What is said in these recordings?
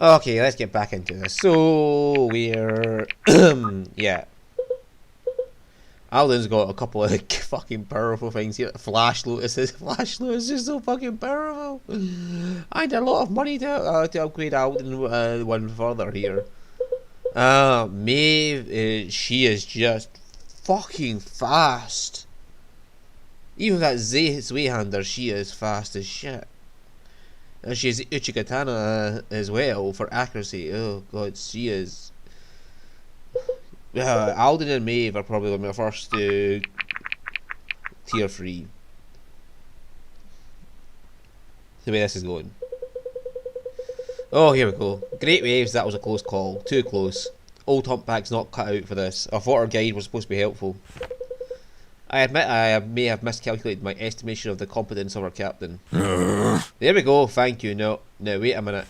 Okay, let's get back into this. So we're yeah. Alden's got a couple of fucking powerful things here. Flash Lotuses. Flash Lotus is so fucking powerful. I had a lot of money to upgrade Alden one further here. Maeve, she is just fucking fast. Even that Zweihander, she is fast as shit. And she has Uchigatana as well for accuracy. Oh god, she is. Alden and Maeve are probably my first tier 3. The way this is going. Oh, here we go. Great Waves, that was a close call. Too close. Old Humpback's not cut out for this. I thought our guide was supposed to be helpful. I admit I may have miscalculated my estimation of the competence of our captain. There we go, thank you. No, wait a minute.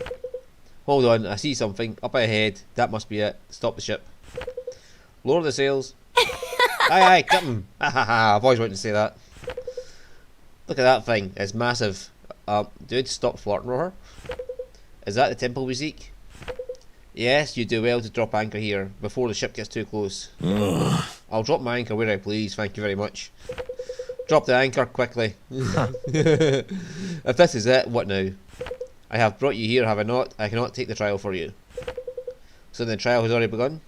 Hold on, I see something. Up ahead. That must be it. Stop the ship. Lower the sails. Aye, Captain. Ha ha ha, I've always wanted to say that. Look at that thing. It's massive. Dude, stop flirting with her. Is that the temple we seek? Yes, you do well to drop anchor here, before the ship gets too close. I'll drop my anchor where I please, thank you very much. Drop the anchor, quickly. If this is it, what now? I have brought you here, have I not? I cannot take the trial for you. So the trial has already begun?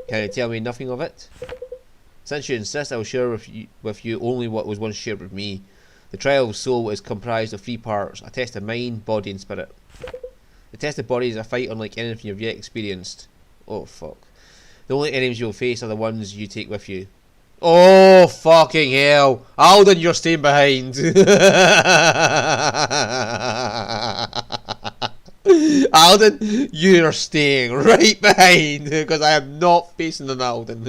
Can you tell me nothing of it? Since you insist, I will share with you only what was once shared with me. The trial of soul is comprised of 3 parts, a test of mind, body and spirit. The test of body is a fight unlike anything you've yet experienced. Oh fuck. The only enemies you'll face are the ones you take with you. Oh fucking hell! Alden, you're staying behind! Alden, you're staying right behind because I am not facing an Alden.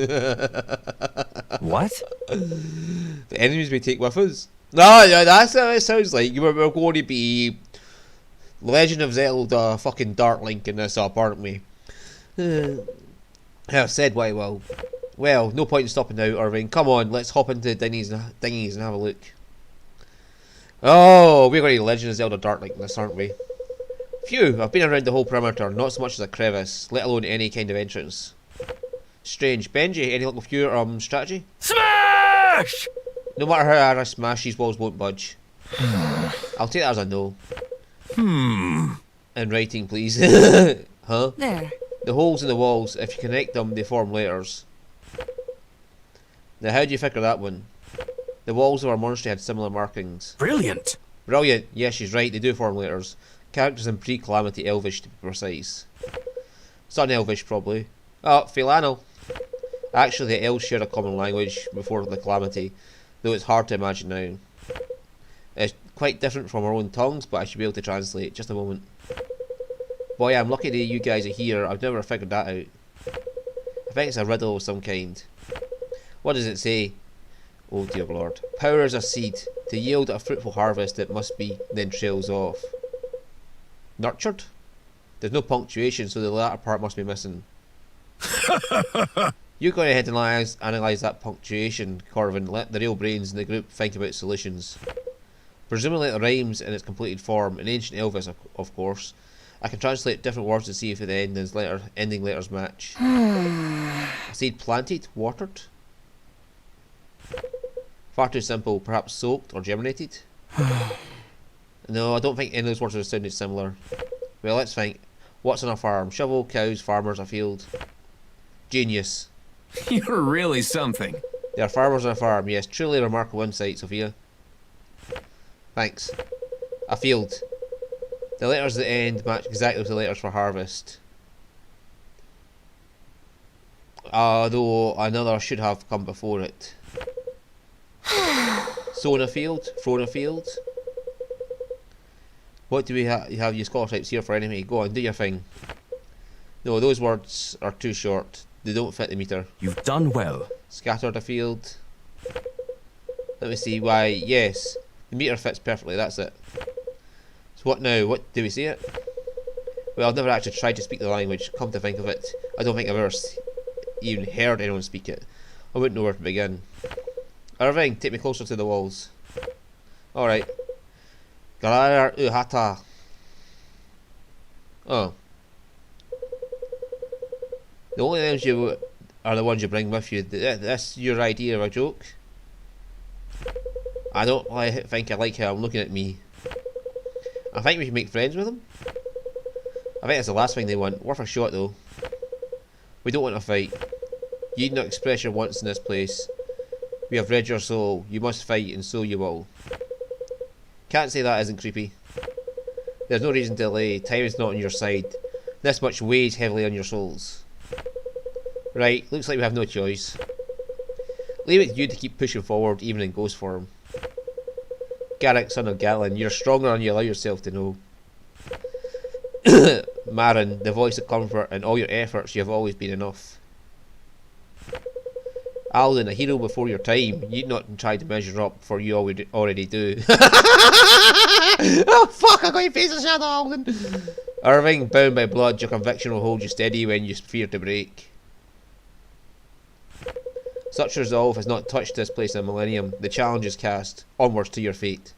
What? The enemies we take with us? No, that's what it sounds like. We're going to be Legend of Zelda fucking Dark Link in this up, aren't we? I've said what I will. Well, no point in stopping now, Irving. Come on, let's hop into dinghies and have a look. Oh, we're going to Legend of Zelda Dark Link in this, aren't we? Phew, I've been around the whole perimeter, not so much as a crevice, let alone any kind of entrance. Strange. Benji, any luck with your strategy? Smash! No matter how hard I smash, these walls won't budge. I'll take that as a no. In writing, please. Huh? There. The holes in the walls, if you connect them, they form letters. Now, how do you figure that one? The walls of our monastery had similar markings. Brilliant. Brilliant. Yes, she's right, they do form letters. Characters in pre-Calamity Elvish, to be precise. Sun Elvish, probably. Oh, Philano. Actually, the elves shared a common language before the Calamity, though it's hard to imagine now. It's quite different from our own tongues, but I should be able to translate. Just a moment. Boy, I'm lucky that you guys are here. I've never figured that out. I think it's a riddle of some kind. What does it say? Oh dear lord. Power is a seed. To yield a fruitful harvest, it must be, then trails off. Nurtured? There's no punctuation, so the latter part must be missing. You go ahead and analyse that punctuation, Corvin. Let the real brains in the group think about solutions. Presumably it rhymes in its completed form, in ancient Elvish, of course. I can translate different words to see if the ending letters match. A seed planted, watered? Far too simple, perhaps soaked or germinated? No, I don't think any of those words are sounded similar. Well, let's think. What's on a farm? Shovel, cows, farmers, a field. Genius. You're really something. There are farmers on a farm, yes. Truly remarkable insight, Sophia. Thanks. A field. The letters at the end match exactly with the letters for harvest. Though another should have come before it. Sown a field, thrown a field. What do we have you scholarships here for enemy? Go on, do your thing. No, those words are too short. They don't fit the meter. You've done well. Scattered a field. Let me see why. Yes, the meter fits perfectly, that's it. So what now? What do we see it? Well, I've never actually tried to speak the language. Come to think of it, I don't think I've ever even heard anyone speak it. I wouldn't know where to begin. Irving, take me closer to the walls. Alright. Galar Uhata. Oh. The only names you are the ones you bring with you. That's your idea of a joke? I don't think I like how I'm looking at me. I think we should make friends with them. I think that's the last thing they want. Worth a shot though. We don't want a fight. You need not express your wants in this place. We have read your soul. You must fight, and so you will. Can't say that isn't creepy. There's no reason to delay. Time is not on your side. This much weighs heavily on your souls. Right, looks like we have no choice. Leave it to you to keep pushing forward, even in ghost form. Garrick, son of Gatlin, you're stronger than you allow yourself to know. Marin, the voice of comfort, and all your efforts, you have always been enough. Alden, a hero before your time. You need not try to measure up, for you already do. Oh fuck, I got your face a shadow, Alden. Irving, bound by blood, your conviction will hold you steady when you fear to break. Such resolve has not touched this place in a millennium. The challenge is cast. Onwards to your fate.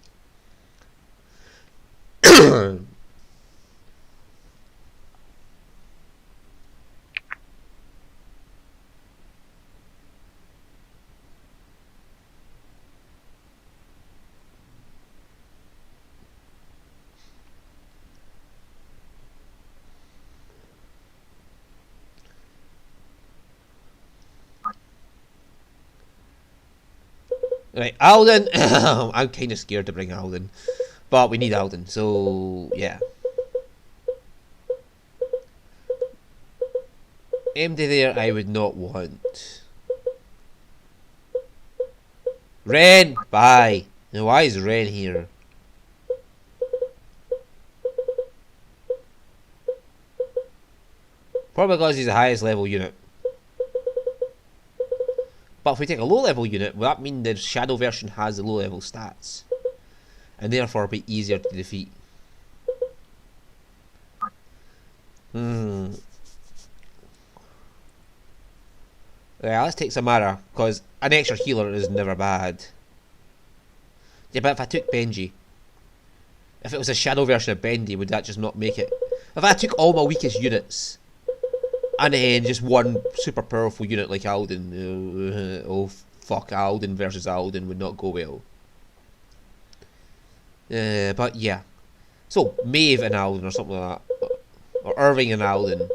Right, Alden. I'm kind of scared to bring Alden, but we need Alden, so yeah. Empty there, I would not want. Ren, bye. Now, why is Ren here? Probably because he's the highest level unit. But if we take a low level unit, will that mean the shadow version has the low level stats? And therefore be easier to defeat. Yeah, let's take Samara, because an extra healer is never bad. Yeah, but if I took Benji, if it was a shadow version of Bendy, would that just not make it? If I took all my weakest units, and then just one super powerful unit like Alden, oh fuck, Alden versus Alden would not go well. But yeah. So, Maeve and Alden or something like that. Or Irving and Alden.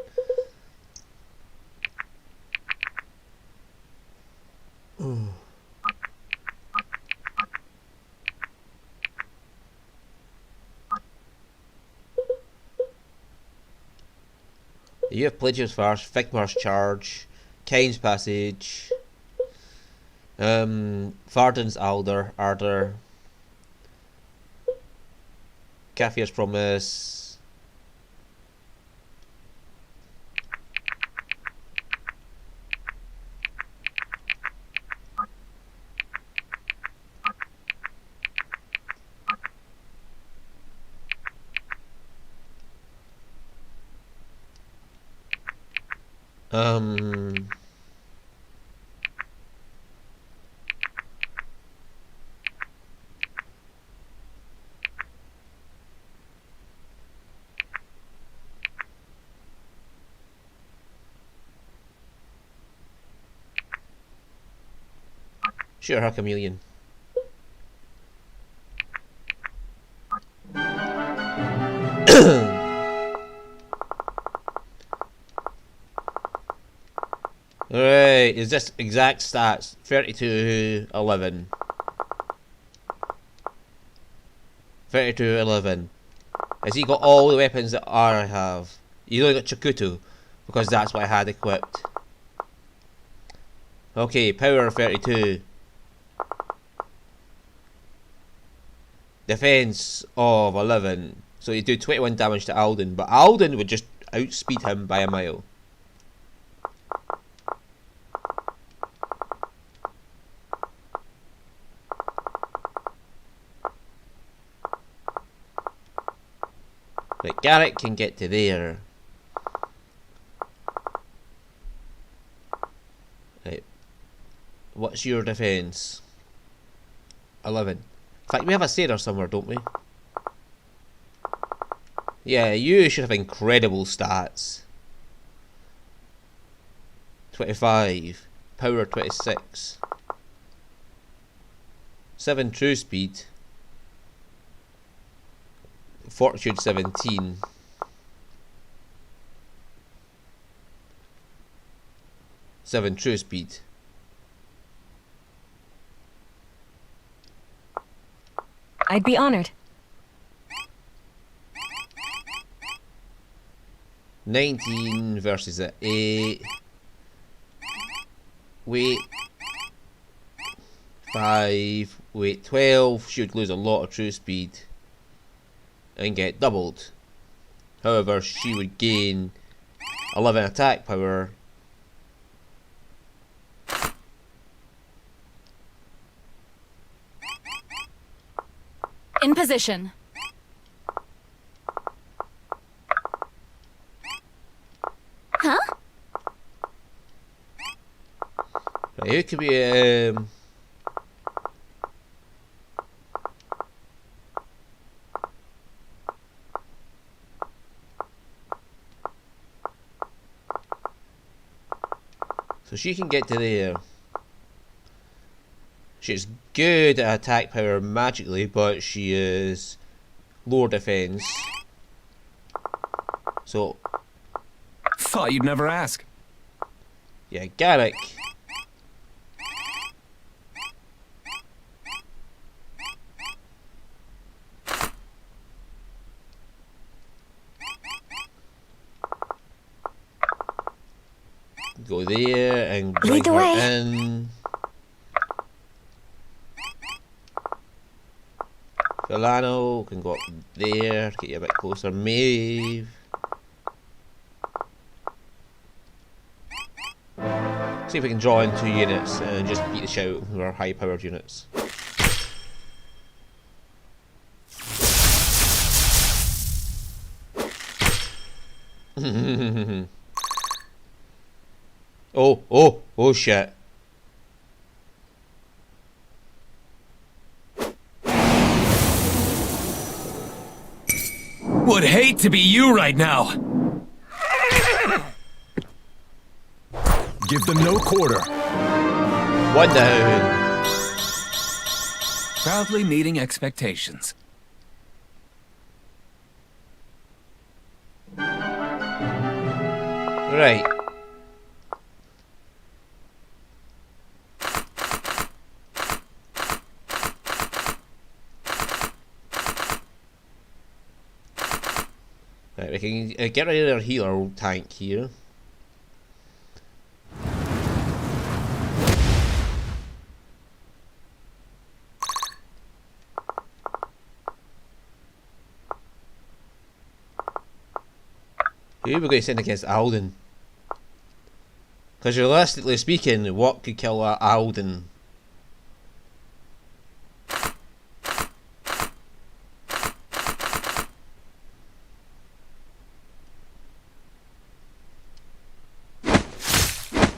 You have Pledge's Farce, Figmar's Charge, Kain's Passage, Varden's Ardor, Kaffir's Promise. Sure, her chameleon. Alright, is this exact stats? 32-11. 32-11. Has he got all the weapons that I have? He's only got Chakuto, because that's what I had equipped. Okay, power 32. Defense of 11. So you do 21 damage to Alden, but Alden would just outspeed him by a mile. Right, Garrett can get to there. Right. What's your defense? 11. In fact, we have a sailor somewhere, don't we? Yeah, you should have incredible stats. 25. Power 26. 7 true speed. Fortitude 17. Seven true speed. I'd be honored. 19 versus a 8. Weight 5. Weight 12. Should lose a lot of true speed and get doubled. However, she would gain 11 attack power. In position. Huh? Right, who could be so she can get to there. She's good at attack power magically, but she is lower defense. So, Thought you'd never ask. yeah, Garrick. Go there and bring Lead the her way. in. Filano can go up there, get you a bit closer. Maeve. See if we can draw in 2 units and just beat the shit out of our high powered units. Oh shit. Would hate to be you right now. Give them no quarter. 1 down. Proudly meeting expectations. Right. Right, we can get rid of our healer tank here. Who are we going to send against Alden? Because realistically speaking, what could kill Alden?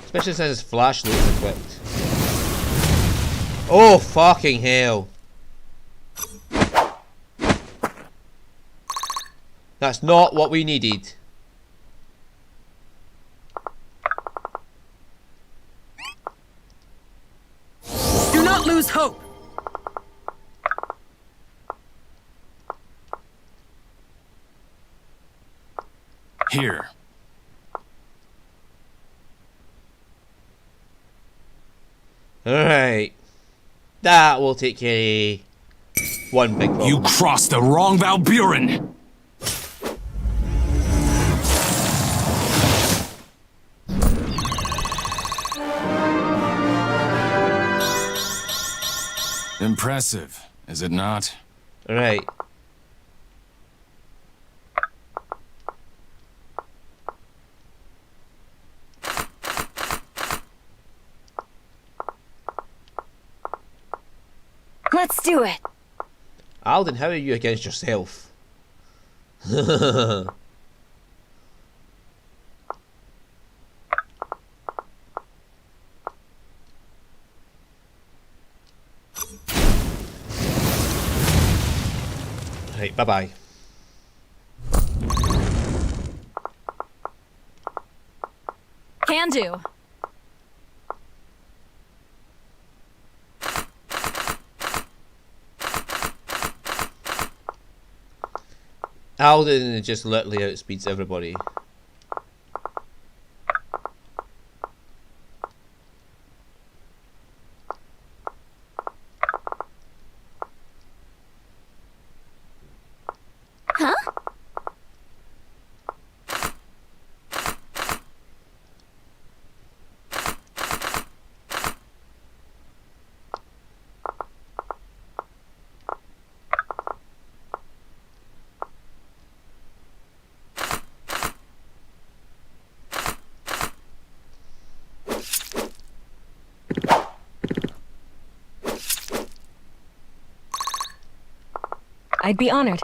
Especially since his flashlight's equipped. Oh fucking hell. That's not what we needed. Do not lose hope. Here. Alright. That will take care of one big problem. You crossed the wrong Valburen! Impressive, is it not? Alright. Let's do it. Alden, how are you against yourself? Right, bye bye. Can do. Alden just literally outspeeds everybody. Huh? I'd be honored.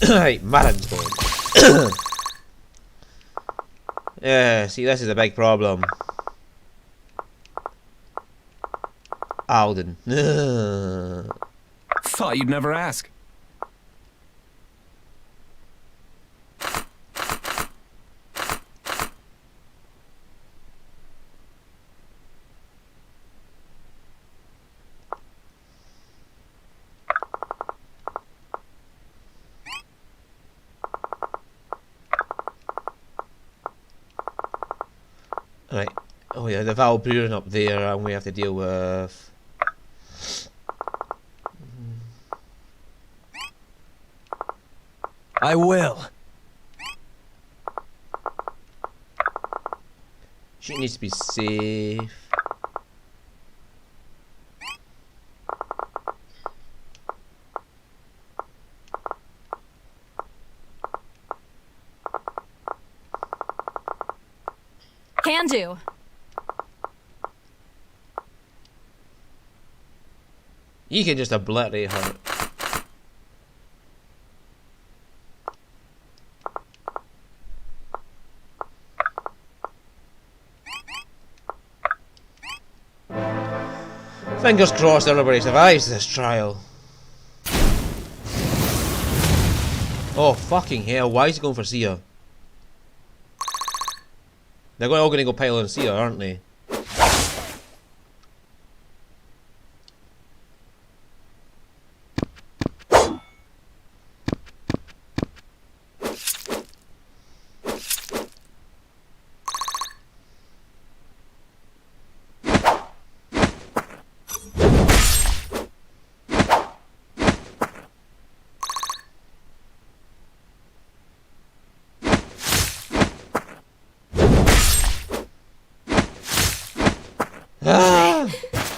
Right, Marin's going. Yeah, see, this is a big problem. Alden. Thought you'd never ask. Right. Oh yeah, the Valburen up there, and we have to deal with. I will. She needs to be safe. Can do. You can just obliterate her. Fingers crossed everybody survives this trial. Oh fucking hell, why is he going for Sia? They're all going to go pile on Sia, aren't they?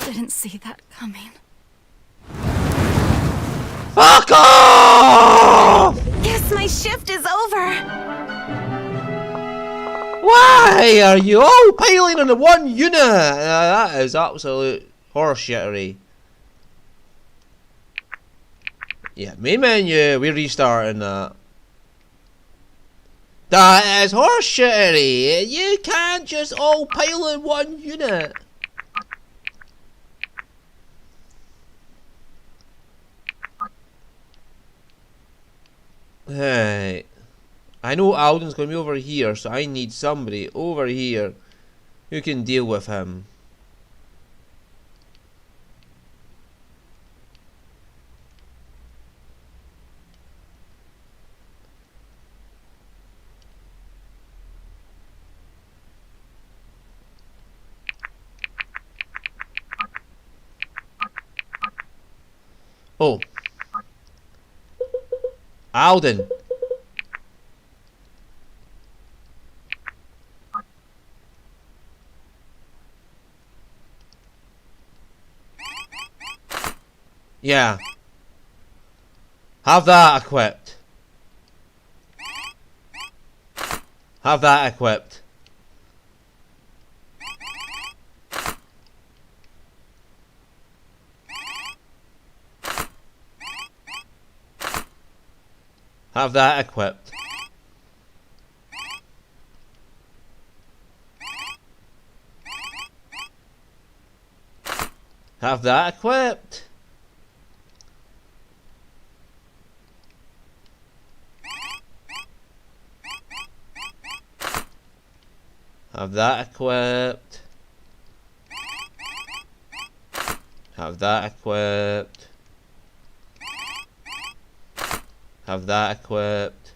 Didn't see that coming. Fuck off! Guess my shift is over. Why are you all piling on the one unit? That is absolute horseshittery. Yeah, main menu, we're restarting that. That is horseshittery. You can't just all pile on one unit. Hey, I know Alden's going to be over here, so I need somebody over here who can deal with him. Oh, Alden. Yeah. Have that equipped. Have that equipped. Have that equipped. Have that equipped. Have that equipped. Have that equipped. Have that equipped.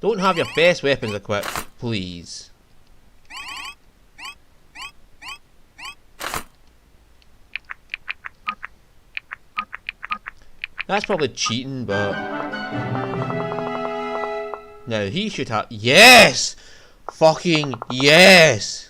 Don't have your best weapons equipped, please. That's probably cheating, but... Now, he should have... Yes! Fucking yes!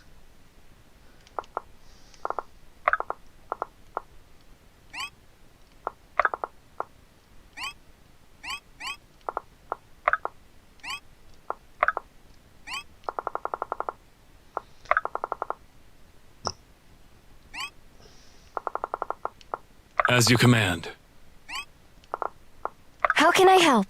As you command. How can I help?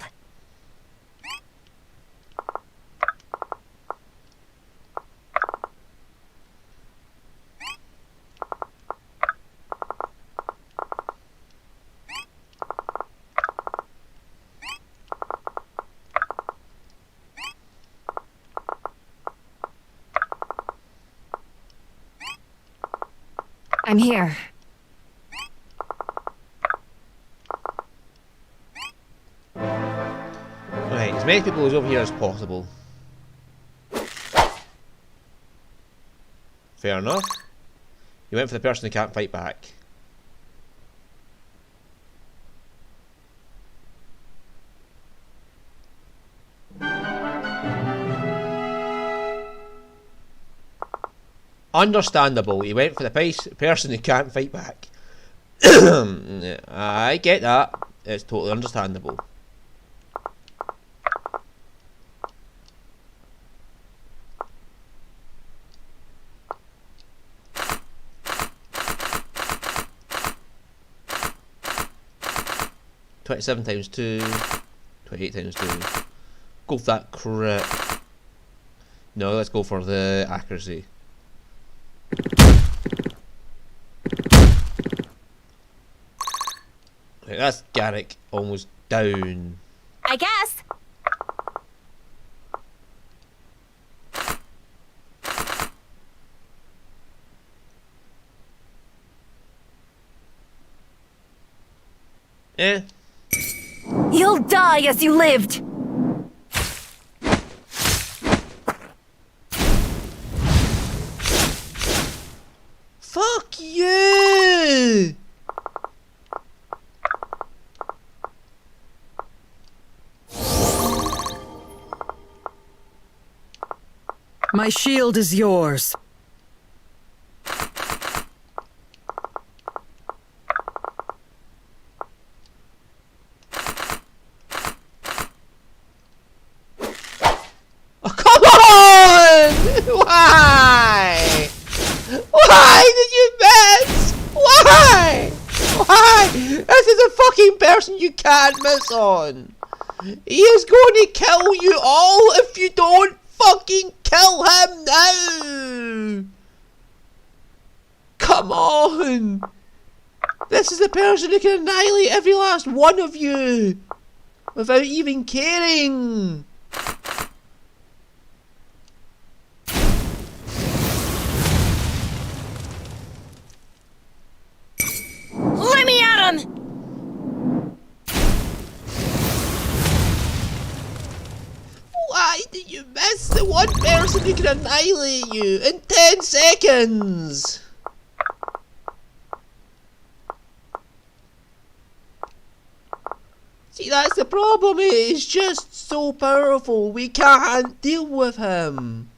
I'm here. Right, as many people as over here as possible. Fair enough. You went for the person who can't fight back. Understandable. He went for the person who can't fight back. I get that. It's totally understandable. $27 times 2, 28 times 2. Go for that crit. No, let's go for the accuracy. Right, that's Garrick almost down. I guess. Eh. You'll die as you lived. Fuck you! My shield is yours. Oh, come on! Why? Why did you miss? Why? Why? This is a fucking person you can't miss on. He is going to kill you all if you don't fucking kill him now. Come on. This is the person who can annihilate every last one of you without even caring. Let me at him! Why did you miss the one person who can annihilate you in 10 seconds? See, that's the problem. He's just so powerful. We can't deal with him.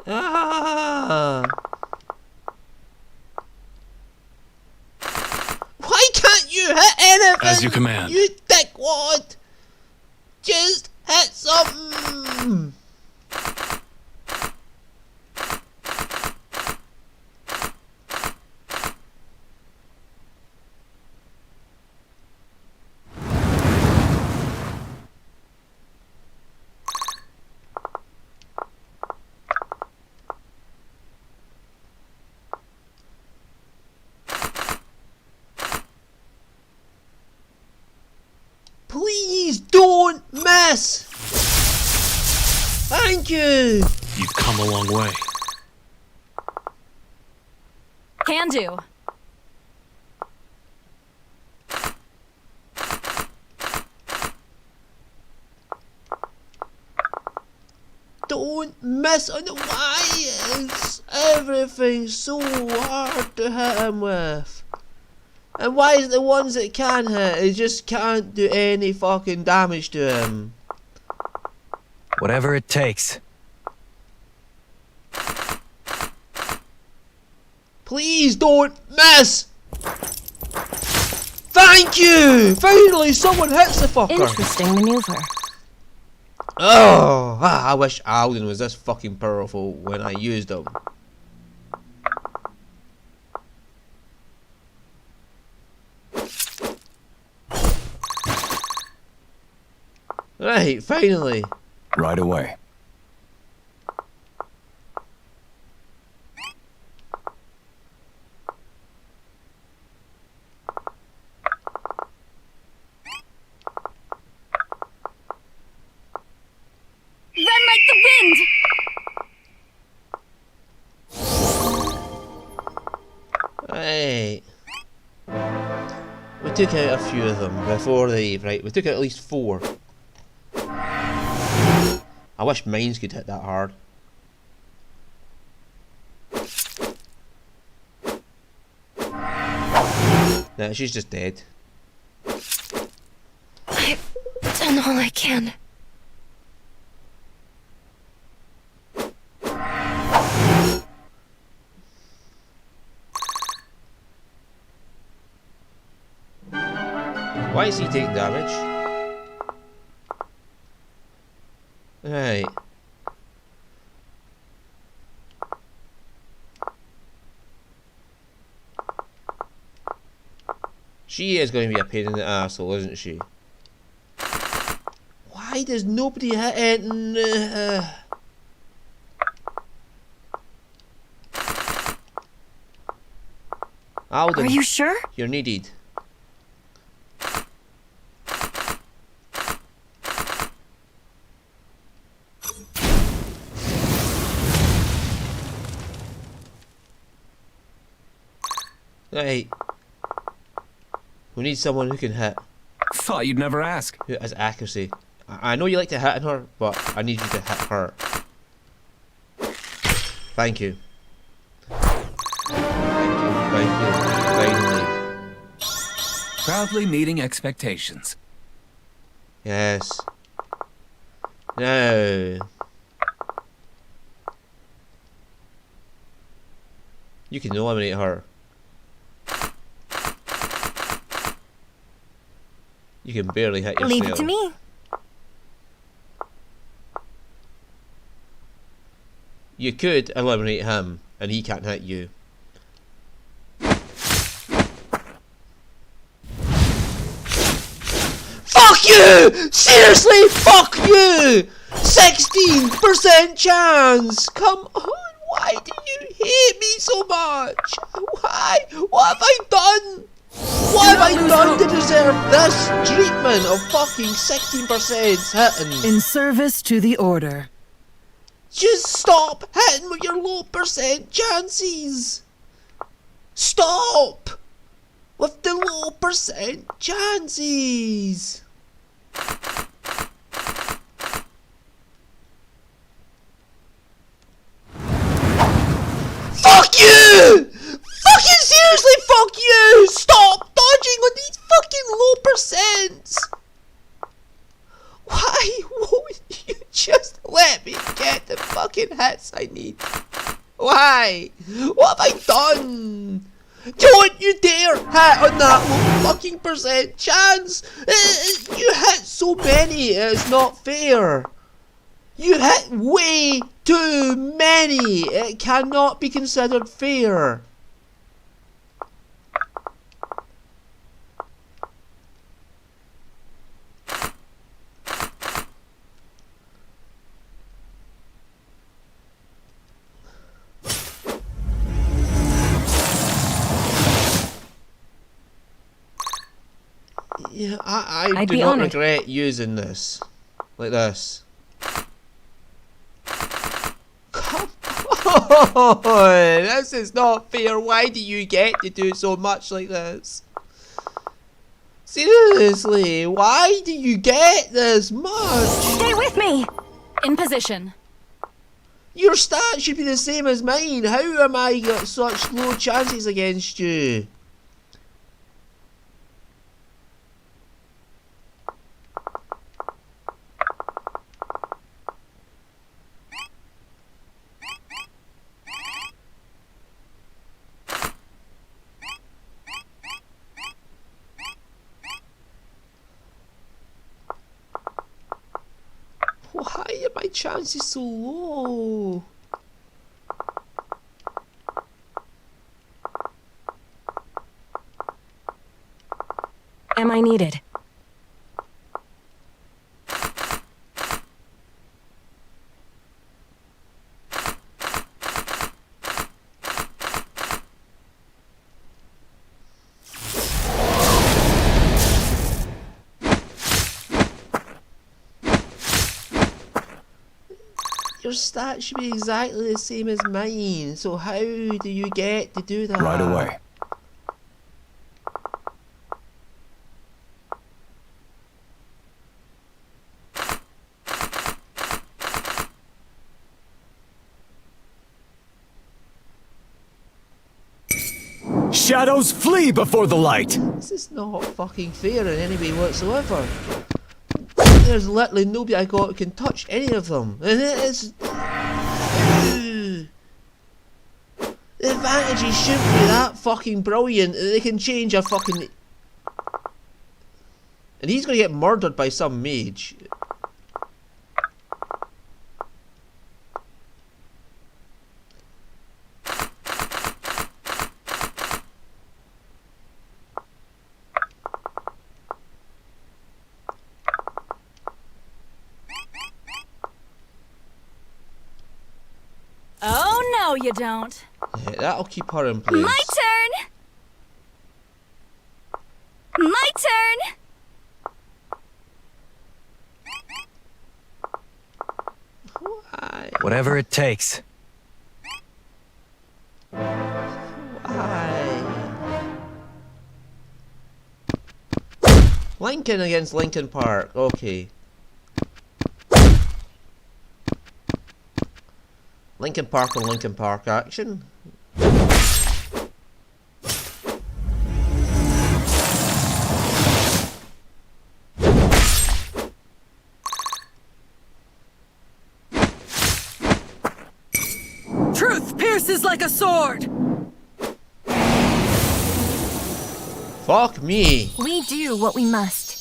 Ah. Why can't you hit anything? As you command. You dickwad. Just hit something. Don't miss! Thank you! You've come a long way. Can do. Don't miss on the why is everything so hard to hit him with? And why is it the ones that can hit, he just can't do any fucking damage to him? Whatever it takes. Please don't miss! Thank you! Finally someone hits the fucker! Interesting maneuver. Oh, I wish Alden was this fucking powerful when I used him. Right, finally. Right away. Run like the wind! Right. We took out a few of them before they... Right, we took out at least 4. I wish mines could hit that hard. Nah, she's just dead. I've done all I can. Why is he taking damage? Right. She is going to be a pain in the asshole, isn't she? Why does nobody hit it? Alden, Are you sure? you're needed. Right. We need someone who can hit. Thought you'd never ask. Who has accuracy. I know you like to hit on her, but I need you to hit her. Thank you. Thank you. Finally. Proudly meeting expectations. Yes. Now. You can eliminate her. You can barely hit yourself. Leave it to me. You could eliminate him, and he can't hit you. Fuck you! Seriously, fuck you! 16% chance! Come on, why do you hate me so much? Why? What have I done? What have I done to deserve this treatment of fucking 16% hitting? In service to the Order. Just stop hitting with your low percent chances. Stop with the low percent chances. Fuck you! Fucking seriously, fuck you! Stop dodging on these fucking low percents. Why won't you just let me get the fucking hits I need? Why? What have I done? Don't you dare hit on that low fucking percent chance! You hit so many, it's not fair. You hit way too many. It cannot be considered fair. Yeah, I I'd do be not honored. regret using this. Like this. Come on! This is not fair. Why do you get to do so much like this? Seriously, why do you get this much? Stay with me! In position. Your stats should be the same as mine. How am I got such low chances against you? Why are my chances so low? Am I needed? Your stats should be exactly the same as mine. So how do you get to do that? Right away. Shadows flee before the light! This is not fucking fair in any way whatsoever. There's literally nobody I got who can touch any of them. And it is... The advantages shouldn't be that fucking brilliant that they can change a fucking... And he's gonna get murdered by some mage. Oh, no, you don't. Yeah, that'll keep her in place. My turn! My turn! Why? Whatever it takes. Why? Lincoln against Lincoln Park. Okay. Lincoln Park and Lincoln Park action. Truth pierces like a sword. Fuck me. We do what we must.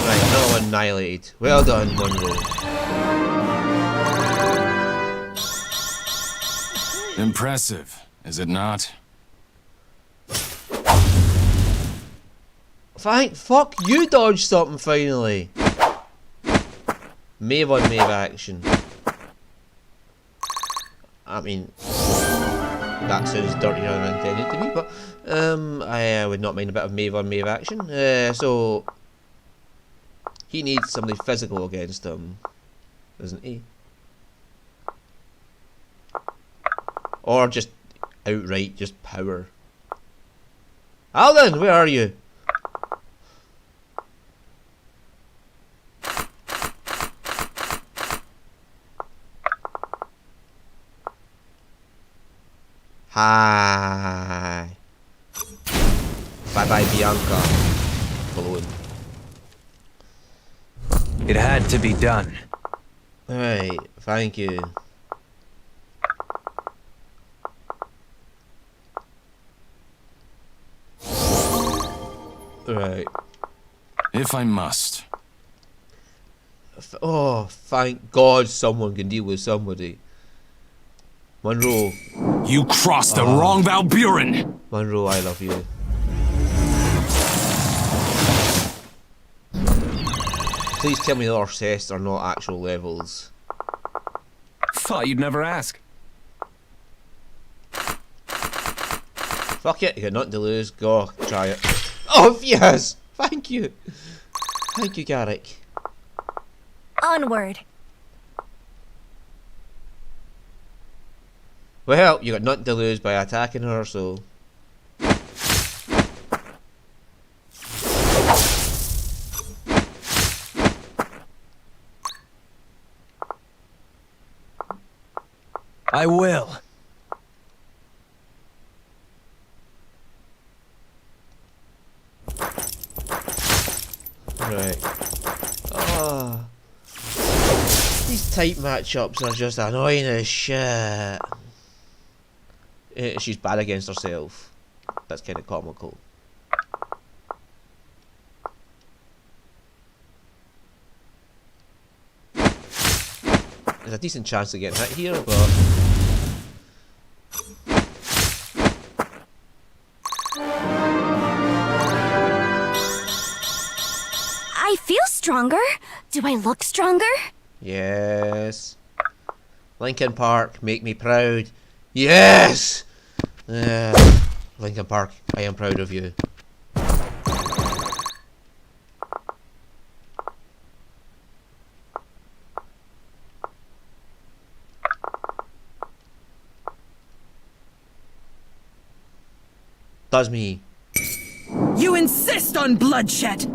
Right, another one annihilated. Well done, Monroe. Impressive, is it not? Fuck, you dodged something finally. Mave on Mave action. I mean, that sounds dirtier than I intended to be, but I would not mind a bit of Mave on Mave action. So he needs somebody physical against him, doesn't he? Or just outright just power. Alden, where are you? Hi. Bye bye, Bianca. Balloon. It had to be done. Alright, thank you. Right. If I must. Oh, thank God someone can deal with somebody. Monroe. You crossed the wrong Valburen! Monroe, I love you. Please tell me the other chests are not actual levels. Thought you'd never ask. Fuck it, you got nothing to lose. Go, try it. Oh, yes! Thank you! Thank you, Garrick. Onward. Well, you got nothing to lose by attacking her, so... I will. Right. Oh. These type matchups are just annoying as shit. She's bad against herself. That's kind of comical. There's a decent chance of getting hit here, but... I feel stronger. Do I look stronger? Yes. Lincoln Park, make me proud. Yes! Lincoln Park, I am proud of you. Does me. You insist on bloodshed!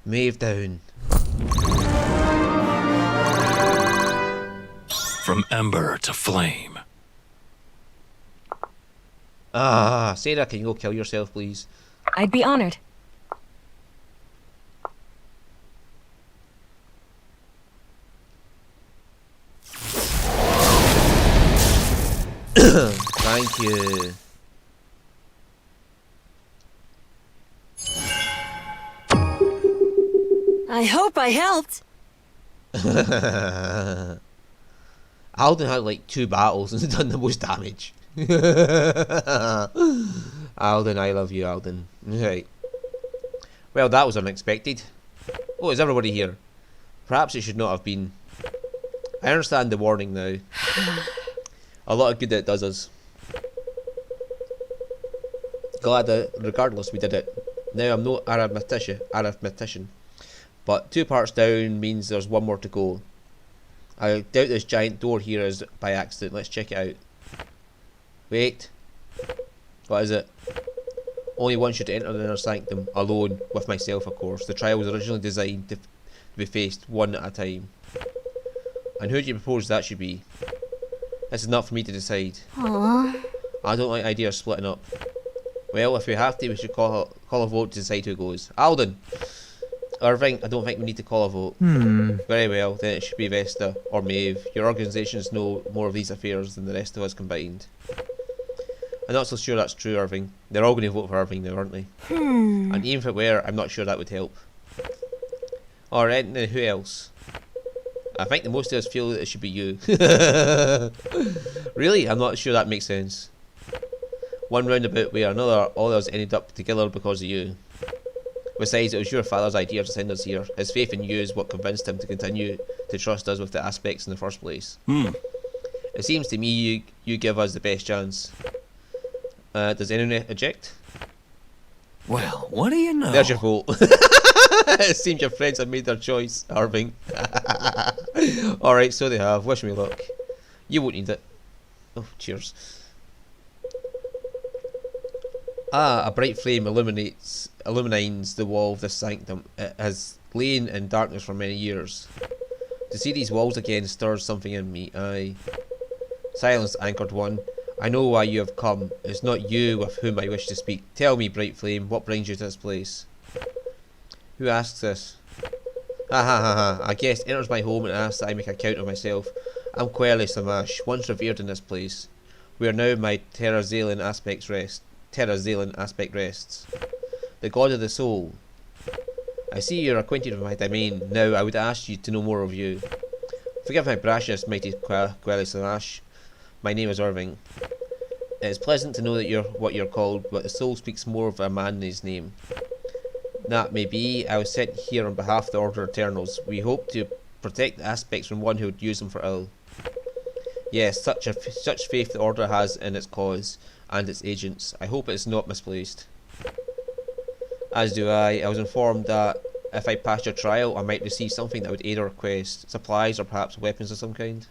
Mave down. From ember to flame. Ah, Sarah, can you go kill yourself, please? I'd be honored. Thank you. I hope I helped. Alden had like 2 battles and done the most damage. Alden, I love you, Alden. Right. Well, that was unexpected. Oh, is everybody here? Perhaps it should not have been. I understand the warning now. A lot of good that it does us. Glad that regardless we did it. Now I'm no arithmetician. But 2 parts down means there's 1 more to go. I doubt this giant door here is by accident. Let's check it out. Wait. What is it? Only one should enter the inner sanctum, alone, with myself of course. The trial was originally designed to be faced one at a time. And who do you propose that should be? This is not for me to decide. Aww. I don't like the idea of splitting up. Well, if we have to, we should call a vote to decide who goes. Alden! Irving, I don't think we need to call a vote. Very well, then it should be Vesta or Maeve. Your organisations know more of these affairs than the rest of us combined. I'm not so sure that's true, Irving. They're all going to vote for Irving now, aren't they? And even if it were, I'm not sure that would help. Alright, then who else? I think the most of us feel that it should be you. Really? I'm not sure that makes sense. One roundabout way or another, all of us ended up together because of you. Besides, it was your father's idea to send us here. His faith in you is what convinced him to continue to trust us with the aspects in the first place. It seems to me you give us the best chance. Does anyone object? Well, what do you know? There's your vote. It seems your friends have made their choice, Irving. Alright, so they have. Wish me luck. You won't need it. Oh, cheers. Ah, a bright flame illumines the wall of this sanctum. It has lain in darkness for many years. To see these walls again stirs something in me. Aye. Silence, anchored one. I know why you have come. It's not you with whom I wish to speak. Tell me, bright flame, what brings you to this place? Who asks this? Ha ha ha ha. A guest enters my home and asks that I make account of myself. I'm Quelly Samash, once revered in this place, where now my Terrazalian aspects rest. Terra Zealand aspect rests. The god of the soul. I see you're acquainted with my domain. Now I would ask you to know more of you. Forgive my brashness, mighty Quelly/. My name is Irving. It is pleasant to know that you're what you're called, but the soul speaks more of a man than his name. That may be. I was sent here on behalf of the Order of Eternals. We hope to protect the aspects from one who would use them for ill. Yes, such faith the Order has in its cause and its agents. I hope it is not misplaced. As do I. I was informed that if I passed your trial, I might receive something that would aid our quest. Supplies or perhaps weapons of some kind.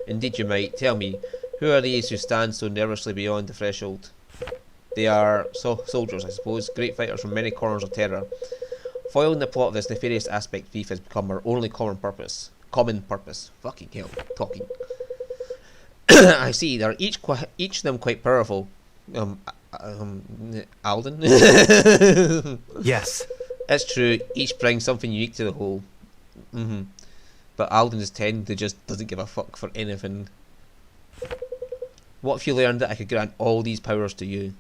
Indeed you might. Tell me, who are these who stand so nervously beyond the threshold? They are soldiers, I suppose, great fighters from many corners of Terra. Foiling the plot of this nefarious aspect thief has become our only common purpose. Fucking hell, talking. I see, they're each of them quite powerful. Alden? Yes. It's true, each brings something unique to the whole. But Alden is 10 who just doesn't give a fuck for anything. What if you learned that I could grant all these powers to you?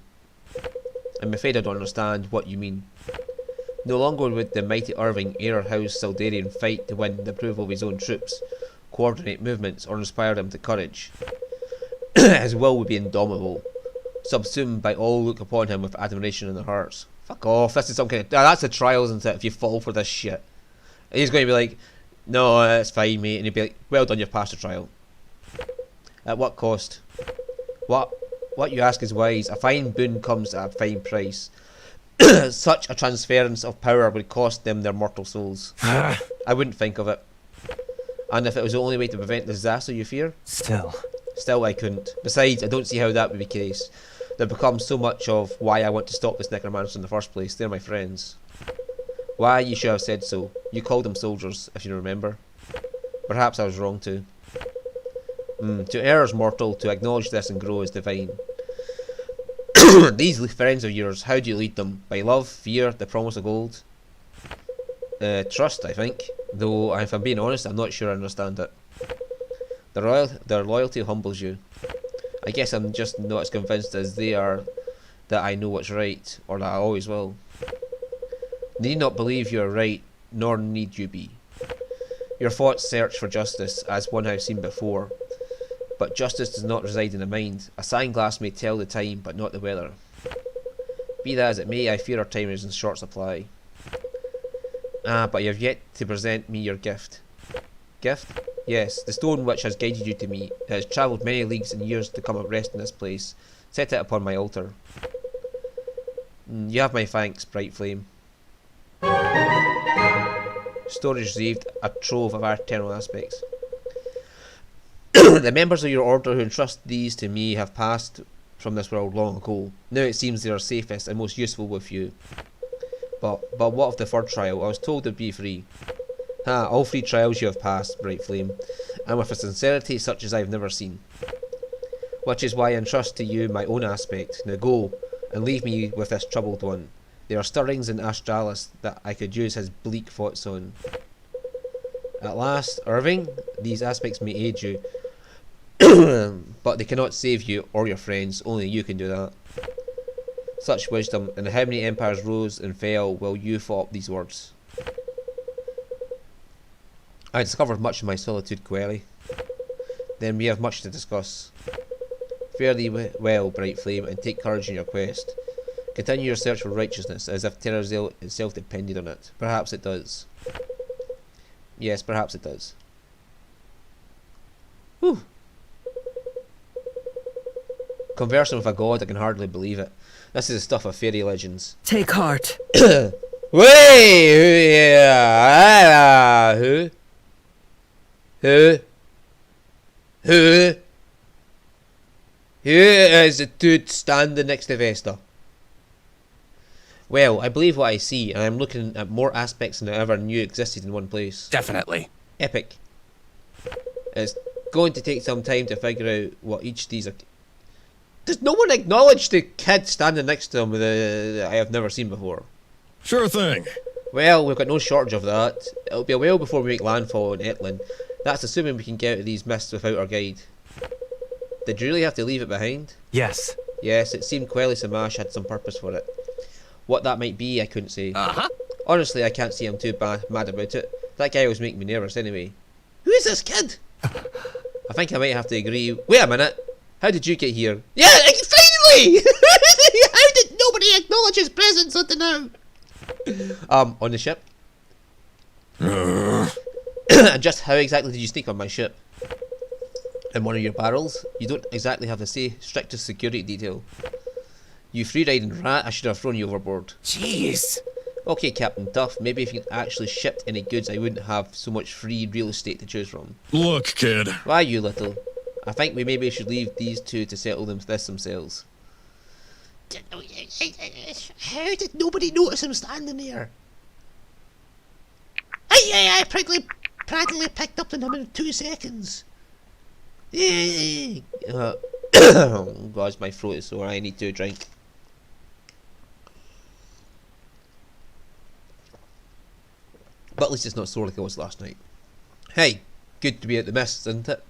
I'm afraid I don't understand what you mean. No longer would the mighty Irving House Sildarian fight to win the approval of his own troops, coordinate movements, or inspire them to courage. His will would be indomitable, subsumed by all who look upon him with admiration in their hearts. Fuck off, this is some kind of... that's a trial, isn't it, if you fall for this shit. He's going to be like, no, it's fine, mate, and he'll be like, well done, you've passed the trial. At what cost? What you ask is wise. A fine boon comes at a fine price. Such a transference of power would cost them their mortal souls. I wouldn't think of it. And if it was the only way to prevent the disaster you fear? Still I couldn't. Besides, I don't see how that would be the case. They've become so much of why I want to stop this necromancer in the first place. They're my friends. Why, you should have said so. You called them soldiers, if you remember. Perhaps I was wrong too. To err is mortal, to acknowledge this and grow is divine. These friends of yours, how do you lead them? By love, fear, the promise of gold? Trust, I think. Though, if I'm being honest, I'm not sure I understand it. Their loyalty humbles you. I guess I'm just not as convinced as they are that I know what's right, or that I always will. Need not believe you are right, nor need you be. Your thoughts search for justice, as one I've seen before. But justice does not reside in the mind. A sand glass may tell the time, but not the weather. Be that as it may, I fear our time is in short supply. But you have yet to present me your gift. Gift? Yes, the stone which has guided you to me. It has travelled many leagues and years to come and rest in this place. Set it upon my altar. You have my thanks, bright flame. Storage received, a trove of eternal aspects. The members of your order who entrust these to me have passed from this world long ago. Now it seems they are safest and most useful with you. But what of the third trial? I was told to be free. All 3 trials you have passed, bright flame, and with a sincerity such as I have never seen. Which is why I entrust to you my own aspect. Now go, and leave me with this troubled one. There are stirrings in Astralis that I could use his bleak thoughts on. At last, Irving, these aspects may aid you, but they cannot save you or your friends. Only you can do that. Such wisdom, and how many empires rose and fell while you thought these words. I discovered much in my solitude, Quelly. Then we have much to discuss. Fare thee well, bright flame, and take courage in your quest. Continue your search for righteousness, as if Terra Zeal itself depended on it. Perhaps it does. Yes, perhaps it does. Whew. Conversing with a god, I can hardly believe it. This is the stuff of fairy legends. Take heart. Wait! Who? Who is the dude standing next to Vesta? Well, I believe what I see, and I'm looking at more aspects than I ever knew existed in one place. Definitely. Epic. It's going to take some time to figure out what each of these are. Does no one acknowledge the kid standing next to him that I have never seen before? Sure thing. Well, we've got no shortage of that. It'll be a while before we make landfall in Etland. That's assuming we can get out of these mists without our guide. Did you really have to leave it behind? Yes. Yes, it seemed Quelly Samash had some purpose for it. What that might be, I couldn't say. Uh-huh. Honestly, I can't see I'm too mad about it. That guy was making me nervous anyway. Who is this kid? I think I might have to agree. Wait a minute. How did you get here? Yeah, finally! How did nobody acknowledge his presence until now? On the ship? And just how exactly did you sneak on my ship? In one of your barrels? You don't exactly have to say strictest security detail. You free-riding rat, I should have thrown you overboard. Jeez. Okay, Captain Duff, maybe if you actually shipped any goods I wouldn't have so much free real estate to choose from. Look, kid. Why, you little? I think we maybe should leave these two to settle this themselves. How did nobody notice him standing there? I practically picked up on him in 2 seconds. Oh gosh, my throat is sore. I need to drink. But at least it's not sore like it was last night. Hey, good to be at the mist, isn't it?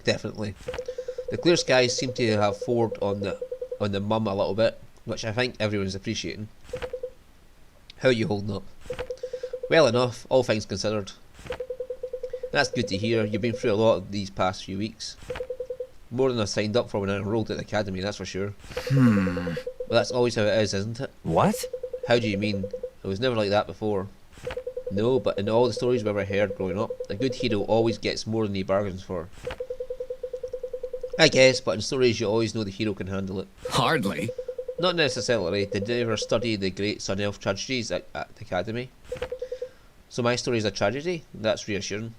Definitely. The clear skies seem to have forward on the mum a little bit, which I think everyone's appreciating. How are you holding up? Well enough, all things considered. That's good to hear. You've been through a lot of these past few weeks. More than I signed up for when I enrolled at the academy, that's for sure. Well, that's always how it is, isn't it? What? How do you mean? It was never like that before. No, but in all the stories we ever heard growing up, a good hero always gets more than he bargains for. I guess, but in stories you always know the hero can handle it. Hardly. Not necessarily. Did you ever study the great Sun Elf tragedies at the academy? So my story is a tragedy? That's reassuring.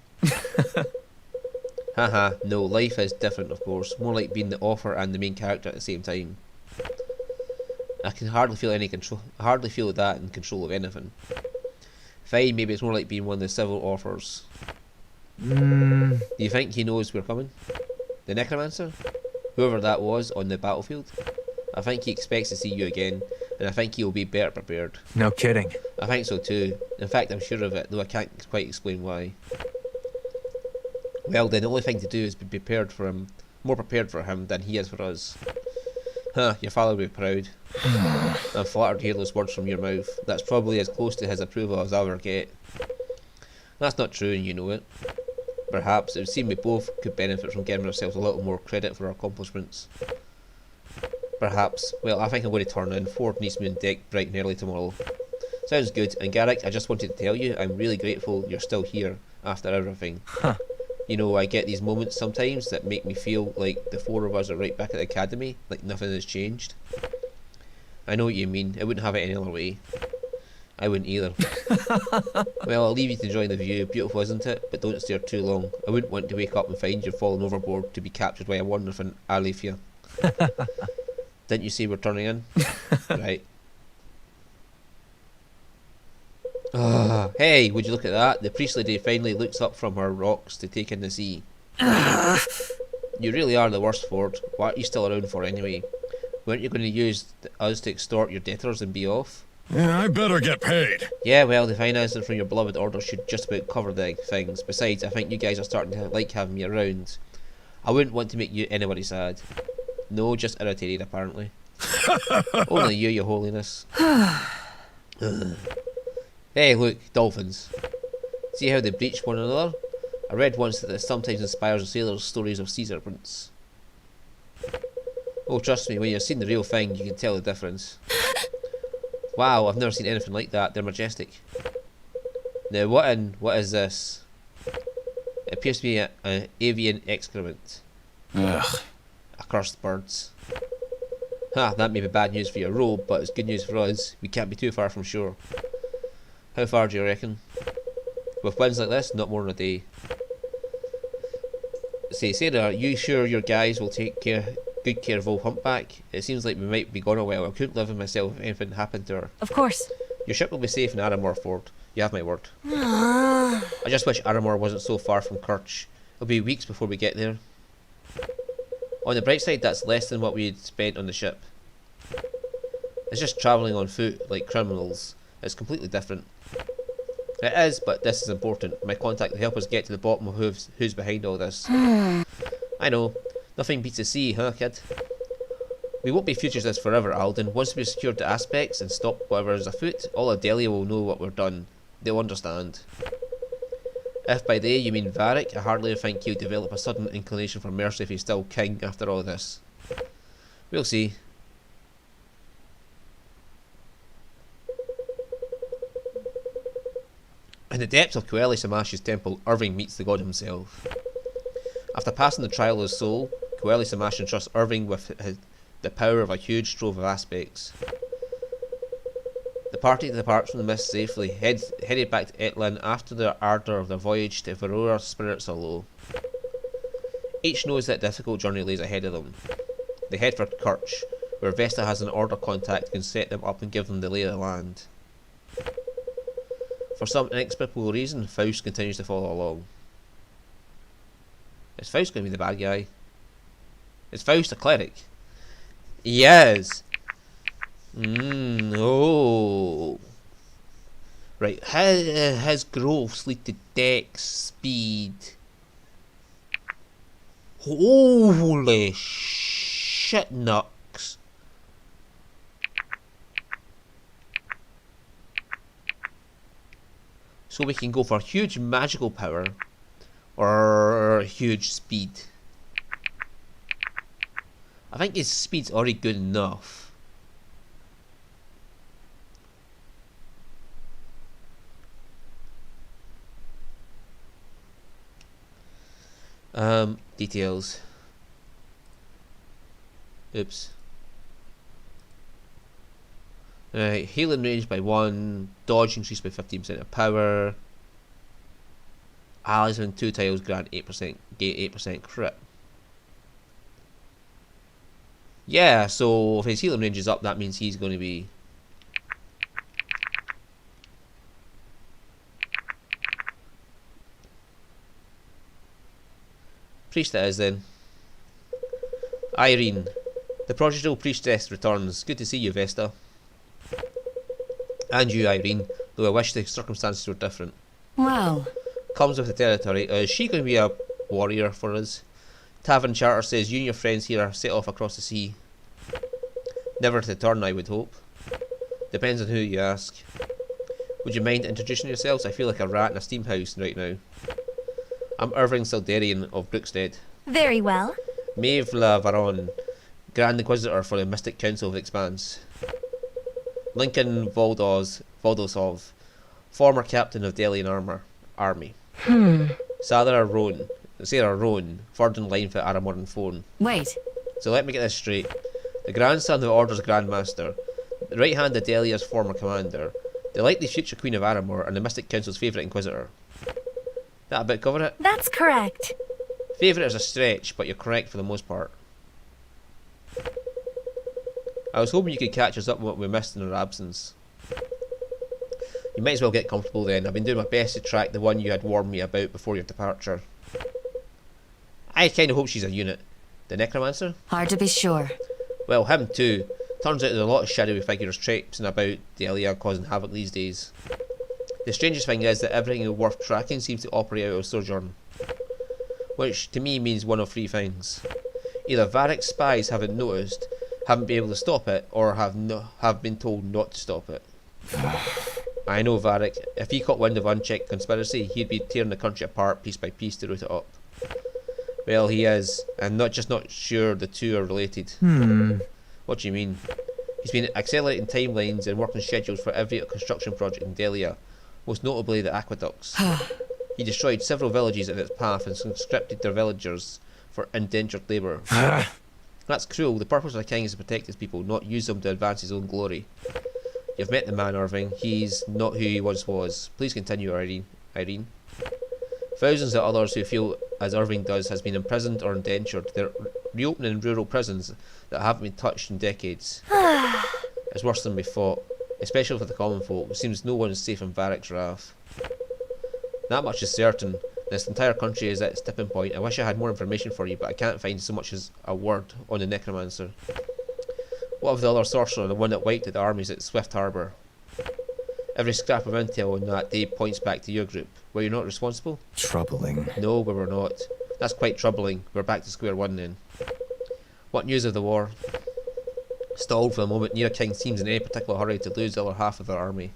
Haha, no, life is different of course. More like being the author and the main character at the same time. I can hardly feel that in control of anything. Fine, maybe it's more like being one of the civil authors. Do you think he knows we're coming? The necromancer? Whoever that was on the battlefield? I think he expects to see you again, and I think he'll be better prepared. No kidding. I think so too. In fact, I'm sure of it, though I can't quite explain why. Well, then the only thing to do is be prepared for him, more prepared for him than he is for us. Huh, your father will be proud. I'm flattered to hear those words from your mouth. That's probably as close to his approval as I'll ever get. That's not true and you know it. Perhaps it would seem we both could benefit from giving ourselves a little more credit for our accomplishments. Perhaps. Well, I think I'm going to turn in. Ford needs me on deck bright and early tomorrow. Sounds good. And Garrick, I just wanted to tell you, I'm really grateful you're still here after everything. Huh. You know, I get these moments sometimes that make me feel like the 4 of us are right back at the academy, like nothing has changed. I know what you mean. I wouldn't have it any other way. I wouldn't either. Well, I'll leave you to enjoy the view. Beautiful, isn't it? But don't stare too long. I wouldn't want to wake up and find you fallen overboard to be captured by a wonderful Alethea. Didn't you say we're turning in? Right. Hey, would you look at that? The priest lady finally looks up from her rocks to take in the sea. You really are the worst, Ford. What are you still around for anyway? Weren't you going to use us to extort your debtors and be off? Yeah, I better get paid. Yeah, well, the financing from your beloved order should just about cover the things. Besides, I think you guys are starting to like having me around. I wouldn't want to make anybody sad. No, just irritated apparently. Only you, your holiness. Hey, look, dolphins. See how they breach one another? I read once that this sometimes inspires sailors' stories of sea serpents. Oh, trust me, when you've seen the real thing, you can tell the difference. Wow, I've never seen anything like that. They're majestic. Now, what is this? It appears to be an avian excrement. Ugh. Accursed birds. Ha, that may be bad news for your robe, but it's good news for us. We can't be too far from shore. How far do you reckon? With winds like this, not more than a day. Say, Sarah, are you sure your guys will take good care of old Humpback? It seems like we might be gone a while. I couldn't live with myself if anything happened to her. Of course. Your ship will be safe in Aramor, Ford. You have my word. I just wish Aramor wasn't so far from Kirch. It'll be weeks before we get there. On the bright side, that's less than what we had spent on the ship. It's just travelling on foot, like criminals. It's completely different. It is, but this is important. My contact will help us get to the bottom of who's behind all this. I know. Nothing beats the sea, huh, kid? We won't be fugitives forever, Alden. Once we've secured the aspects and stopped whatever is afoot, all of Delia will know what we've done. They'll understand. If by they you mean Varric, I hardly think he'll develop a sudden inclination for mercy if he's still king after all this. We'll see. In the depths of Coeli Samash's temple, Irving meets the god himself. After passing the trial of his soul, Coeli Samash entrusts Irving with the power of a huge trove of aspects. The party departs from the mist safely, headed back to Etlin after the ardour of their voyage to Varrora's spirits are low. Each knows that difficult journey lays ahead of them. They head for Kirch, where Vesta has an order contact who can set them up and give them the lay of the land. For some inexplicable reason, Faust continues to follow along. Is Faust going to be the bad guy? Is Faust a cleric? He is! Oh. Right, his growths lead to dex speed. Holy shit nucks. So we can go for huge magical power or huge speed. I think his speed's already good enough. Details. Oops. Right, healing range by 1, dodge increased by 15% of power. Allies within 2 tiles grant 8%, gain 8% crit. Yeah, so if his healing range is up, that means he's going to be... Priest that is then. Irene. The prodigal priestess returns. Good to see you, Vesta. And you, Irene, though I wish the circumstances were different. Well, Comes with the territory. Is she going to be a warrior for us? Tavern Charter says you and your friends here are set off across the sea. Never to return, I would hope. Depends on who you ask. Would you mind introducing yourselves? I feel like a rat in a steam house right now. I'm Irving Sildarian of Brookstead. Very well. Maeve La Varon, Grand Inquisitor for the Mystic Council of the Expanse. Lincoln Voldosov, former captain of Delian Army. Sarah Roan, third in line for Aramoran Phone. wait. So let me get this straight. The grandson who orders Grandmaster, the right hand of Delia's former commander, the likely future Queen of Aramor, and the Mystic Council's favourite Inquisitor. That about cover it? That's correct. Favourite is a stretch, but you're correct for the most part. I was hoping you could catch us up on what we missed in our absence. You might as well get comfortable then. I've been doing my best to track the one you had warned me about before your departure. I kind of hope she's a unit. The Necromancer? Hard to be sure. Well, him too. Turns out there's a lot of shadowy figures traipsing about Delia causing havoc these days. The strangest thing is that everything worth tracking seems to operate out of Sojourn. Which to me means one of 3 things. Either Varric's spies haven't noticed, haven't been able to stop it, or have been told not to stop it. I know Varric. If he caught wind of unchecked conspiracy, he'd be tearing the country apart piece by piece to root it up. Well, he is, and not sure the two are related. What do you mean? He's been accelerating timelines and working schedules for every construction project in Delia, most notably the aqueducts. He destroyed several villages in its path and conscripted their villagers for indentured labour. That's cruel. The purpose of a king is to protect his people, not use them to advance his own glory. You've met the man, Irving. He's not who he once was. Please continue, Irene. Thousands of others who feel as Irving does has been imprisoned or indentured. They're reopening rural prisons that haven't been touched in decades. It's worse than we thought, especially for the common folk. It seems no one is safe in Varric's wrath. That much is certain. This entire country is at its tipping point. I wish I had more information for you, but I can't find so much as a word on the Necromancer. What of the other sorcerer, the one that wiped out the armies at Swift Harbour? Every scrap of intel on that day points back to your group. Were you not responsible? Troubling. No, we were not. That's quite troubling. We're back to square one then. What news of the war? stalled for the moment. Neither king seems in any particular hurry to lose the other half of their army.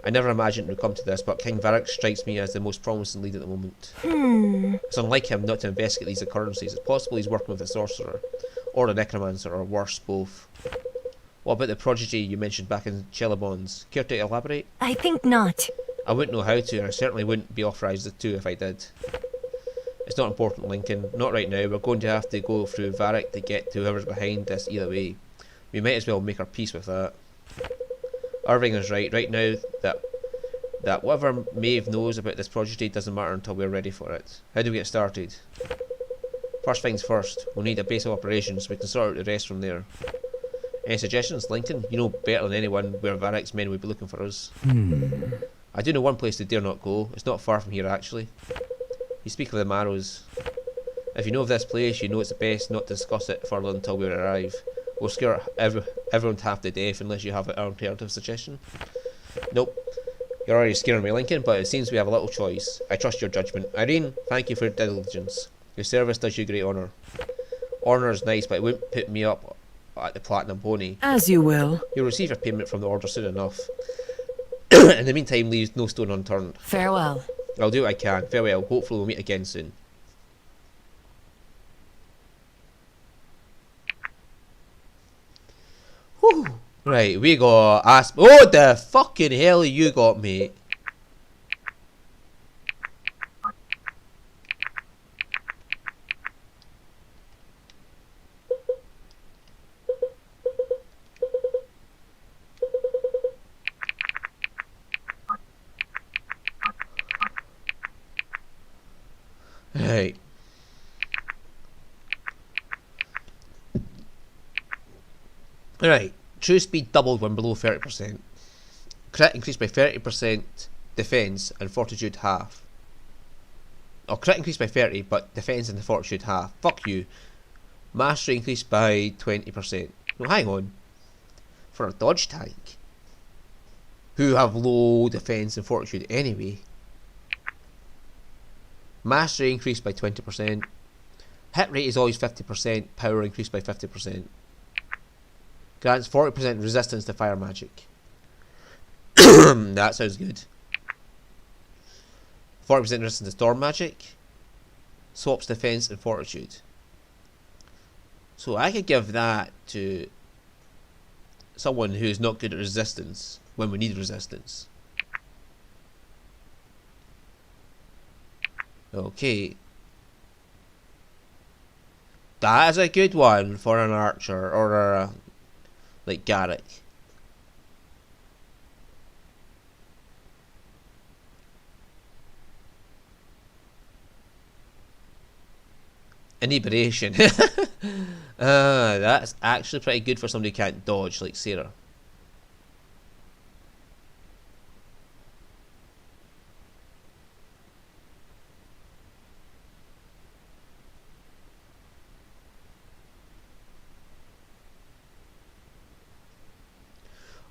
I never imagined it would come to this, but King Varric strikes me as the most promising lead at the moment. It's unlike him not to investigate these occurrences. It's possible he's working with a sorcerer, or a necromancer, or worse, both. What about the prodigy you mentioned back in Chelabons? Care to elaborate? I think not. I wouldn't know how to, and I certainly wouldn't be authorised to if I did. It's not important, Lincoln. Not right now. We're going to have to go through Varric to get to whoever's behind this either way. We might as well make our peace with that. Irving is right. Right now, that whatever Maeve knows about this prodigy doesn't matter until we're ready for it. How do we get started? First things first, we'll need a base of operations so we can sort out the rest from there. Any suggestions, Lincoln? You know better than anyone where Varric's men would be looking for us. I do know one place they dare not go. It's not far from here, actually. You speak of the Marrows. If you know of this place, you know it's best not to discuss it further until we arrive. We'll scare everyone to half to death unless you have an alternative suggestion. Nope. You're already scaring me, Lincoln, but it seems we have a little choice. I trust your judgment. Irene, thank you for your diligence. Your service does you great honour. Honour is nice, but it won't put me up at the Platinum Pony. As you will. You'll receive your payment from the order soon enough. In the meantime, leave no stone unturned. Farewell. I'll do what I can. Farewell. Hopefully we'll meet again soon. Whew. Right, we got oh, the fucking hell you got, mate. Right. Right. True speed doubled when below 30%. Crit increased by 30%, defense, and fortitude half. Oh, crit increased by 30, but defense and the fortitude half. Fuck you. Mastery increased by 20%. No, hang on. For a dodge tank, who have low defense and fortitude anyway. Mastery increased by 20%. Hit rate is always 50%. Power increased by 50%. Grants 40% resistance to fire magic. That sounds good. 40% resistance to storm magic. Swaps defense and fortitude. So I could give that to someone who's not good at resistance when we need resistance. Okay. That is a good one for an archer or a like Garrick. Inebriation. That's actually pretty good for somebody who can't dodge like Sarah.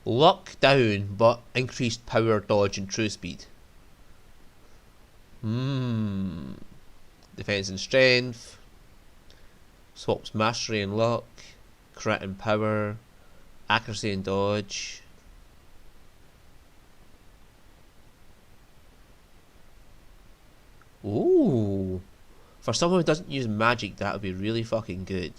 Luck down, but increased power, dodge, and true speed. Defense and strength. Swaps mastery and luck. Crit and power. Accuracy and dodge. Ooh. For someone who doesn't use magic, that would be really fucking good.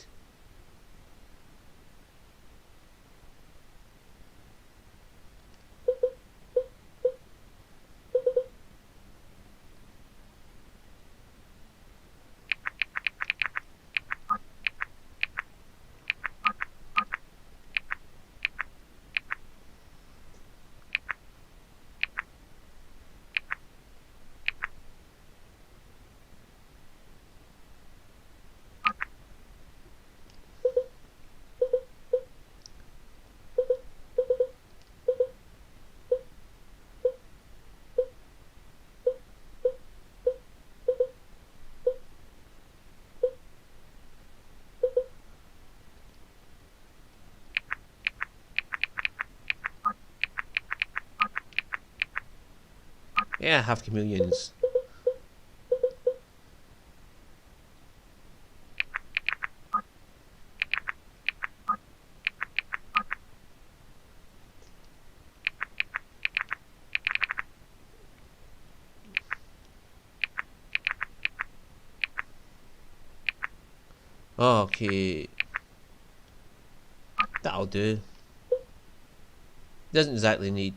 Yeah, half chameleons. Okay. That'll do. Doesn't exactly need.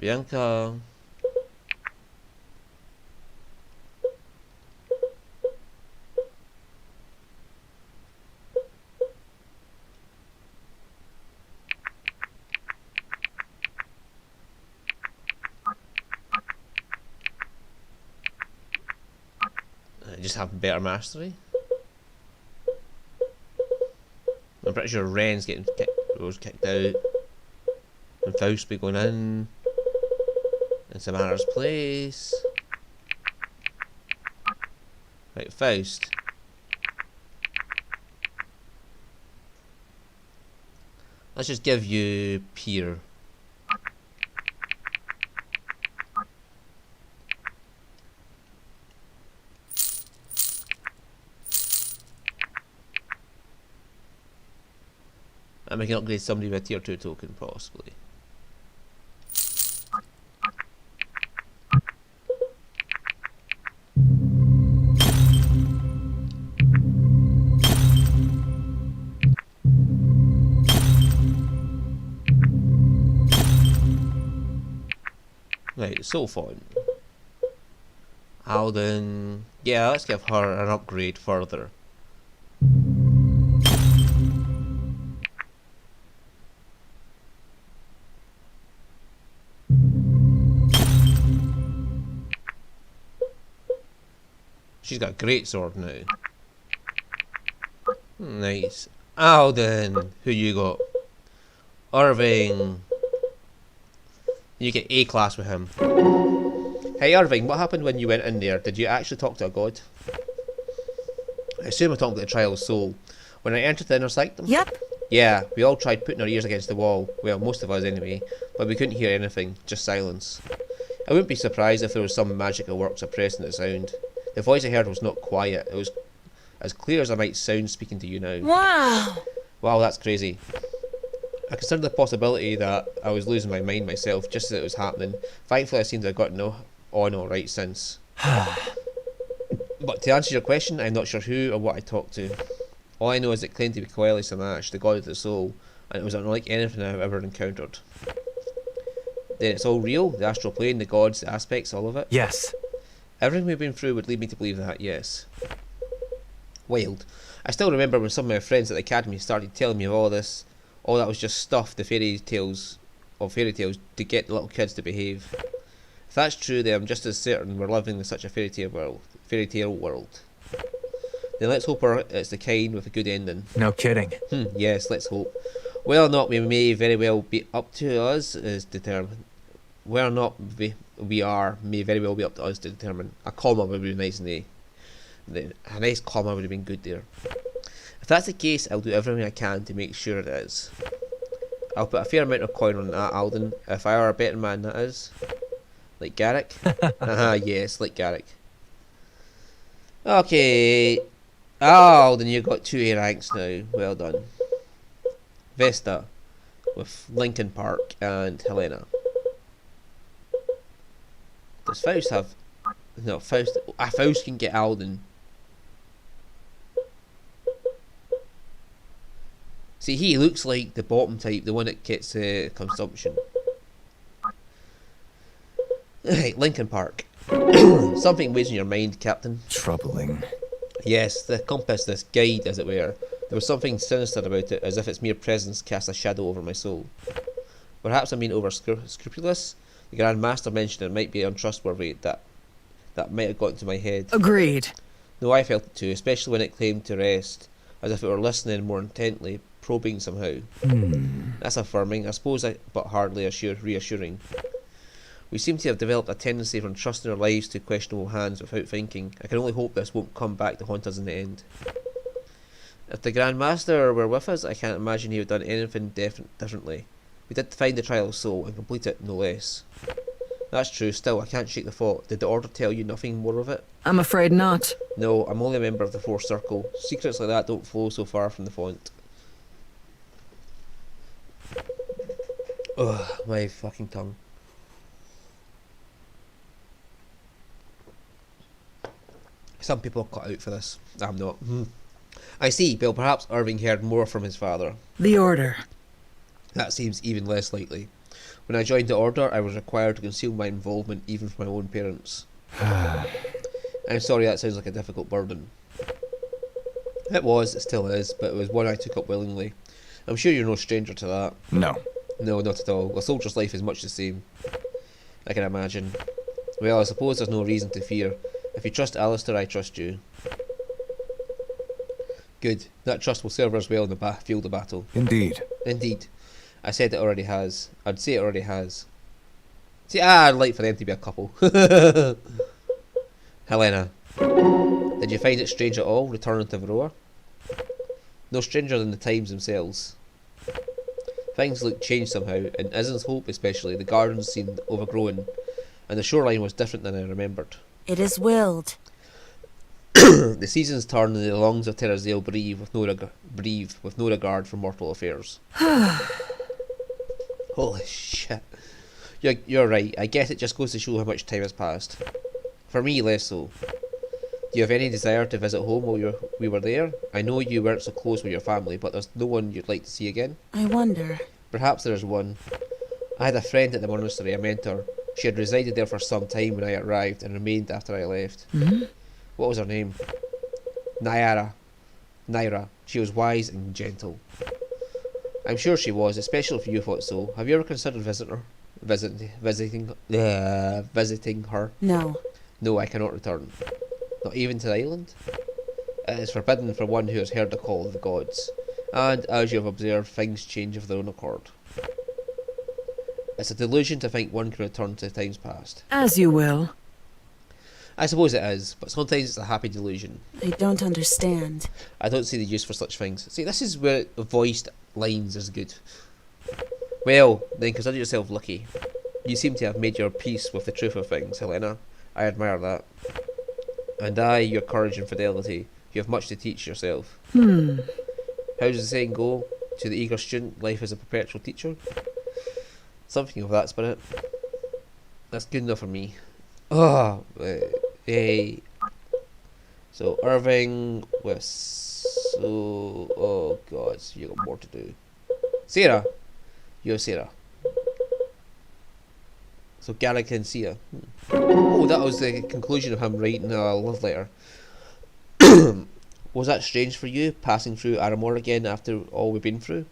Bianca. Just have better mastery. I'm pretty sure Ren's getting kicked out. And Faust be going in Samara's place. Right, Faust. Let's just give you Peer. And we can upgrade somebody with a tier 2 token, possibly. Right, so fun. Alden. Yeah, let's give her an upgrade further. She's got a great sword now. Nice. Alden, who you got? Irving. You get A class with him. Hey Irving, what happened when you went in there? Did you actually talk to a god? I assume I talked to the Trial of Soul. When I entered the inner sanctum? Yep. Yeah, we all tried putting our ears against the wall. Well, most of us anyway. But we couldn't hear anything, just silence. I wouldn't be surprised if there was some magical work suppressing the sound. The voice I heard was not quiet. It was as clear as I might sound speaking to you now. Wow. Wow, that's crazy. I considered the possibility that I was losing my mind myself just as it was happening. Thankfully I seem to have gotten on alright since. But to answer your question, I'm not sure who or what I talked to. All I know is it claimed to be Coeli Samash, the god of the soul, and it was unlike anything I've ever encountered. Then it's all real? The astral plane, the gods, the aspects, all of it? Yes. Everything we've been through would lead me to believe that, yes. Wild. I still remember when some of my friends at the academy started telling me of all this. All that was just stuff, the fairy tales to get the little kids to behave. If that's true, then I'm just as certain we're living in such a fairy tale world. Then let's hope it's the kind with a good ending. No kidding. Yes, let's hope. Whether or not we may very well be up to us is determined. Whether or not we are may very well be up to us to determine. A comma would be nice, a nice comma would have been good there. If that's the case, I'll do everything I can to make sure it is. I'll put a fair amount of coin on that, Alden. If I are a better man, that is. Like Garrick? Yes, like Garrick. Okay. Alden, you've got 2 A ranks now. Well done. Vesta, with Lincoln Park and Helena. Does Faust have... No, Faust can get Alden. See, he looks like the bottom type, the one that gets consumption. Right, Lincoln Park. Something weighs in your mind, Captain. Troubling. Yes, the compass, this guide, as it were. There was something sinister about it, as if its mere presence cast a shadow over my soul. Perhaps I'm being over-scrupulous. The Grand Master mentioned it might be untrustworthy, that might have got into my head. Agreed. No, I felt it too, especially when it claimed to rest, as if it were listening more intently, probing somehow. That's affirming, I suppose, but hardly reassuring. We seem to have developed a tendency from trusting our lives to questionable hands without thinking. I can only hope this won't come back to haunt us in the end. If the Grand Master were with us, I can't imagine he would have done anything differently. We did find the trial of soul and complete it, no less. That's true, still, I can't shake the thought. Did the Order tell you nothing more of it? I'm afraid not. No, I'm only a member of the Fourth Circle. Secrets like that don't flow so far from the font. Ugh, my fucking tongue. Some people are cut out for this. I'm not. I see, Bill, perhaps Irving heard more from his father. The Order. That seems even less likely. When I joined the Order, I was required to conceal my involvement even from my own parents. I'm sorry that sounds like a difficult burden. It was, it still is, but it was one I took up willingly. I'm sure you're no stranger to that. No. No, not at all. A soldier's life is much the same. I can imagine. Well, I suppose there's no reason to fear. If you trust Alistair, I trust you. Good. That trust will serve us well in the field of battle. Indeed. Indeed. I said it already has. I'd say it already has. See, I'd like for them to be a couple. Helena. Did you find it strange at all, returning to Varroa? No stranger than the times themselves. Things looked changed somehow. In Isen's Hope especially, the gardens seemed overgrown, and the shoreline was different than I remembered. It is willed. The seasons turn and the lungs of Terrazale breathe with no regard for mortal affairs. Holy shit. You're right, I guess it just goes to show how much time has passed. For me, less so. Do you have any desire to visit home while we were there? I know you weren't so close with your family, but there's no one you'd like to see again? I wonder. Perhaps there is one. I had a friend at the monastery, a mentor. She had resided there for some time when I arrived and remained after I left. What was her name? Naira. She was wise and gentle. I'm sure she was, especially if you thought so. Have you ever considered visiting her? No. No, I cannot return. Not even to the island? It is forbidden for one who has heard the call of the gods. And, as you have observed, things change of their own accord. It's a delusion to think one can return to times past. As you will. I suppose it is, but sometimes it's a happy delusion. I don't understand. I don't see the use for such things. See, this is where voiced lines is good. Well, then consider yourself lucky. You seem to have made your peace with the truth of things, Helena. I admire that. And your courage and fidelity. You have much to teach yourself. How does the saying go? To the eager student, life is a perpetual teacher. Something of that spirit. That's good enough for me. So Irving with oh god, so you got more to do. Sarah. You're Sarah. So Garrick and Sia. Oh, that was the conclusion of him writing a love letter. Was that strange for you, passing through Aramor again after all we've been through?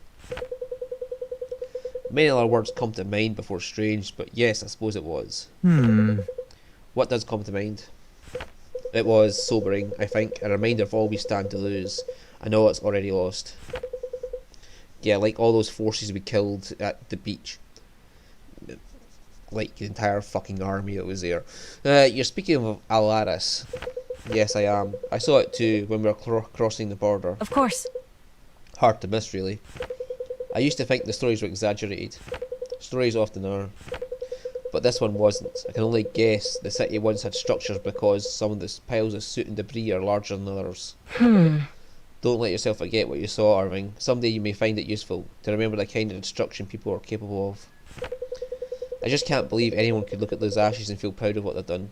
Many other words come to mind before strange, but yes, I suppose it was. What does come to mind? It was sobering, I think, a reminder of all we stand to lose. I know it's already lost. Yeah, like all those forces we killed at the beach. Like the entire fucking army that was there. You're speaking of Alaris. Yes, I am. I saw it too when we were crossing the border. Of course. Hard to miss, really. I used to think the stories were exaggerated. Stories often are. But this one wasn't. I can only guess the city once had structures because some of the piles of soot and debris are larger than others. Don't let yourself forget what you saw, Irving. Someday you may find it useful to remember the kind of destruction people are capable of. I just can't believe anyone could look at those ashes and feel proud of what they've done.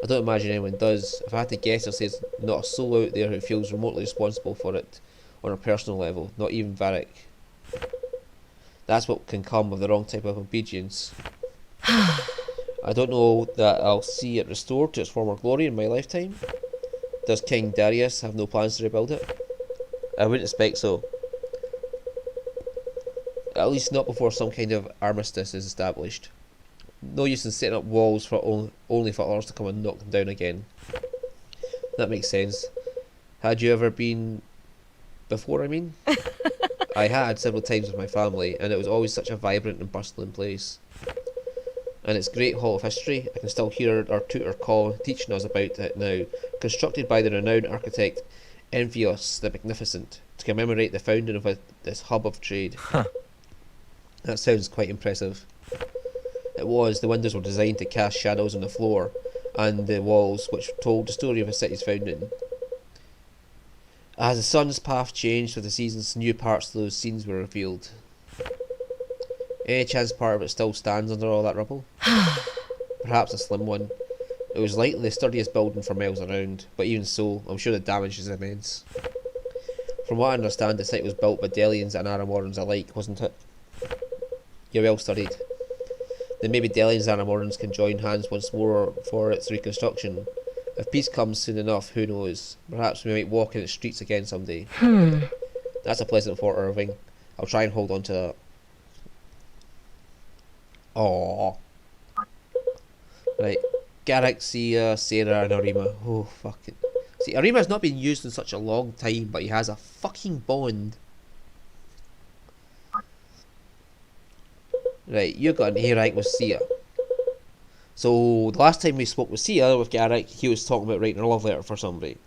I don't imagine anyone does. If I had to guess, I'd say there's not a soul out there who feels remotely responsible for it on a personal level, not even Varric. That's what can come with the wrong type of obedience. I don't know that I'll see it restored to its former glory in my lifetime. Does King Darius have no plans to rebuild it? I wouldn't expect so. At least not before some kind of armistice is established. No use in setting up walls for only for others to come and knock them down again. That makes sense. Had you ever been before, I mean? I had several times with my family, and it was always such a vibrant and bustling place. And its great hall of history, I can still hear our tutor teaching us about it now, constructed by the renowned architect Envious the Magnificent, to commemorate the founding of this hub of trade. That sounds quite impressive. It was. The windows were designed to cast shadows on the floor and the walls, which told the story of a city's founding. As the sun's path changed with the seasons, new parts of those scenes were revealed. Any chance part of it still stands under all that rubble? Perhaps a slim one. It was likely the sturdiest building for miles around, but even so, I'm sure the damage is immense. From what I understand, the site was built by Delians and Aramorans alike, wasn't it? You're well studied. Then maybe Delians and Aramorans can join hands once more for its reconstruction. If peace comes soon enough, who knows? Perhaps we might walk in its streets again someday. That's a pleasant thought, Irving. I'll try and hold on to that. Aww. Right. Garrick, Sia, Sarah, and Arima. Oh, fuck it. See, Arima's not been used in such a long time, but he has a fucking bond. Right, you got an A rank with Sia. So, the last time we spoke with Sia, with Garrick, he was talking about writing a love letter for somebody.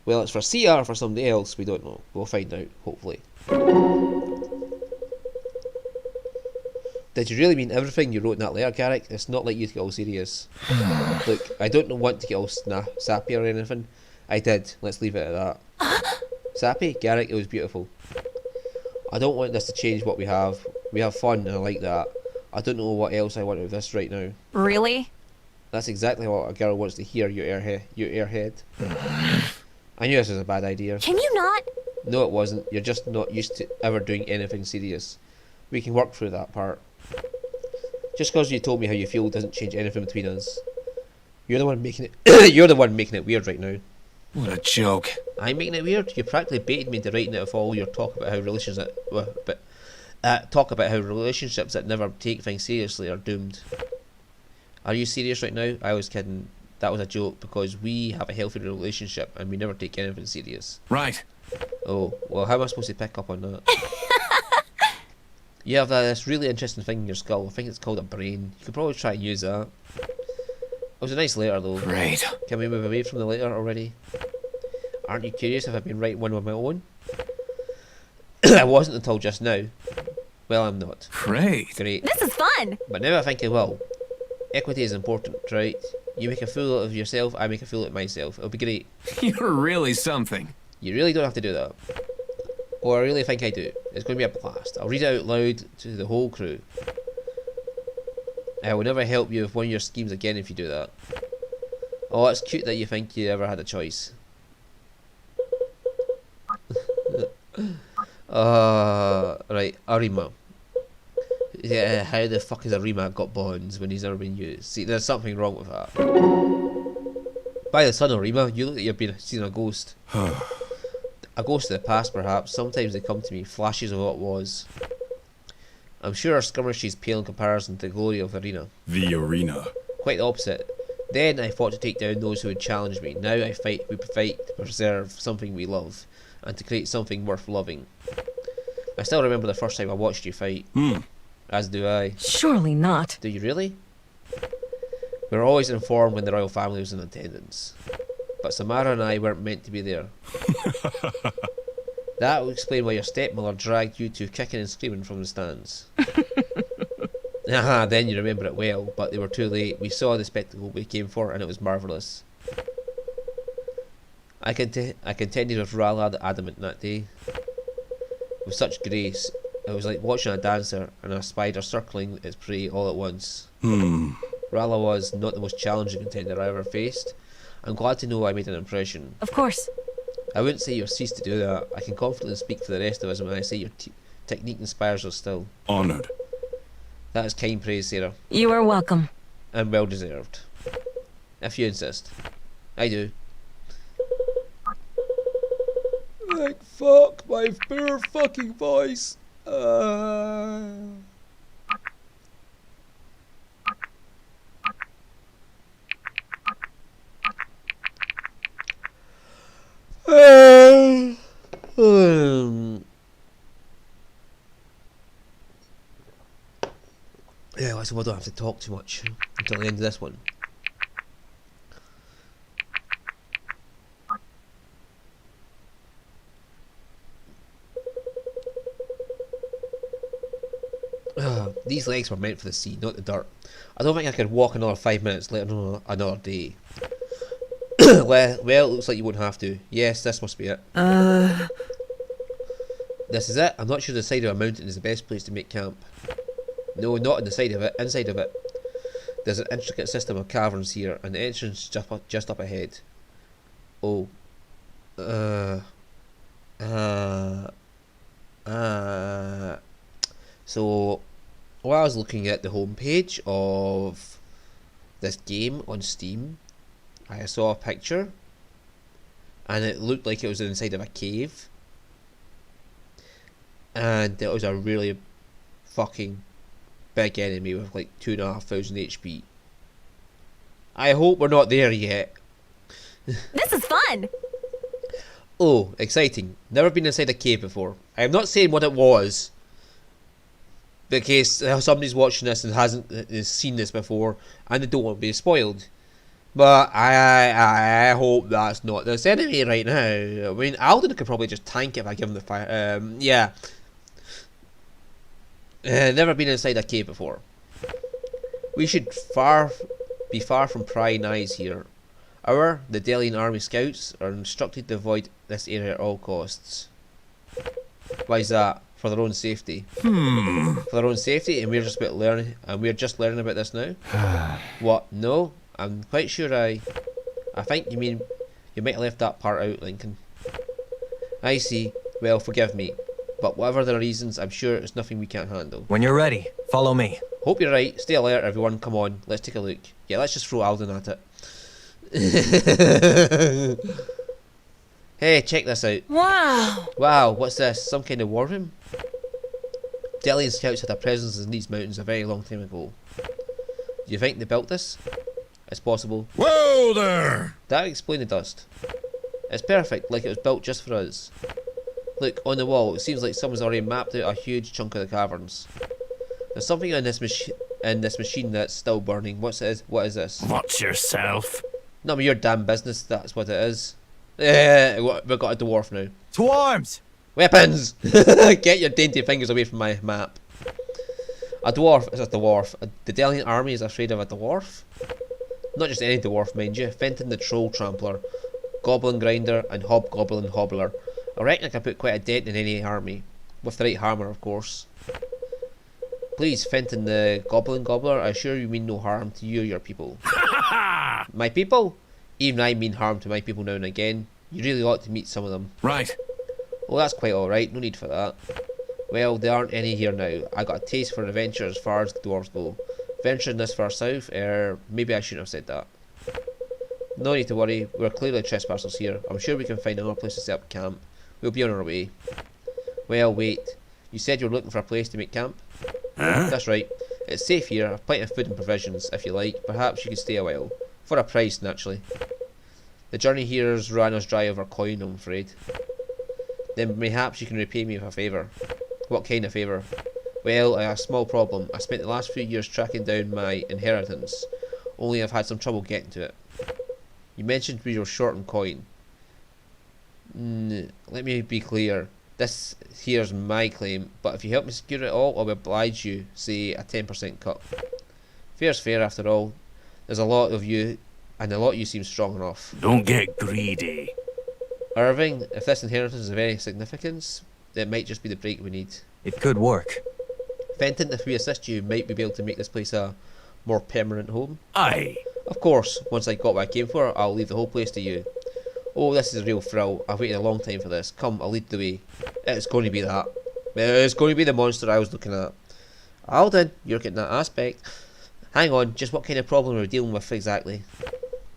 Well, it's for Sia or for somebody else, we don't know. We'll find out, hopefully. Did you really mean everything you wrote in that letter, Garrick? It's not like you to get all serious. Look, I don't want to get all sappy or anything. I did. Let's leave it at that. Sappy? Garrick, it was beautiful. I don't want this to change what we have. We have fun and I like that. I don't know what else I want with this right now. Really? That's exactly what a girl wants to hear, you airhead. I knew this was a bad idea. Can you not? No, it wasn't. You're just not used to ever doing anything serious. We can work through that part. Just because you told me how you feel doesn't change anything between us. You're the one making it. You're the one making it weird right now. What a joke. I'm making it weird. You practically baited me into writing it with all your talk about how relationships that never take things seriously are doomed. Are you serious right now? I was kidding. That was a joke because we have a healthy relationship and we never take anything serious. Right. Oh, well, how am I supposed to pick up on that? You have this really interesting thing in your skull. I think it's called a brain. You could probably try and use that. It was a nice letter though. Great. Can we move away from the letter already? Aren't you curious if I've been writing one of my own? I wasn't until just now. Well, I'm not. Great. Great. This is fun. But now I think I will. Equity is important, right? You make a fool of yourself, I make a fool of myself. It'll be great. You're really something. You really don't have to do that. Or I really think I do. It's going to be a blast. I'll read it out loud to the whole crew. I will never help you with one of your schemes again if you do that. Oh, it's cute that you think you ever had a choice. Right, Arima. Yeah, how the fuck has Arima got bonds when he's never been used? See, there's something wrong with that. By the sun, Arima, you look like you've been seeing a ghost. A ghost of the past, perhaps. Sometimes they come to me, flashes of what was. I'm sure our skirmish is pale in comparison to the glory of the arena. The arena. Quite the opposite. Then I fought to take down those who would challenge me. Now we fight to preserve something we love, and to create something worth loving. I still remember the first time I watched you fight. As do I. Surely not. Do you really? We were always informed when the royal family was in attendance. But Samara and I weren't meant to be there. That will explain why your stepmother dragged you two kicking and screaming from the stands. Then you remember it well, but they were too late. We saw the spectacle we came for and it was marvellous. I contended with Rala the Adamant that day. With such grace, it was like watching a dancer and a spider circling its prey all at once. Rala was not the most challenging contender I ever faced. I'm glad to know I made an impression. Of course. I wouldn't say you've ceased to do that. I can confidently speak for the rest of us when I say your technique inspires us still. Honored. That is kind praise, Sarah. You are welcome. And well deserved. If you insist. I do. Like, fuck my poor fucking voice. Yeah, so I don't have to talk too much until the end of this one. These legs were meant for the sea, not the dirt. I don't think I could walk another 5 minutes, let alone another day. Well, it looks like you won't have to. Yes, this must be it. This is it. I'm not sure the side of a mountain is the best place to make camp. No, not on the side of it, inside of it. There's an intricate system of caverns here, and the entrance just up ahead. Oh. So, while I was looking at the homepage of this game on Steam, I saw a picture, and it looked like it was inside of a cave, and it was a really fucking big enemy with like 2,500 HP. I hope we're not there yet. This is fun! Oh, exciting. Never been inside a cave before. I am not saying what it was, in case somebody's watching this and hasn't seen this before, and they don't want to be spoiled. But I hope that's not this enemy right now. I mean, Alden could probably just tank it if I give him the fire. Yeah. Never been inside a cave before. We should be far from prying eyes here. The Delian army scouts, are instructed to avoid this area at all costs. Why is that? For their own safety. For their own safety, and we're just learning about this now. What? No, I'm quite sure I think you mean you might have left that part out, Lincoln. I see. Well, forgive me, but whatever the reasons, I'm sure it's nothing we can't handle. When you're ready, follow me. Hope you're right. Stay alert, everyone. Come on, let's take a look. Yeah, let's just throw Alden at it. Hey, check this out. Wow. Wow, what's this? Some kind of war room? Delian scouts had a presence in these mountains a very long time ago. Do you think they built this? It's possible. Whoa there! That explains the dust. It's perfect, like it was built just for us. Look, on the wall, it seems like someone's already mapped out a huge chunk of the caverns. There's something in this machine that's still burning. What is this? Watch yourself. None of your damn business, that's what it is. We've got a dwarf now. To arms! Weapons! Get your dainty fingers away from my map. A dwarf is a dwarf. The Delian army is afraid of a dwarf? Not just any dwarf, mind you. Fenton the Troll Trampler, Goblin Grinder, and Hobgoblin Hobbler. I reckon I can put quite a dent in any army. With the right hammer, of course. Please, Fenton the Goblin Gobbler, I assure you mean no harm to you or your people. My people? Even I mean harm to my people now and again. You really ought to meet some of them. Right. Well, that's quite alright, no need for that. Well, there aren't any here now. I got a taste for adventure as far as the dwarves go. Venturing this far south, maybe I shouldn't have said that. No need to worry, we're clearly trespassers here. I'm sure we can find another place to set up camp. We'll be on our way. Well, wait. You said you were looking for a place to make camp? Huh? That's right. It's safe here. I've plenty of food and provisions, if you like. Perhaps you could stay a while. For a price, naturally. The journey here's ran us dry over coin, I'm afraid. Then perhaps you can repay me with a favour. What kind of favour? Well, I have a small problem. I spent the last few years tracking down my inheritance, only I've had some trouble getting to it. You mentioned we were short on coin. Let me be clear. This here's my claim, but if you help me secure it all, I'll oblige you, say, a 10% cut. Fair's fair, after all. There's a lot of you, and a lot of you seem strong enough. Don't get greedy. Irving, if this inheritance is of any significance, it might just be the break we need. It could work. Fenton, if we assist you, might we be able to make this place a more permanent home? Aye. Of course, once I got what I came for, I'll leave the whole place to you. Oh, this is a real thrill. I've waited a long time for this. Come, I'll lead the way. It's going to be that. It's going to be the monster I was looking at. Alden, you're getting that aspect. Hang on, just what kind of problem are we dealing with exactly?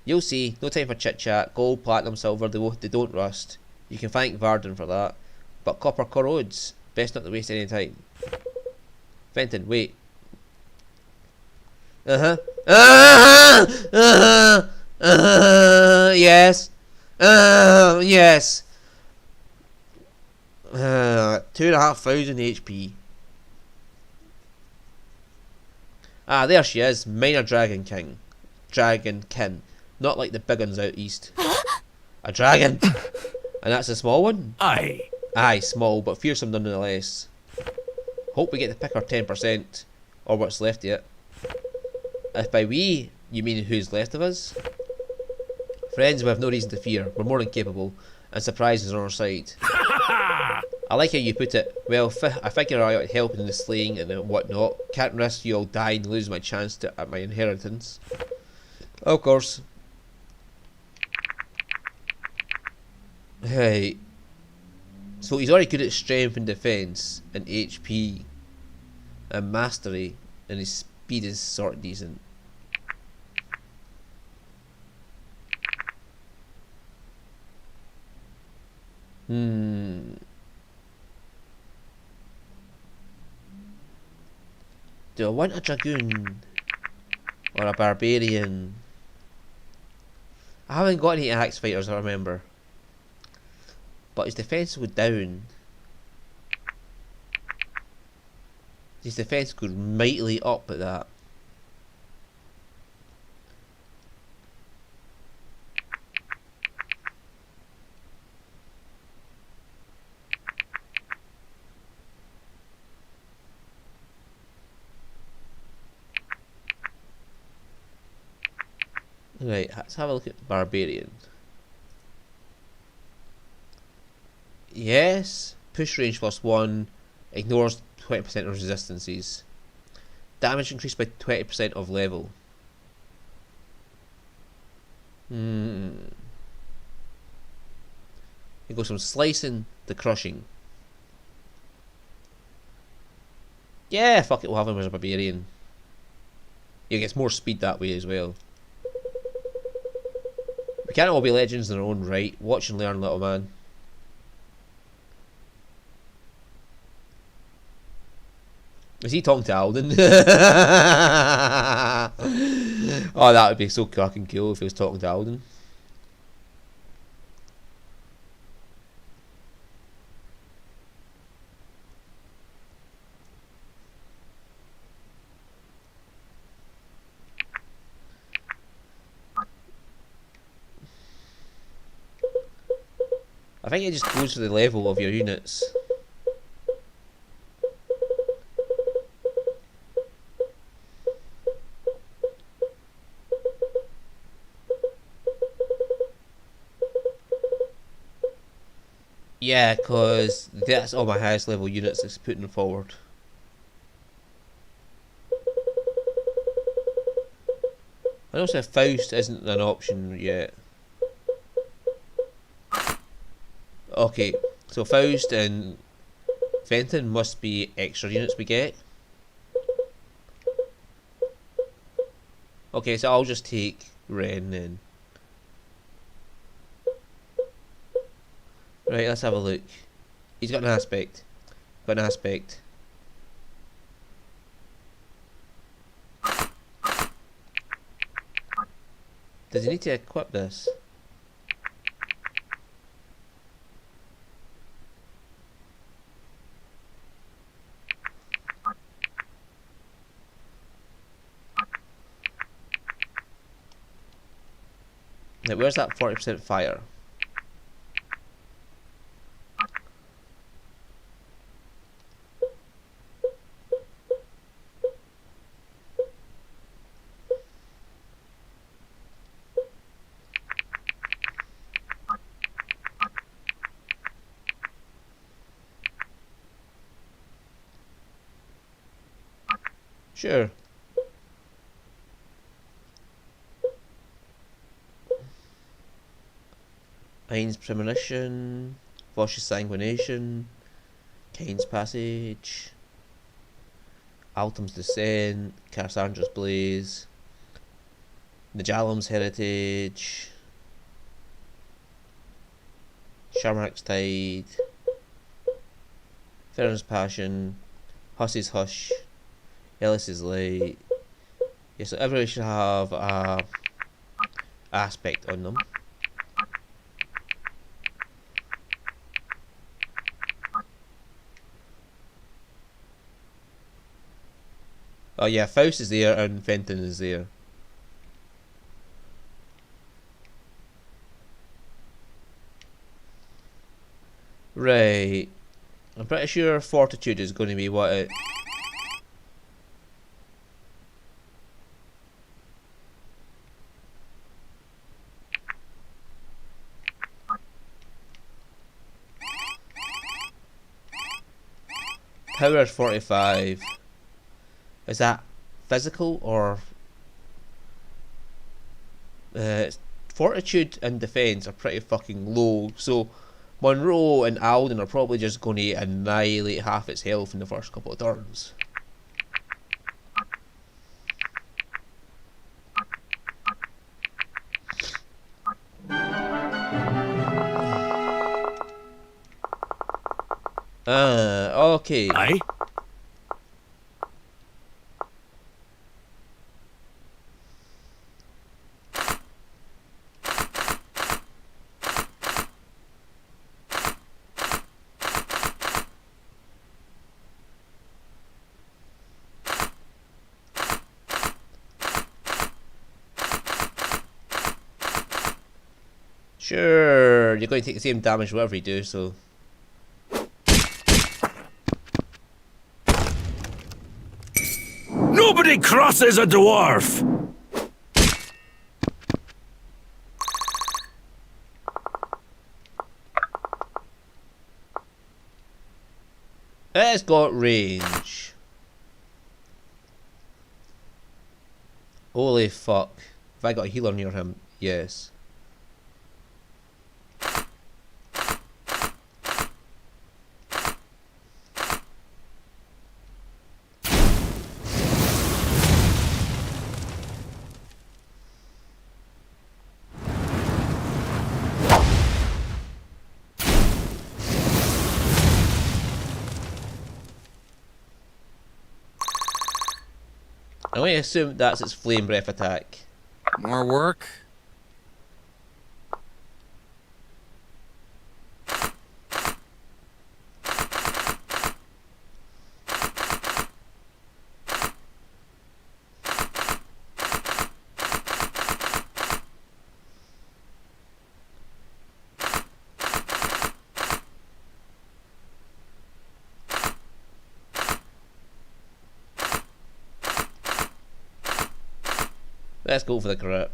You'll see. No time for chit-chat. Gold, platinum, silver, they don't rust. You can thank Varden for that. But copper corrodes. Best not to waste any time. Fenton, wait. Yes. Yes. 2,500 HP. Ah, there she is. Minor Dragonkin. Not like the big ones out east. A dragon. And that's a small one? Aye. Aye, small, but fearsome nonetheless. Hope we get to pick our 10%. or what's left of it. If by we you mean who's left of us, friends, we have no reason to fear. We're more than capable, and surprise is on our side. I like how you put it. Well, I figure I ought help in the slaying and whatnot. Can't risk you all dying and losing my chance at my inheritance. Of course. Hey. So he's already good at strength and defense and HP and mastery, and his speed is sort of decent. Do I want a dragoon or a barbarian? I haven't got any axe fighters, I remember. But his defense would down. His defense goes mightily up at that. Right, let's have a look at barbarian. Yes, push range +1, ignores 20% of resistances. Damage increased by 20% of level. It goes from slicing to crushing. Yeah, fuck it, we'll have him as a barbarian. He gets more speed that way as well. We can't all be legends in our own right. Watch and learn, little man. Is he talking to Alden? Oh, that would be so fucking cool if he was talking to Alden. I think it just goes to the level of your units. Yeah, because that's all my highest level units is putting forward. I don't say Faust isn't an option yet. Okay, so Faust and Fenton must be extra units we get. Okay, so I'll just take Ren then. Right, let's have a look. He's got an aspect. Got an aspect. Does he need to equip this? Like, where's that 40% fire? Sure. Ain's Premonition, Vosh's Sanguination, Kane's Passage, Altum's Descent, Cassandra's Blaze, Najalim's Heritage, Shamrock's Tide, Farron's Passion, Huss's Hush, Ellis's Light. Yeah, so everybody should have a aspect on them. Oh yeah, Faust is there and Fenton is there. Right. I'm pretty sure Fortitude is going to be what it... Power 45. Is that physical or fortitude and defense are pretty fucking low, so Monroe and Alden are probably just going to annihilate half its health in the first couple of turns. Okay. Aye? Sure, you're going to take the same damage whatever you do, so... Nobody crosses a dwarf! It's got range. Holy fuck. Have I got a healer near him? Yes. I'm going to assume that's its flame breath attack. More work? Let's go for the crit.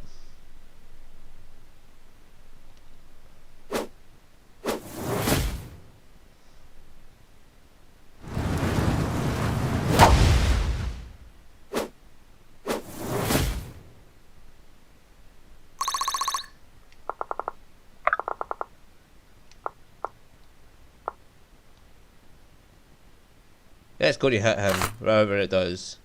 Let's go to hit him, wherever it does.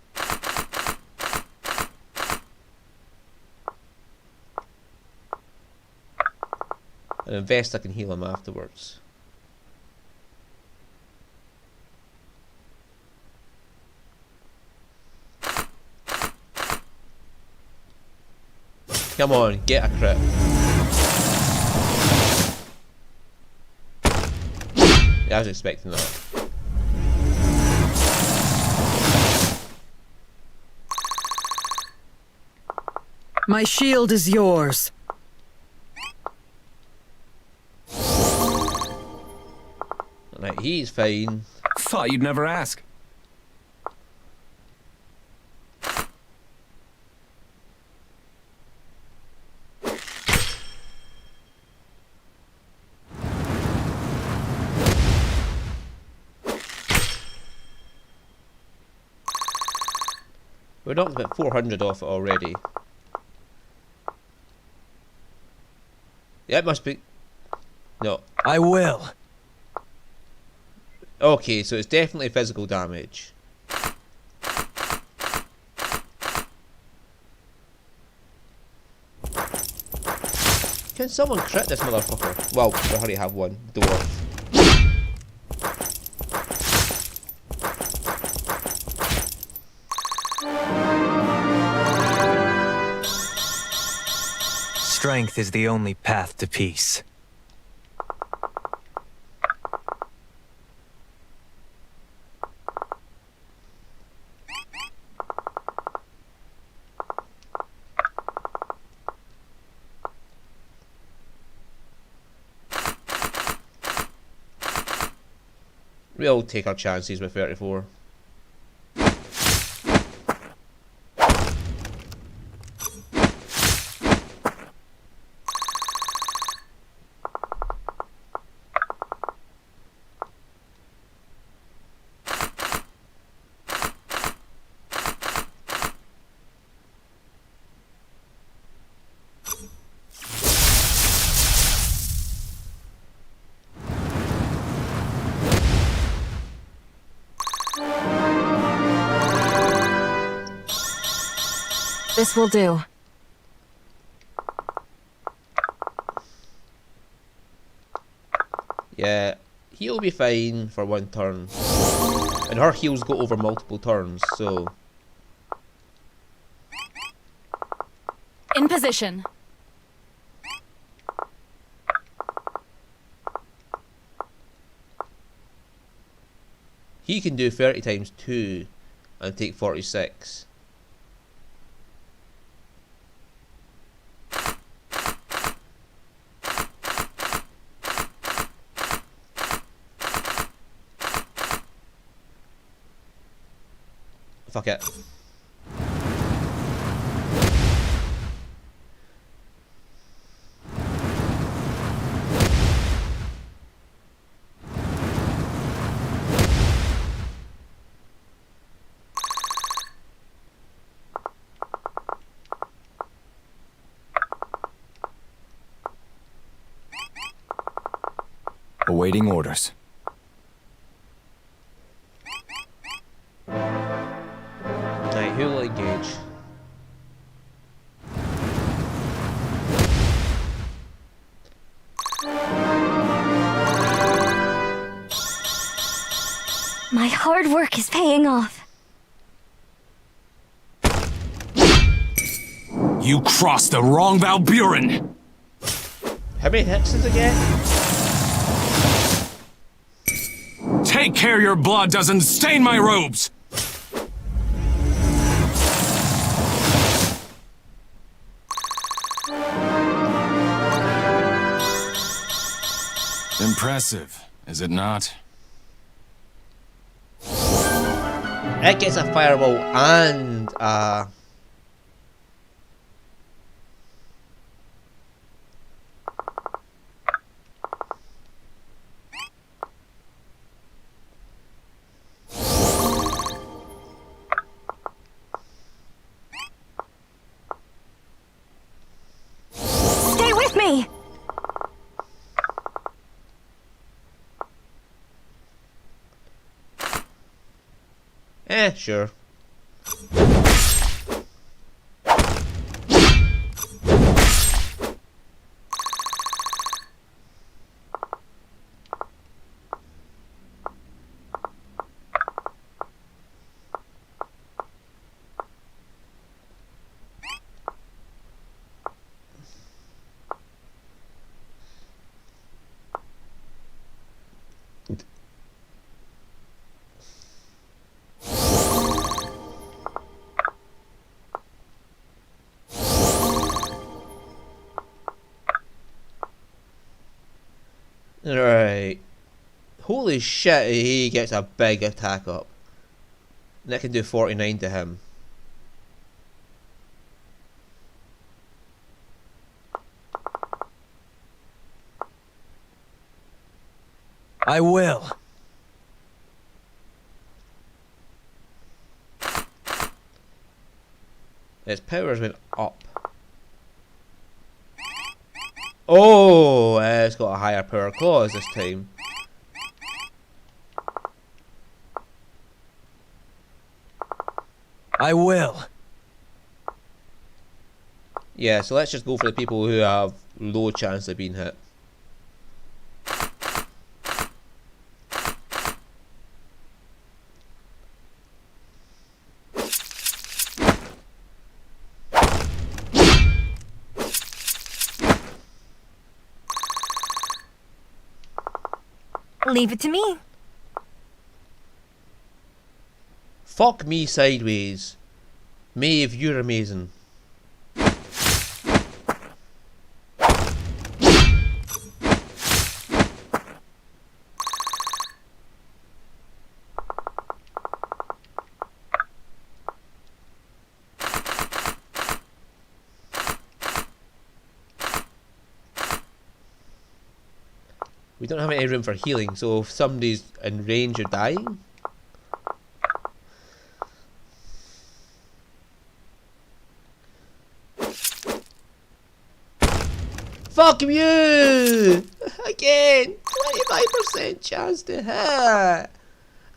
And invest I can heal him afterwards. Come on, get a crit. Yeah, I was expecting that. My shield is yours. Right, he's fine. Thought you'd never ask. We're knocked about 400 off it already. Yeah, it must be... No. I will. Okay, so it's definitely physical damage. Can someone crit this motherfucker? Well, we already have one. Dwarf. Strength is the only path to peace. We'll take our chances with 34. This will do. Yeah, he'll be fine for one turn. And her heals go over multiple turns, so... In position. He can do 30 times 2 and take 46. Fuck it. Awaiting orders. Right, who will engage? My hard work is paying off. You crossed the wrong Valburin! How many hits does it get? Take care your blood doesn't stain my robes! Impressive, is it not? It gets a fireball and Stay with me! sure. Right. Holy shit, he gets a big attack up. And that can do 49 to him. I will. Its powers went up. Oh, it's got a higher power clause this time. I will. Yeah, so let's just go for the people who have low chance of being hit. Leave it to me. Fuck me sideways. Maeve, you're amazing. We don't have any room for healing, so if somebody's in range of dying... Fuck you! Again! 25% chance to hit!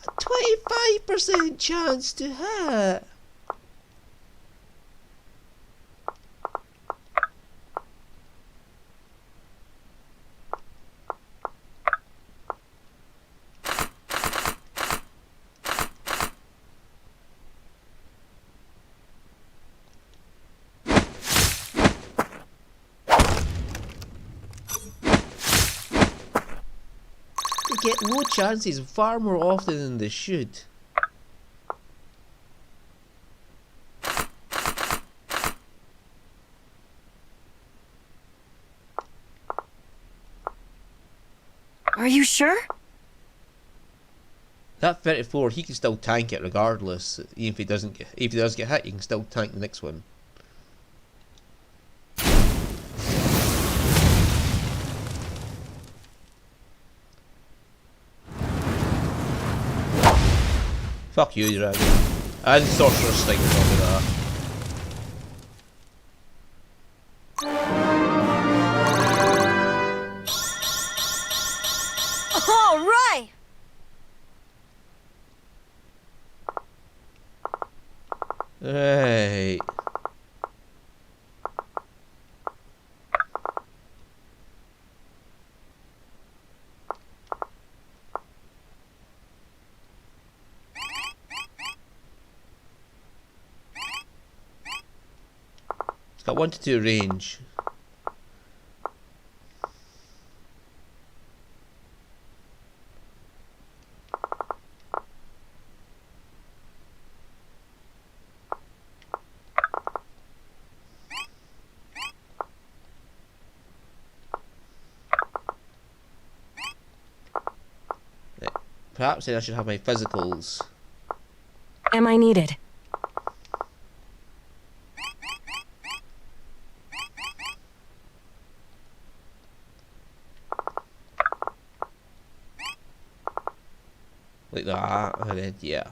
25% chance to hit! get low chances far more often than they should. Are you sure? That 34, he can still tank it regardless. Even if he doesn't get, if he does get hit, he can still tank the next one. Fuck you, dragon. And sorcerer's sting on top of that. All right. Right. It's got 1 to 2 range. Perhaps then I should have my physicals. Am I needed? Like that, and then, yeah.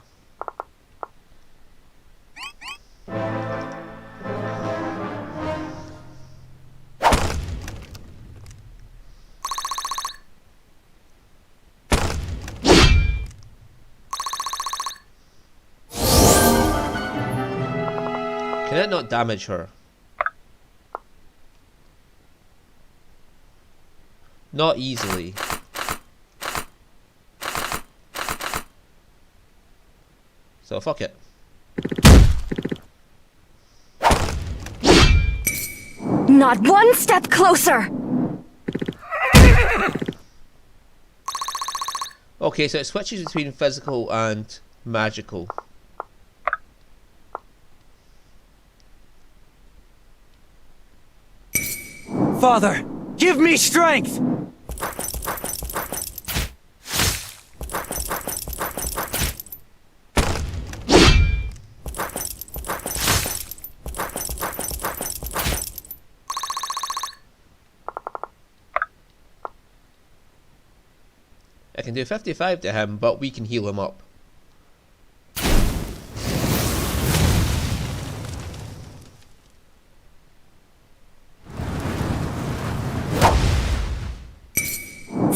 Can it not damage her? Not easily. So fuck it. Not one step closer! Okay, so it switches between physical and magical. Father, give me strength! I can do 55 to him, but we can heal him up.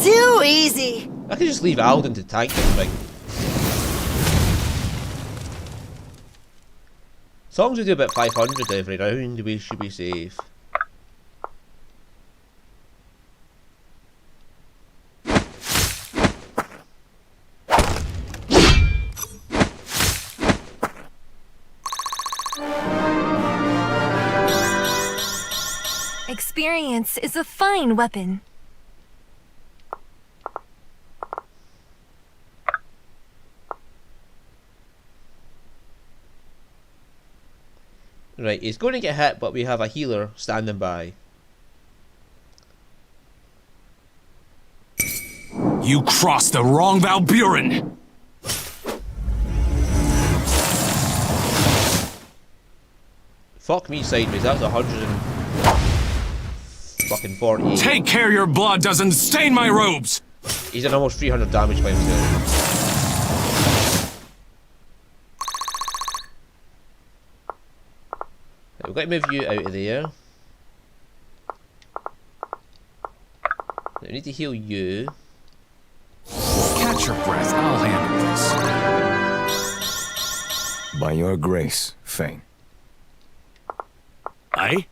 Too easy! I could just leave Alden to tank this thing. As long as we do about 500 every round, we should be safe. Experience is a fine weapon. Right, he's going to get hit, but we have a healer standing by. You crossed the wrong Valburin! Fuck me sideways, that was 140. Take care your blood doesn't stain my robes! He's done almost 300 damage by himself. Right, we've got to move you out of there. We need to heal you. Catch your breath, I'll handle this. By your grace, Fane. Aye?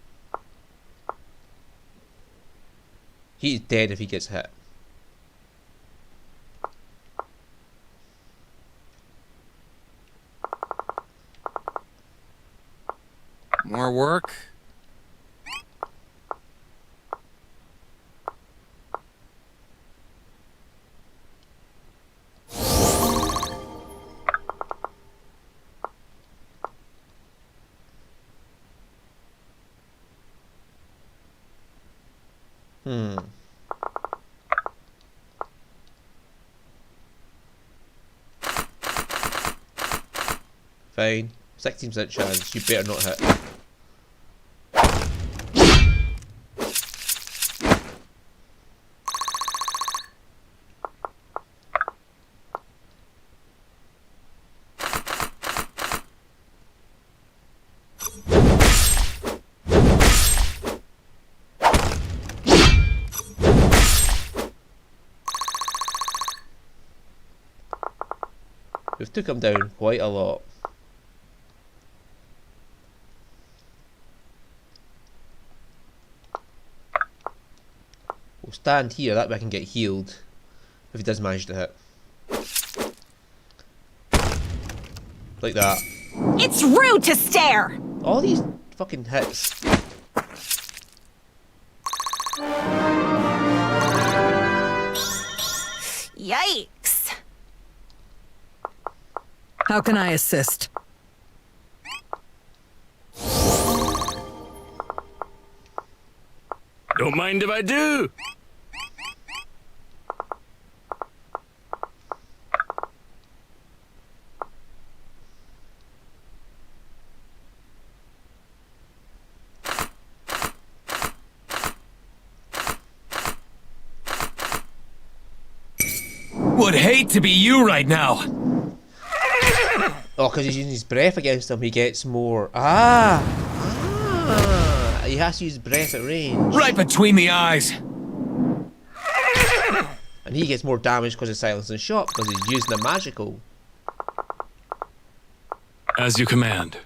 He's dead if he gets hit. More work? Fine. 16% chance. You better not hit. We've took him down quite a lot. We'll stand here, that way I can get healed if he does manage to hit. Like that. It's rude to stare! All these fucking hits. Yikes. How can I assist? Don't mind if I do. Would hate to be you right now. Oh, because he's using his breath against him, he gets more. He has to use breath at range. Right between the eyes. And he gets more damage because of silence and shot, because he's using a magical. As you command.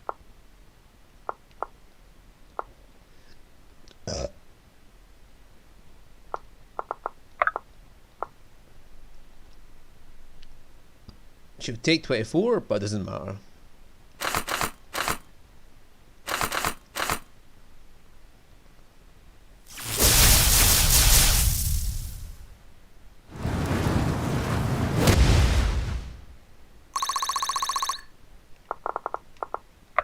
Should take 24, but it doesn't matter.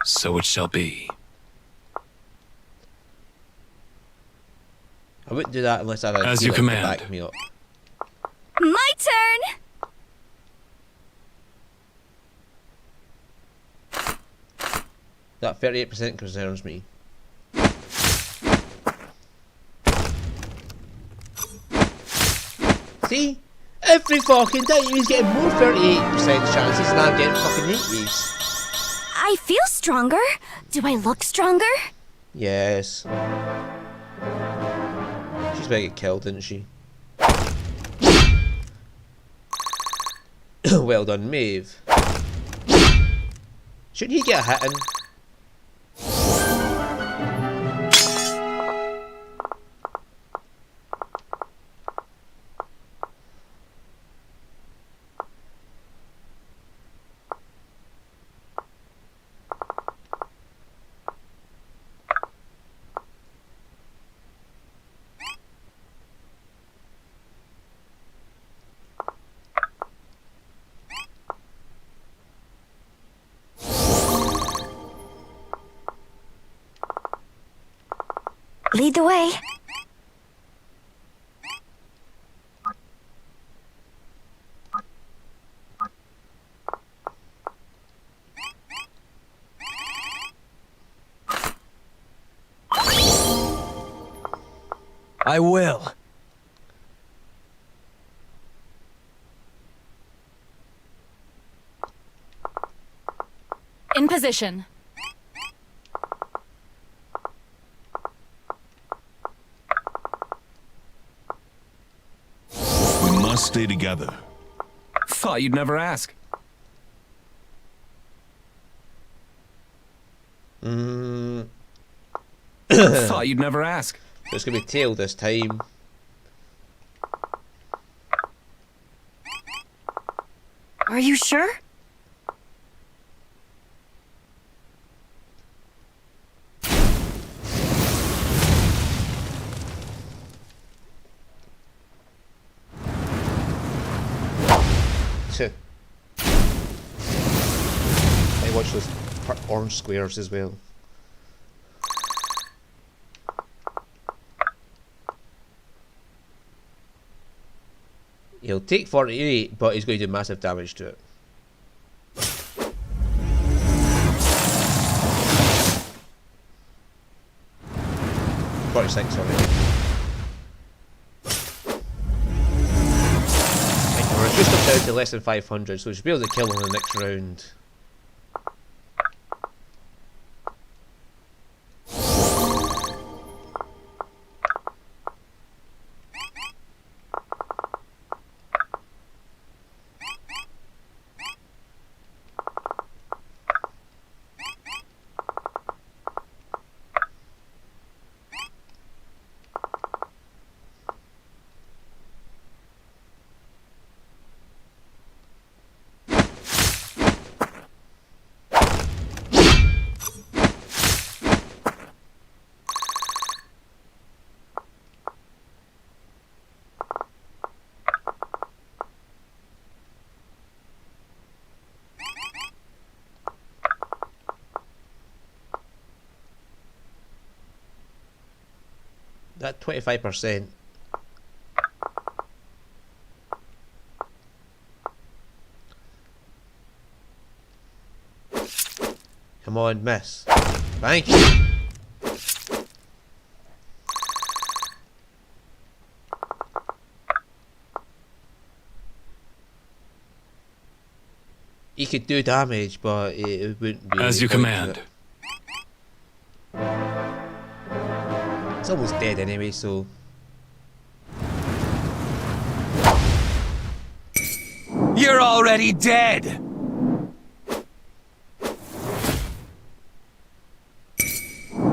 So it shall be. I wouldn't do that unless I had a As you healer to command. back me up. My turn! That 38% concerns me. See? Every fucking time he's getting more 38% chances and I'm getting fucking 80s. I feel stronger. Do I look stronger? Yes. She's about to get killed, didn't she? Well done, Maeve. Shouldn't he get a hit in? Lead the way. I will. In position. We must stay together. Thought you'd never ask. Thought you'd never ask. So it's gonna be tail this time. Are you sure? I watch those orange squares as well. He'll take 48, but he's going to do massive damage to it. 46 already. Right, we're just up down to less than 500, so we should be able to kill him in the next round. That 25%. Come on, miss. Thank you. He could do damage, but it wouldn't be. As you the point command. to it. It's almost dead anyway, so. You're already dead!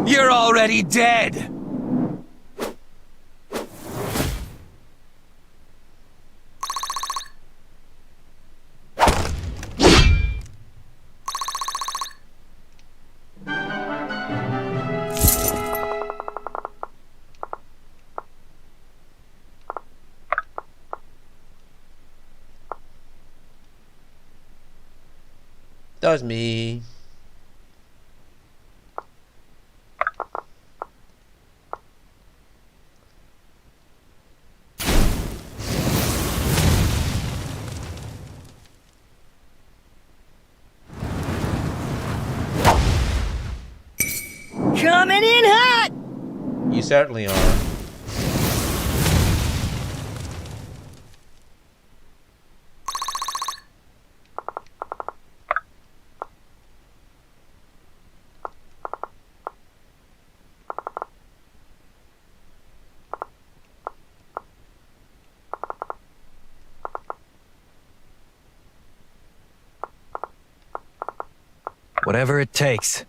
You're already dead! That was me. Coming in hot! You certainly are. Whatever it takes.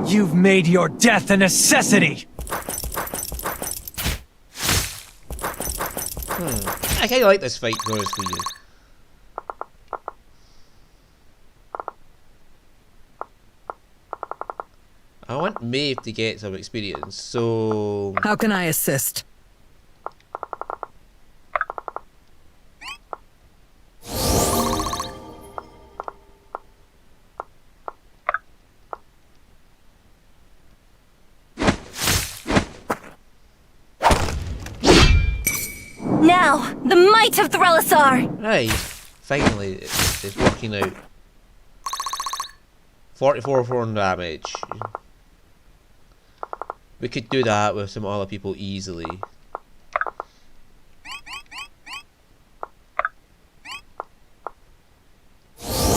You've made your death a necessity! I kinda like this fight, to be honest with you. I want Maeve to get some experience, so. How can I assist? Now, the might of Threlisar! Right, finally, it's working out. 44 for damage. We could do that with some other people easily.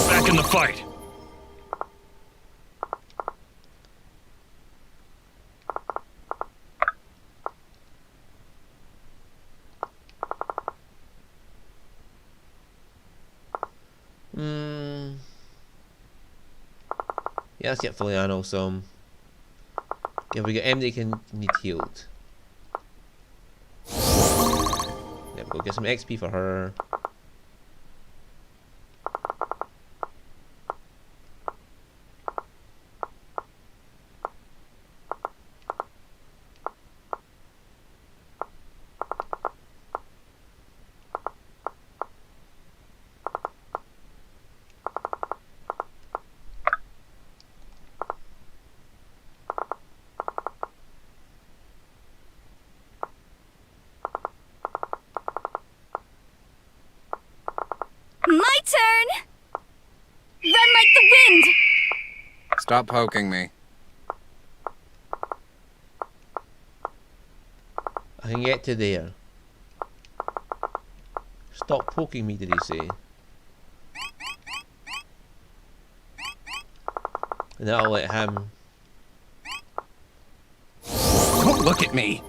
Back in the fight. Yeah, let's get Filiano some. Yeah, we got Emily can need healed. There we go, get some XP for her. Stop poking me. I can get to there. Stop poking me, did he say? And that'll let him Don't look at me.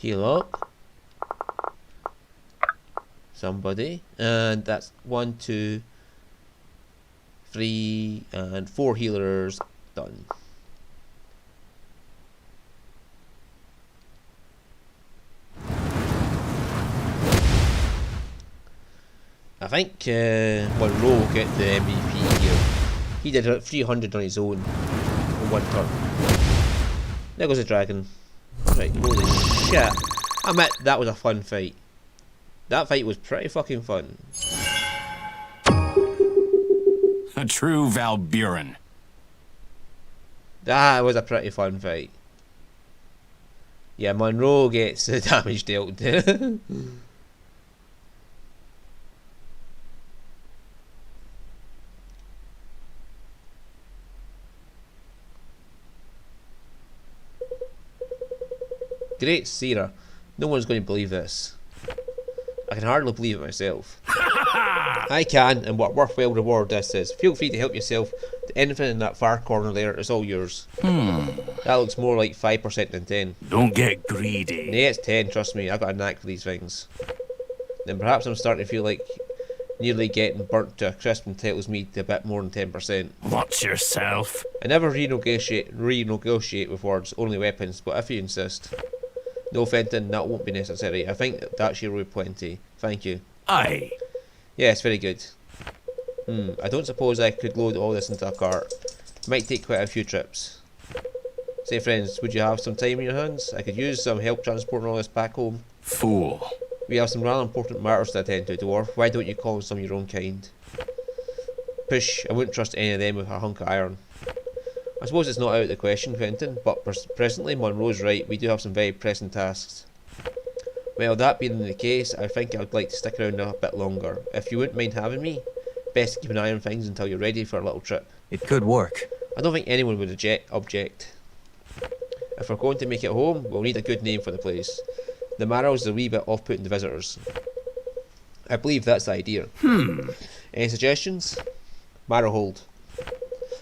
heal up. Somebody. And that's 1, 2, 3, and 4 healers done. I think Monroe will get the MVP here. He did 300 on his own in 1 turn. There goes the dragon. Right, holy shit. I admit, that was a fun fight. That fight was pretty fucking fun. A true Valburin. That was a pretty fun fight. Yeah, Monroe gets the damage dealt. Great Sarah. No one's going to believe this. I can hardly believe it myself. I can, and what worthwhile reward this is. Feel free to help yourself. Anything in that far corner there is all yours. That looks more like 5% than 10. Don't get greedy. Nay, it's 10, trust me, I got a knack for these things. Then perhaps I'm starting to feel like nearly getting burnt to a crisp and tells me to a bit more than 10%. Watch yourself. I never renegotiate with words, only weapons, but if you insist. No, Fenton, that won't be necessary. I think that should be plenty. Thank you. Aye. Yes, very good. I don't suppose I could load all this into a cart. It might take quite a few trips. Say friends, would you have some time in your hands? I could use some help transporting all this back home. Fool. We have some rather important matters to attend to, dwarf. Why don't you call some of your own kind? Push, I wouldn't trust any of them with a hunk of iron. I suppose it's not out of the question, Quentin, but presently Monroe's right, we do have some very pressing tasks. Well, that being the case, I think I'd like to stick around a bit longer. If you wouldn't mind having me, best to keep an eye on things until you're ready for a little trip. It could work. I don't think anyone would object. If we're going to make it home, we'll need a good name for the place. The Marrow's a wee bit off-putting to visitors. I believe that's the idea. Any suggestions? Marrowhold.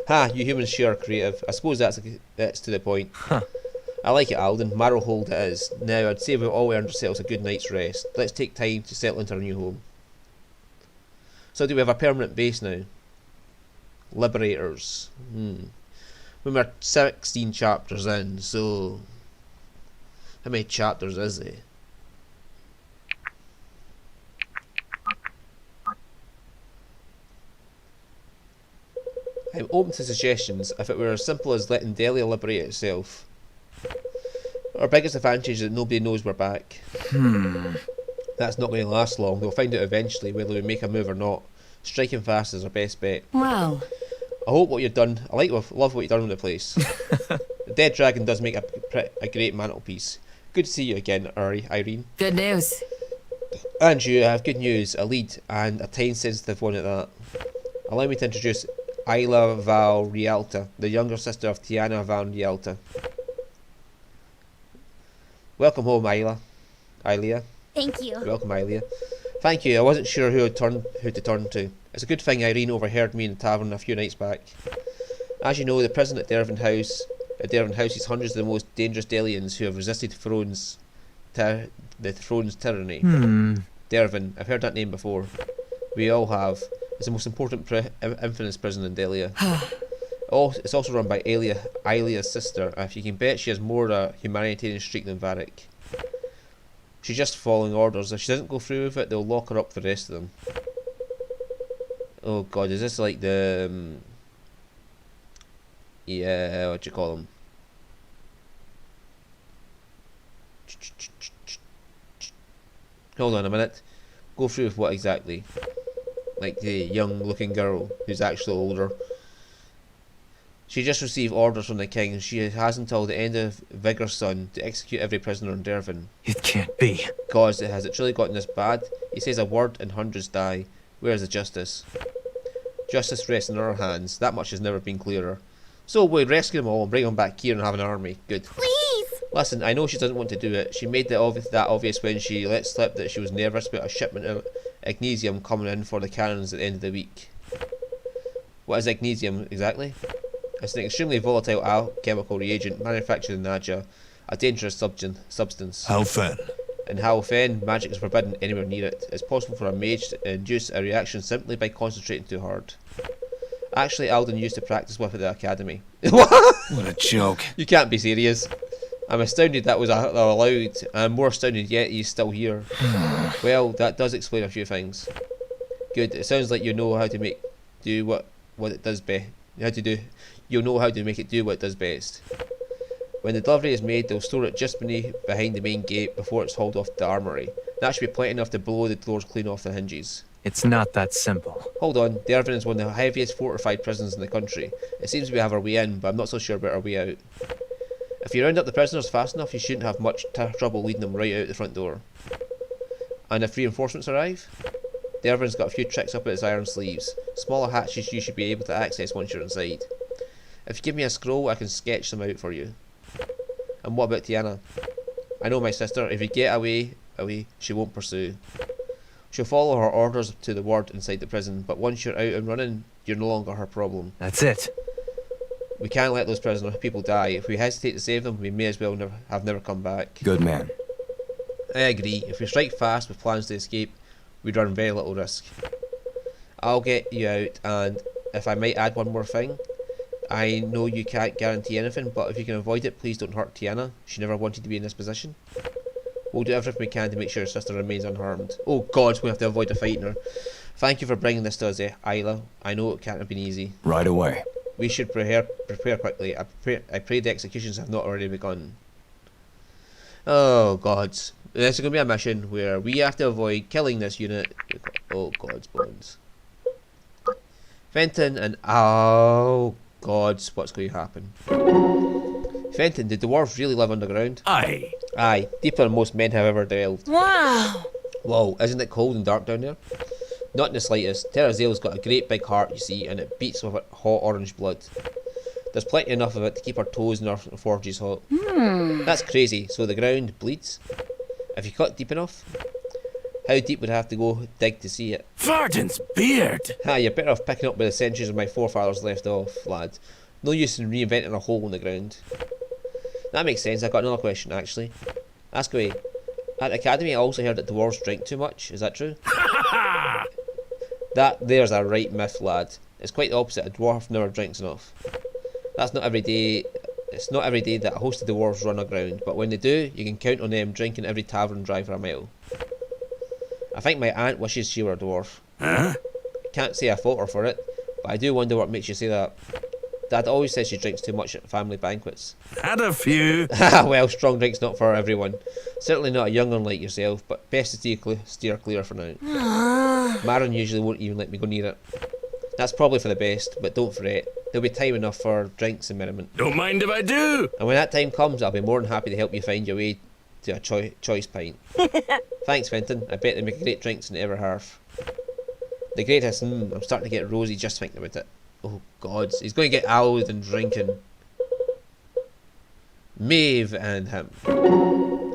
Ha, you humans sure are creative. I suppose that's to the point. I like it, Alden. Marrowhold it is. Now, I'd say we've all earned ourselves a good night's rest. Let's take time to settle into our new home. So do we have a permanent base now? Liberators. We're 16 chapters in, so... How many chapters is there? I'm open to suggestions if it were as simple as letting Delia liberate itself. Our biggest advantage is that nobody knows we're back. That's not going to last long. They'll find out eventually whether we make a move or not. Striking fast is our best bet. Well, I hope what you've done. Love what you've done with the place. The dead dragon does make a great mantelpiece. Good to see you again, Irene. good news. And you have good news, a lead, and a time-sensitive one at that. Allow me to introduce Isla Val Rialta, the younger sister of Tiana Van Rialta. Welcome home, Ilia. Thank you. Welcome, Ilia. Thank you. I wasn't sure who to turn to. It's a good thing Irene overheard me in the tavern a few nights back. As you know, the prison at Dervin House houses hundreds of the most dangerous Delians who have resisted the throne's tyranny. Dervin, I've heard that name before. We all have. It's the most important infamous prison in Delia. It's also run by Ilia's sister, and if you can bet she has more of a humanitarian streak than Varric. She's just following orders. If she doesn't go through with it, they'll lock her up for the rest of them. Oh god, is this like the... yeah, what do you call them? Hold on a minute. Go through with what exactly? Like the young looking girl who's actually older. She just received orders from the king. She has until the end of Vigor's son to execute every prisoner in Dervin. It can't be. Cause has it truly gotten this bad? He says a word and hundreds die. Where is the justice? Justice rests in our hands. That much has never been clearer. So we'll rescue them all and bring them back here and have an army. Good. Please! Listen, I know she doesn't want to do it. She made that obvious when she let slip that she was nervous about a shipment of Ignesium coming in for the cannons at the end of the week. What is Ignesium exactly? It's an extremely volatile alchemical reagent manufactured in Nadja, a dangerous substance. How then? In Halfen, magic is forbidden anywhere near it. It's possible for a mage to induce a reaction simply by concentrating too hard. Actually, Alden used to practice with at the academy. What a joke. You can't be serious. I'm astounded that was allowed. I'm more astounded yet he's still here. Well, that does explain a few things. Good. It sounds like you know how to make do what it does best. You'll know how to make it do what it does best. When the delivery is made, they'll store it just behind the main gate before it's hauled off to the armory. That should be plenty enough to blow the doors clean off the hinges. It's not that simple. Hold on, Dervin is one of the heaviest fortified prisons in the country. It seems we have our way in, but I'm not so sure about our way out. If you round up the prisoners fast enough, you shouldn't have much trouble leading them right out the front door. And if reinforcements arrive? Dervin's got a few tricks up his iron sleeves. Smaller hatches you should be able to access once you're inside. If you give me a scroll, I can sketch them out for you. And what about Tiana? I know my sister. If you get away, she won't pursue. She'll follow her orders to the word inside the prison, but once you're out and running, you're no longer her problem. That's it. We can't let those people die. If we hesitate to save them, we may as well never come back. Good man. I agree. If we strike fast with plans to escape, we'd run very little risk. I'll get you out, and if I might add one more thing, I know you can't guarantee anything, but if you can avoid it, please don't hurt Tiana. She never wanted to be in this position. We'll do everything we can to make sure her sister remains unharmed. Oh God, we have to avoid fighting her. Thank you for bringing this to us, Isla. I know it can't have been easy. Right away. We should prepare quickly. I pray the executions have not already begun. Oh God. This is going to be a mission where we have to avoid killing this unit. Oh God's bones. Fenton and... Oh God, what's going to happen? Fenton, did the dwarves really live underground? Aye. Aye, deeper than most men have ever delved. Wow! Whoa, isn't it cold and dark down there? Not in the slightest. Terrazale's got a great big heart, you see, and it beats with hot orange blood. There's plenty enough of it to keep our toes and our forges hot. That's crazy, so the ground bleeds? If you cut deep enough? How deep would I have to go dig to see it? Varden's beard. You're better off picking up where the centuries of my forefathers left off, lad. No use in reinventing a hole in the ground. That makes sense. I've got another question, actually. Ask away. At the academy, I also heard that dwarves drink too much. Is that true? There's a right myth, lad. It's quite the opposite. A dwarf never drinks enough. That's not every day. It's not every day that a host of dwarves run aground, but when they do, you can count on them drinking every tavern drive for a mile. I think my aunt wishes she were a dwarf. Huh? Can't say I fault her for it, but I do wonder what makes you say that. Dad always says she drinks too much at family banquets. Had a few. Well, strong drink's not for everyone. Certainly not a young one like yourself, but best to steer clear for now. Marin usually won't even let me go near it. That's probably for the best, but don't fret. There'll be time enough for drinks and merriment. Don't mind if I do. And when that time comes, I'll be more than happy to help you find your way to a choice pint. Thanks, Fenton. I bet they make great drinks in Everhearth. The greatest. I'm starting to get rosy just thinking about it. Oh God, he's going to get owled and drinking. Maeve and him.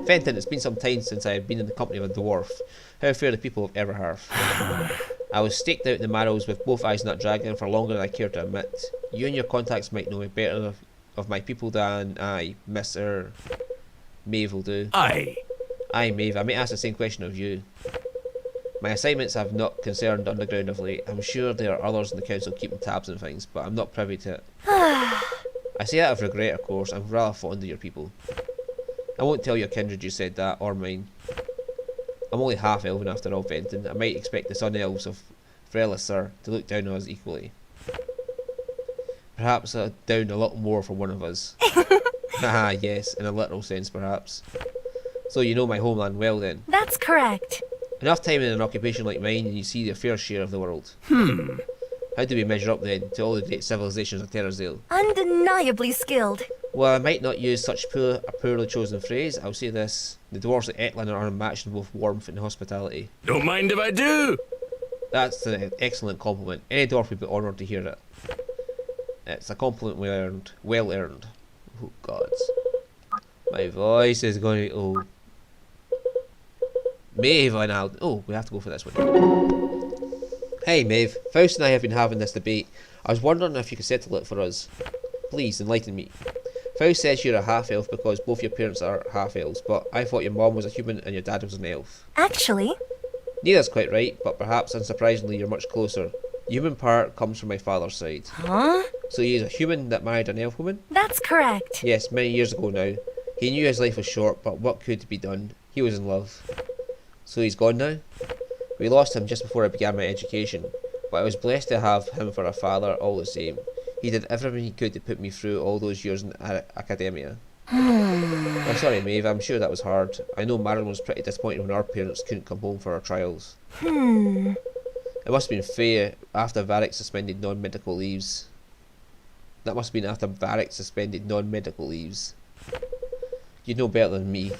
Fenton, it's been some time since I have been in the company of a dwarf. How fare the people of Everhearth? I was staked out in the Marrows with both eyes on that dragon for longer than I care to admit. You and your contacts might know me better of my people than I, Mr. Maeve will do. Aye. Aye, Maeve, I may ask the same question of you. My assignments have not concerned underground of late. I'm sure there are others in the council keeping tabs on things, but I'm not privy to it. I say that of regret, of course. I'm rather fond of your people. I won't tell your kindred you said that, or mine. I'm only half elven after all, Fenton. I might expect the sun elves of Frelisar to look down on us equally. Perhaps down a little more for one of us. Haha, yes, in a literal sense, perhaps. So you know my homeland well, then. That's correct. Enough time in an occupation like mine and you see the fair share of the world. How do we measure up then to all the great civilizations of Terrazale? Undeniably skilled. Well, I might not use such a poorly chosen phrase. I'll say this. The dwarves at Etlin are unmatched in both warmth and hospitality. Don't mind if I do. That's an excellent compliment. Any dwarf would be honoured to hear it. It's a compliment well earned. Well earned. Oh gods. My voice is going to... Oh. Maeve and Alden. Oh, we have to go for this one. Hey Maeve, Faust and I have been having this debate. I was wondering if you could settle it for us. Please, enlighten me. Faust says you're a half-elf because both your parents are half-elves, but I thought your mom was a human and your dad was an elf. Actually, Neither's quite right, but perhaps unsurprisingly you're much closer. The human part comes from my father's side. huh? So he is a human that married an elf woman? That's correct. Yes, many years ago now. He knew his life was short, but what could be done? He was in love. So he's gone now? We lost him just before I began my education, but I was blessed to have him for a father all the same. He did everything he could to put me through all those years in academia. I'm sorry, Maeve, I'm sure that was hard. I know Marilyn was pretty disappointed when our parents couldn't come home for our trials. It must have been fair after Varric suspended non-medical leaves. That must have been after Varric suspended non-medical leaves. You know better than me.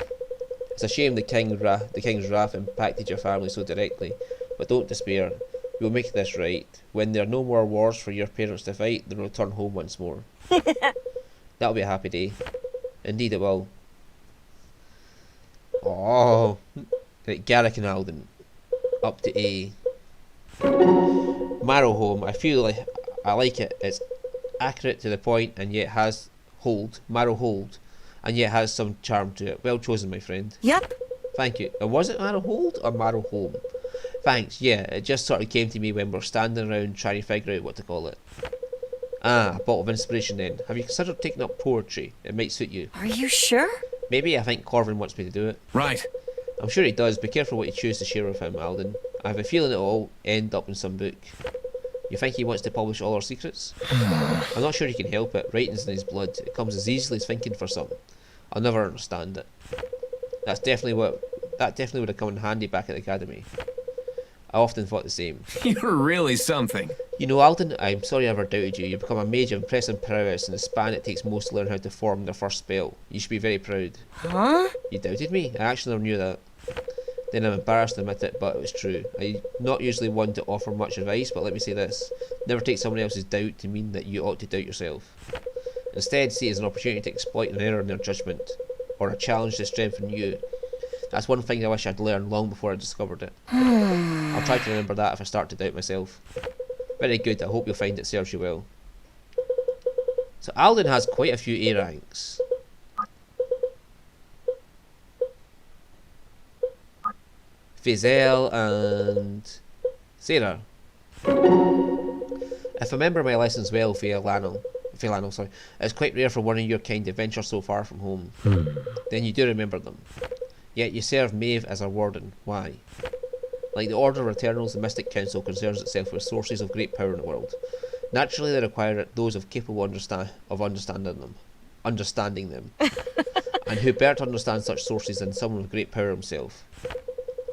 It's a shame the king's wrath impacted your family so directly, but don't despair. We'll make this right. When there are no more wars for your parents to fight, they'll return home once more. That'll be a happy day. Indeed it will. Oh, right, Garrick and Alden. Up to A. Marrowhome. I feel like I like it. It's accurate to the point and yet has Marrowhold, and yet has some charm to it. Well chosen, my friend. Yep. Thank you. And was it Marrowhold or Marrowhome? Thanks, yeah, it just sort of came to me when we're standing around trying to figure out what to call it. Ah, a bottle of inspiration then. Have you considered taking up poetry? It might suit you. Are you sure? Maybe. I think Corvin wants me to do it. Right. I'm sure he does. Be careful what you choose to share with him, Alden. I have a feeling it'll all end up in some book. You think he wants to publish all our secrets? I'm not sure he can help it. Writing's in his blood. It comes as easily as thinking for something. I'll never understand it. That definitely would have come in handy back at the academy. I often thought the same. You're really something. You know, Alden, I'm sorry I ever doubted you. You've become a mage of impressive prowess in the span it takes most to learn how to form their first spell. You should be very proud. Huh? You doubted me? I actually never knew that. Then I'm embarrassed to admit it, but it was true. I'm not usually one to offer much advice, but let me say this. Never take someone else's doubt to mean that you ought to doubt yourself. Instead, see it as an opportunity to exploit an error in their judgment, or a challenge to strengthen you. That's one thing I wish I'd learned long before I discovered it. I'll try to remember that if I start to doubt myself. Very good, I hope you'll find it serves you well. So Alden has quite a few A ranks. Fizel and Sarah. If I remember my lessons well, Fialano, sorry, it's quite rare for one of your kind to venture so far from home. Then you do remember them. Yet you serve Maeve as a warden. Why? Like the Order of Eternals, the Mystic Council concerns itself with sources of great power in the world. Naturally, they require those of capable understanding them, and who better to understand such sources than someone with great power himself?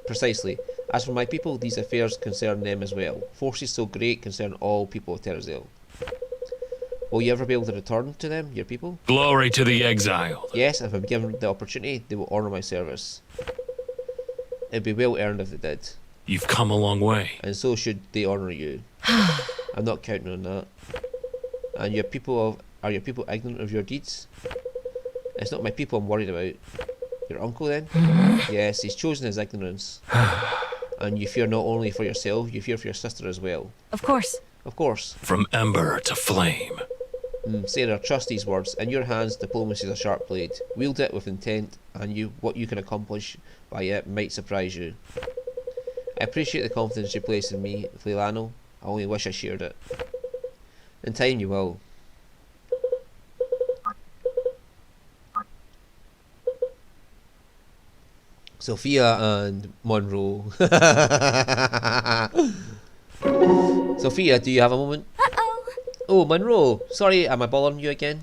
Precisely. As for my people, these affairs concern them as well. Forces so great concern all people of Terrazel. Will you ever be able to return to them, your people? Glory to the exiled. Yes, if I'm given the opportunity, they will honour my service. It'd be well earned if they did. You've come a long way. And so should they honour you. I'm not counting on that. And are your people ignorant of your deeds? It's not my people I'm worried about. Your uncle then? Yes, he's chosen his ignorance. And you fear not only for yourself, you fear for your sister as well. Of course. Of course. From ember to flame. Sarah, trust these words. In your hands, diplomacy is a sharp blade. Wield it with intent, and what you can accomplish by it might surprise you. I appreciate the confidence you place in me, Fleilano. I only wish I shared it. In time you will. Sophia and Monroe. Sophia, do you have a moment? Uh-oh. Oh, Monroe. Sorry, am I bothering you again?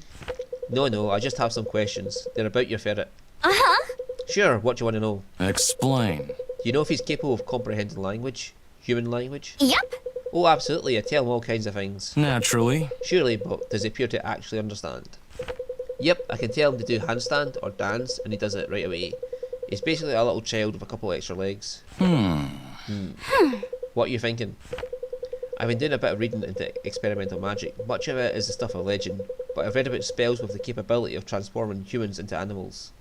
No, I just have some questions. They're about your ferret. Uh-huh. Sure, what do you want to know? Explain. Do you know if he's capable of comprehending language? Human language? Yep. Oh, absolutely. I tell him all kinds of things. Naturally. Surely, but does he appear to actually understand? Yep, I can tell him to do handstand or dance, and he does it right away. He's basically a little child with a couple extra legs. What are you thinking? I've been doing a bit of reading into experimental magic. Much of it is the stuff of legend, but I've read about spells with the capability of transforming humans into animals.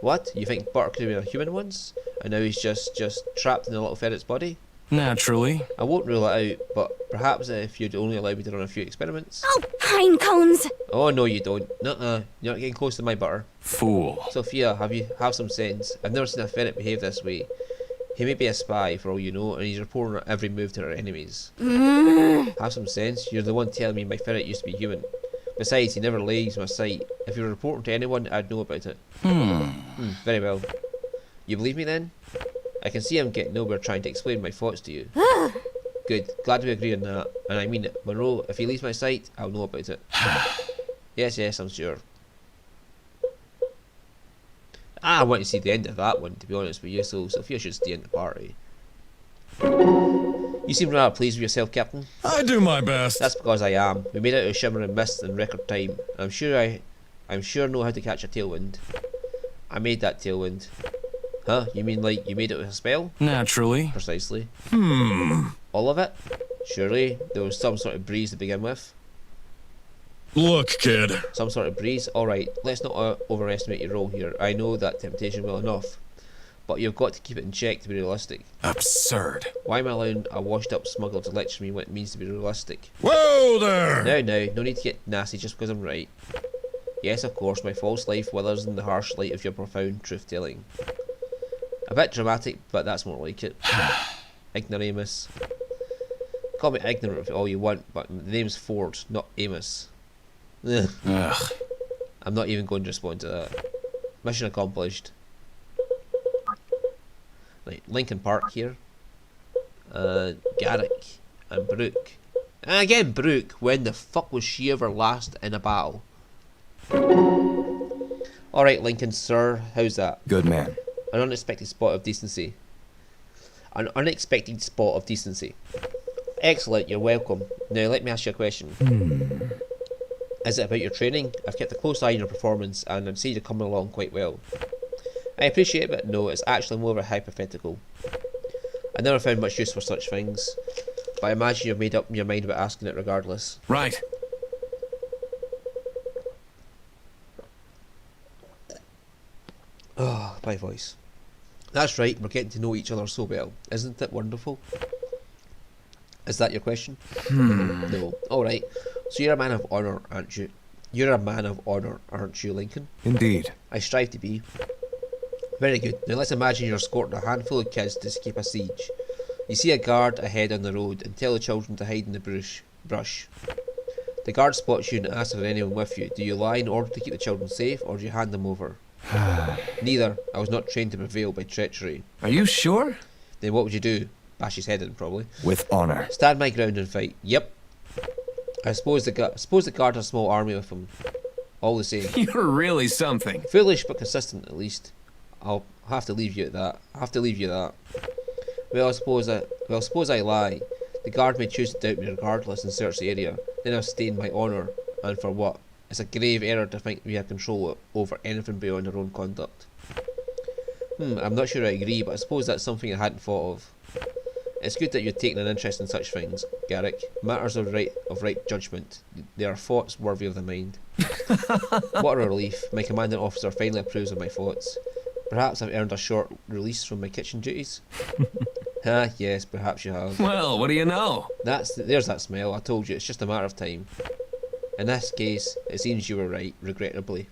What? You think Butter could have been a human once? And now he's just trapped in a little ferret's body? Naturally. I won't rule it out, but perhaps if you'd only allow me to run a few experiments. Oh, pine cones! Oh no you don't. Nuh-uh. You're not getting close to my Butter. Fool. Sophia, have some sense. I've never seen a ferret behave this way. He may be a spy for all you know, and he's reporting every move to our enemies. Have some sense? You're the one telling me my ferret used to be human. Besides, he never leaves my sight. If you were reporting to anyone, I'd know about it. Very well. You believe me then? I can see I'm getting nowhere trying to explain my thoughts to you. Good. Glad we agree on that. And I mean it. Monroe, if he leaves my sight, I'll know about it. Yes, I'm sure. I want to see the end of that one, to be honest with you, so Sophia should stay in the party. You seem rather pleased with yourself, Captain. I do my best. That's because I am. We made it out of shimmering mist in record time. I'm sure know how to catch a tailwind. I made that tailwind. Huh? You mean like you made it with a spell? Naturally. Precisely. All of it? Surely there was some sort of breeze to begin with. Look, kid. Some sort of breeze? Alright, let's not overestimate your role here. I know that temptation well enough. But you've got to keep it in check to be realistic. Absurd. Why am I allowing a washed up smuggler to lecture me what it means to be realistic? Whoa there! Now, no need to get nasty just because I'm right. Yes, of course, my false life withers in the harsh light of your profound truth-telling. A bit dramatic, but that's more like it. Ignoramus. Call me ignorant if all you want, but the name's Ford, not Amos. Ugh. Ugh. I'm not even going to respond to that. Mission accomplished. Right, Lincoln Park here. Garrick and Brooke. And again, Brooke, when the fuck was she ever last in a battle? Alright, Lincoln, sir, how's that? Good man. An unexpected spot of decency. An unexpected spot of decency. Excellent, you're welcome. Now let me ask you a question. Is it about your training? I've kept a close eye on your performance and I'd say you're coming along quite well. I appreciate it, but no, it's actually more of a hypothetical. I never found much use for such things, but I imagine you've made up your mind about asking it regardless. Right. Oh, my voice. That's right, we're getting to know each other so well. Isn't it wonderful? Is that your question? No. Alright, so you're a man of honour, aren't you? You're a man of honour, aren't you, Lincoln? Indeed. I strive to be. Very good. Now let's imagine you're escorting a handful of kids to escape a siege. You see a guard ahead on the road and tell the children to hide in the brush. The guard spots you and asks if there's anyone with you. Do you lie in order to keep the children safe, or do you hand them over? Neither. I was not trained to prevail by treachery. Are you sure? Then what would you do? Bash his head in, probably. With honor. Stand my ground and fight. Yep. I suppose the guard has a small army with him. All the same. You're really something. Foolish but consistent, at least. I'll have to leave you at that. Well, suppose I lie. The guard may choose to doubt me regardless and search the area. Then I've stained my honour. And for what? It's a grave error to think we have control over anything beyond our own conduct. I'm not sure I agree, but I suppose that's something I hadn't thought of. It's good that you're taking an interest in such things, Garrick. Matters of right judgment. They are thoughts worthy of the mind. What a relief. My commanding officer finally approves of my thoughts. Perhaps I've earned a short release from my kitchen duties. Yes, perhaps you have. Well, what do you know? There's that smell. I told you, it's just a matter of time. In this case, it seems you were right, regrettably.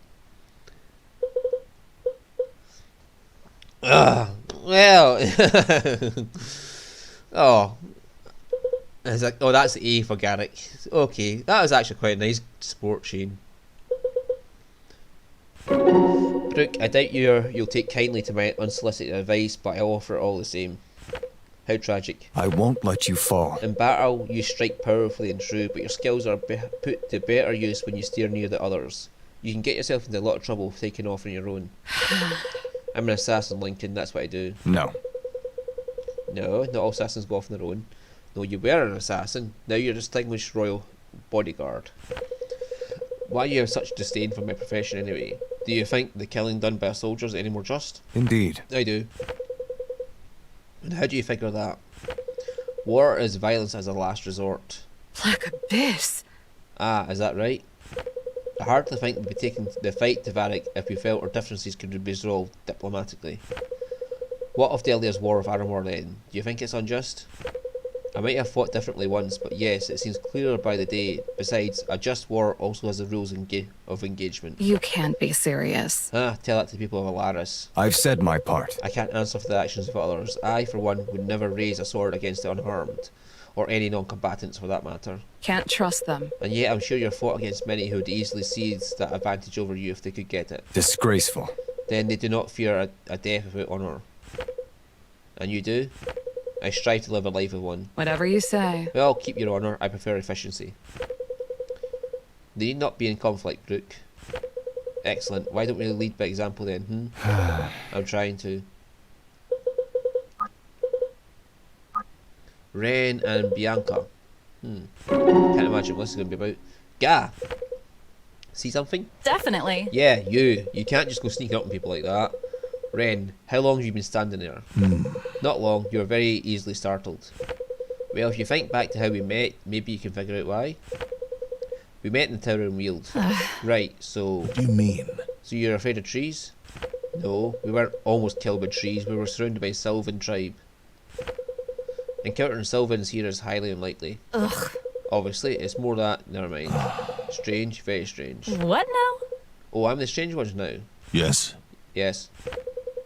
Well, oh, it's like, oh, that's the A for Garrick. Okay, that was actually quite a nice sport chain. Brooke, I doubt you'll take kindly to my unsolicited advice, but I'll offer it all the same. How tragic. I won't let you fall. In battle, you strike powerfully and true, but your skills are put to better use when you steer near the others. You can get yourself into a lot of trouble taking off on your own. I'm an assassin, Lincoln, that's what I do. No. No, not all assassins go off on their own. No, you were an assassin, now you're a distinguished royal bodyguard. Why do you have such disdain for my profession anyway? Do you think the killing done by soldiers is any more just? Indeed. I do. And how do you figure that? War is violence as a last resort. Black Abyss. Ah, is that right? I hardly think we'd be taking the fight to Varric if we felt our differences could be resolved diplomatically. What of Delia's war with Aramor then? Do you think it's unjust? I might have fought differently once, but yes, it seems clearer by the day. Besides, a just war also has the rules of engagement. You can't be serious. Ah, tell that to the people of Alaris. I've said my part. I can't answer for the actions of others. I, for one, would never raise a sword against the unharmed, or any non-combatants for that matter. Can't trust them. And yet I'm sure you've fought against many who would easily seize that advantage over you if they could get it. Disgraceful. Then they do not fear a death without honour. And you do? I strive to live a life of one. Whatever you say. Well, keep your honour, I prefer efficiency. They need not be in conflict, Rook. Excellent. Why don't we lead by example then, I'm trying to. Ren and Bianca. Can't imagine what this is going to be about. Gah! See something? Definitely. Yeah, you. You can't just go sneaking up on people like that. Ren, how long have you been standing there? Not long. You were very easily startled. Well, if you think back to how we met, maybe you can figure out why. We met in the tower in Weald. Right, so... What do you mean? So you're afraid of trees? No, we weren't almost killed by trees. We were surrounded by Sylvan tribe. Encountering Sylvans here is highly unlikely. Ugh. Obviously, it's more that... Never mind. Strange, very strange. What now? Oh, I'm the strange ones now. Yes. Yes.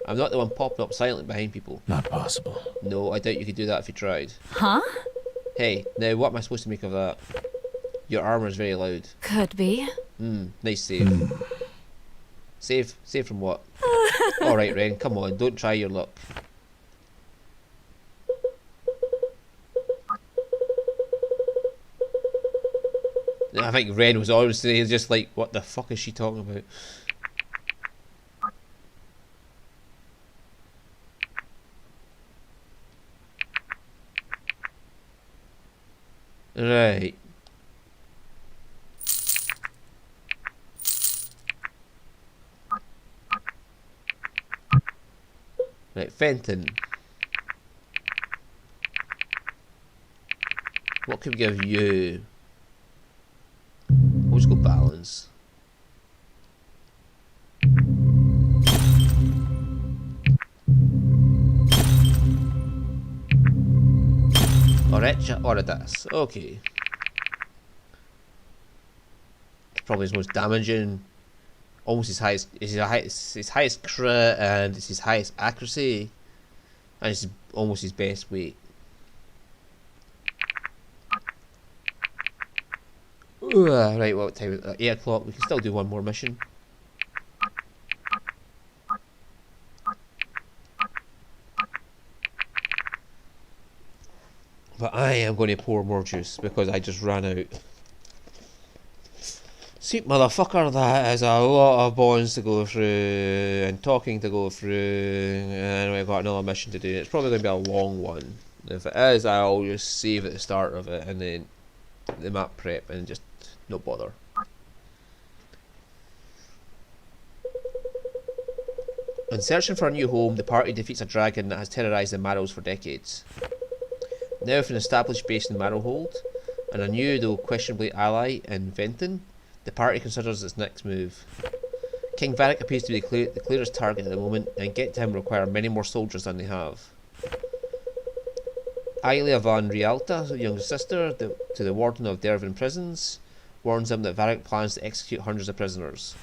I'm not the one popping up silently behind people. Not possible. No, I doubt you could do that if you tried. Huh? Hey, now what am I supposed to make of that? Your armour's very loud. Could be. Nice save. Save from what? Alright, Ren, come on, don't try your luck. I think Ren was honestly just like, what the fuck is she talking about? Right. Right, Fenton. What can we give you? We'll just go balance. Orecha Oridas. Okay. Probably his most damaging. Almost his highest. It's his highest crit and it's his highest accuracy. And it's almost his best weight. Ooh, right, what time is it? 8 o'clock. We can still do one more mission. But I am going to pour more juice because I just ran out. Sweet motherfucker, that is a lot of bonds to go through and talking to go through, and we've got another mission to do. It's probably going to be a long one. If it is, I'll just save at the start of it and then the map prep and just no bother. In searching for a new home, the party defeats a dragon that has terrorised the Marrows for decades. Now with an established base in Marrowhold, and a new though questionably ally in Venton, the party considers its next move. King Varric appears to be the clearest target at the moment, and get to him will require many more soldiers than they have. Ailia van Rialta, younger sister to the warden of Dervin prisons, warns him that Varric plans to execute hundreds of prisoners.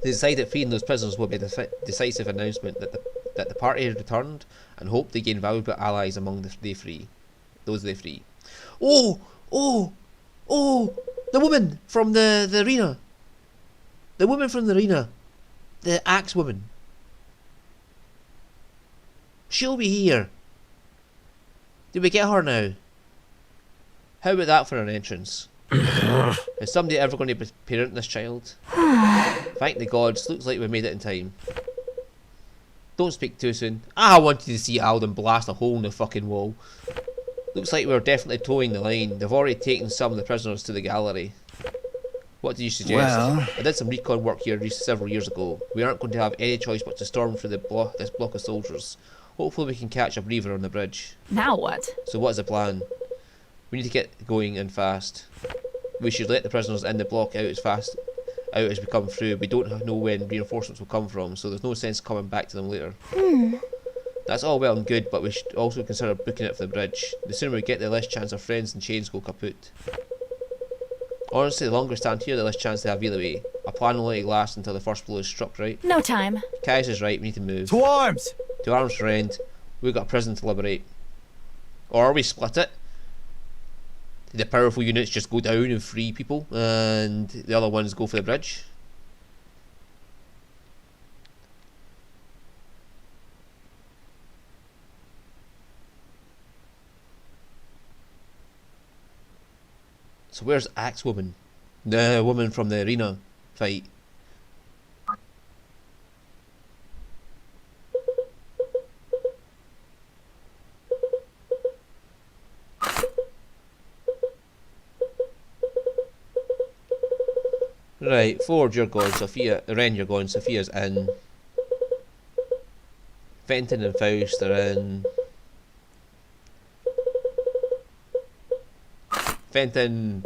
They decide that freeing those prisoners will be a decisive announcement that the party has returned, and hope they gain valuable allies among those they free. Oh! The woman from the arena! The woman from the arena! The axe woman! She'll be here! Did we get her now? How about that for an entrance? Is somebody ever going to parent this child? Thank the gods, looks like we made it in time. Don't speak too soon. I wanted to see Alden blast a hole in the fucking wall. Looks like we're definitely towing the line. They've already taken some of the prisoners to the gallery. What do you suggest? Well, I did some recon work here several years ago. We aren't going to have any choice but to storm through this block of soldiers. Hopefully we can catch a breather on the bridge. Now what? So what's the plan? We need to get going and fast. We should let the prisoners in the block out as we come through. We don't know when reinforcements will come from, so there's no sense coming back to them later. That's all well and good, but we should also consider booking it for the bridge. The sooner we get there, the less chance our friends in chains go kaput. Honestly, the longer we stand here, the less chance they have either way. A plan will only last until the first blow is struck, right? No time. Kais is right, we need to move. To arms! To arms, friend. We've got a prison to liberate. Or we split it. The powerful units just go down and free people, and the other ones go for the bridge. So where's Axe Woman? The woman from the arena fight. Right, Ford, you're gone, Sophia, Ren, you're gone, Sophia's in. Fenton and Faust are in. Fenton,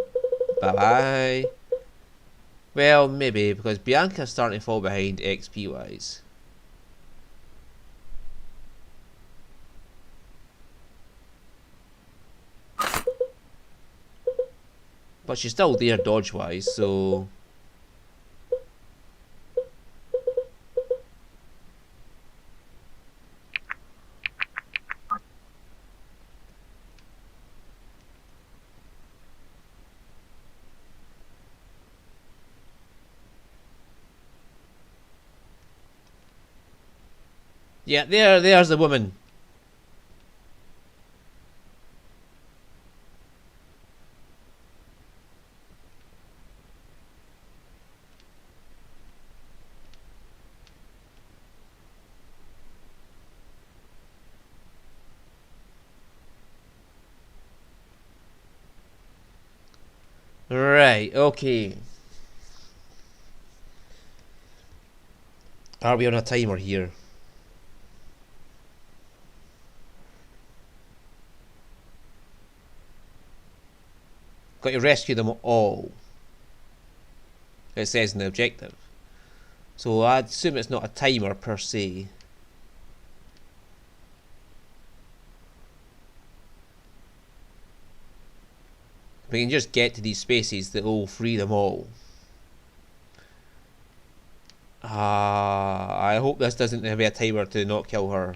bye bye. Well, maybe, because Bianca's starting to fall behind XP wise. But she's still there dodge wise, so. Yeah, there's the woman. Right, okay. Are we on a timer here? Got to rescue them all. It says in the objective. So I'd assume it's not a timer per se. We can just get to these spaces that will free them all. I hope this doesn't have a timer to not kill her.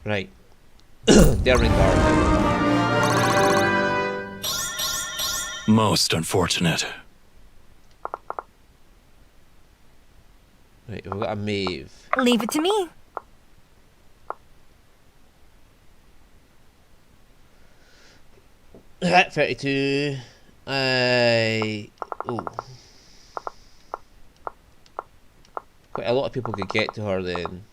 Right. Daring guard. Most unfortunate. Right, we've got a Maeve. Leave it to me. At 32. Oh. Quite a lot of people could get to her then.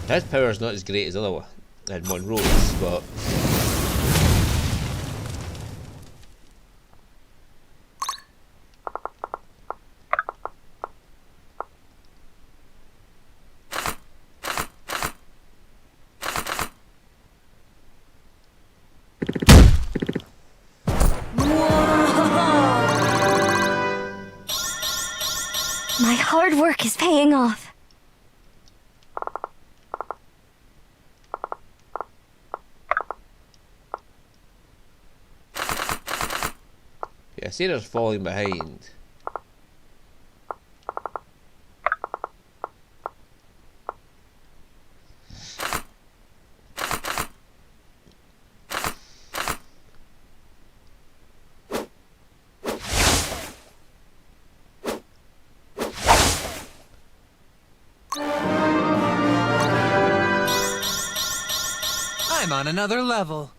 His power's not as great as other one in Monroe's, but hard work is paying off. Yeah, Sarah's falling behind. I'm on another level.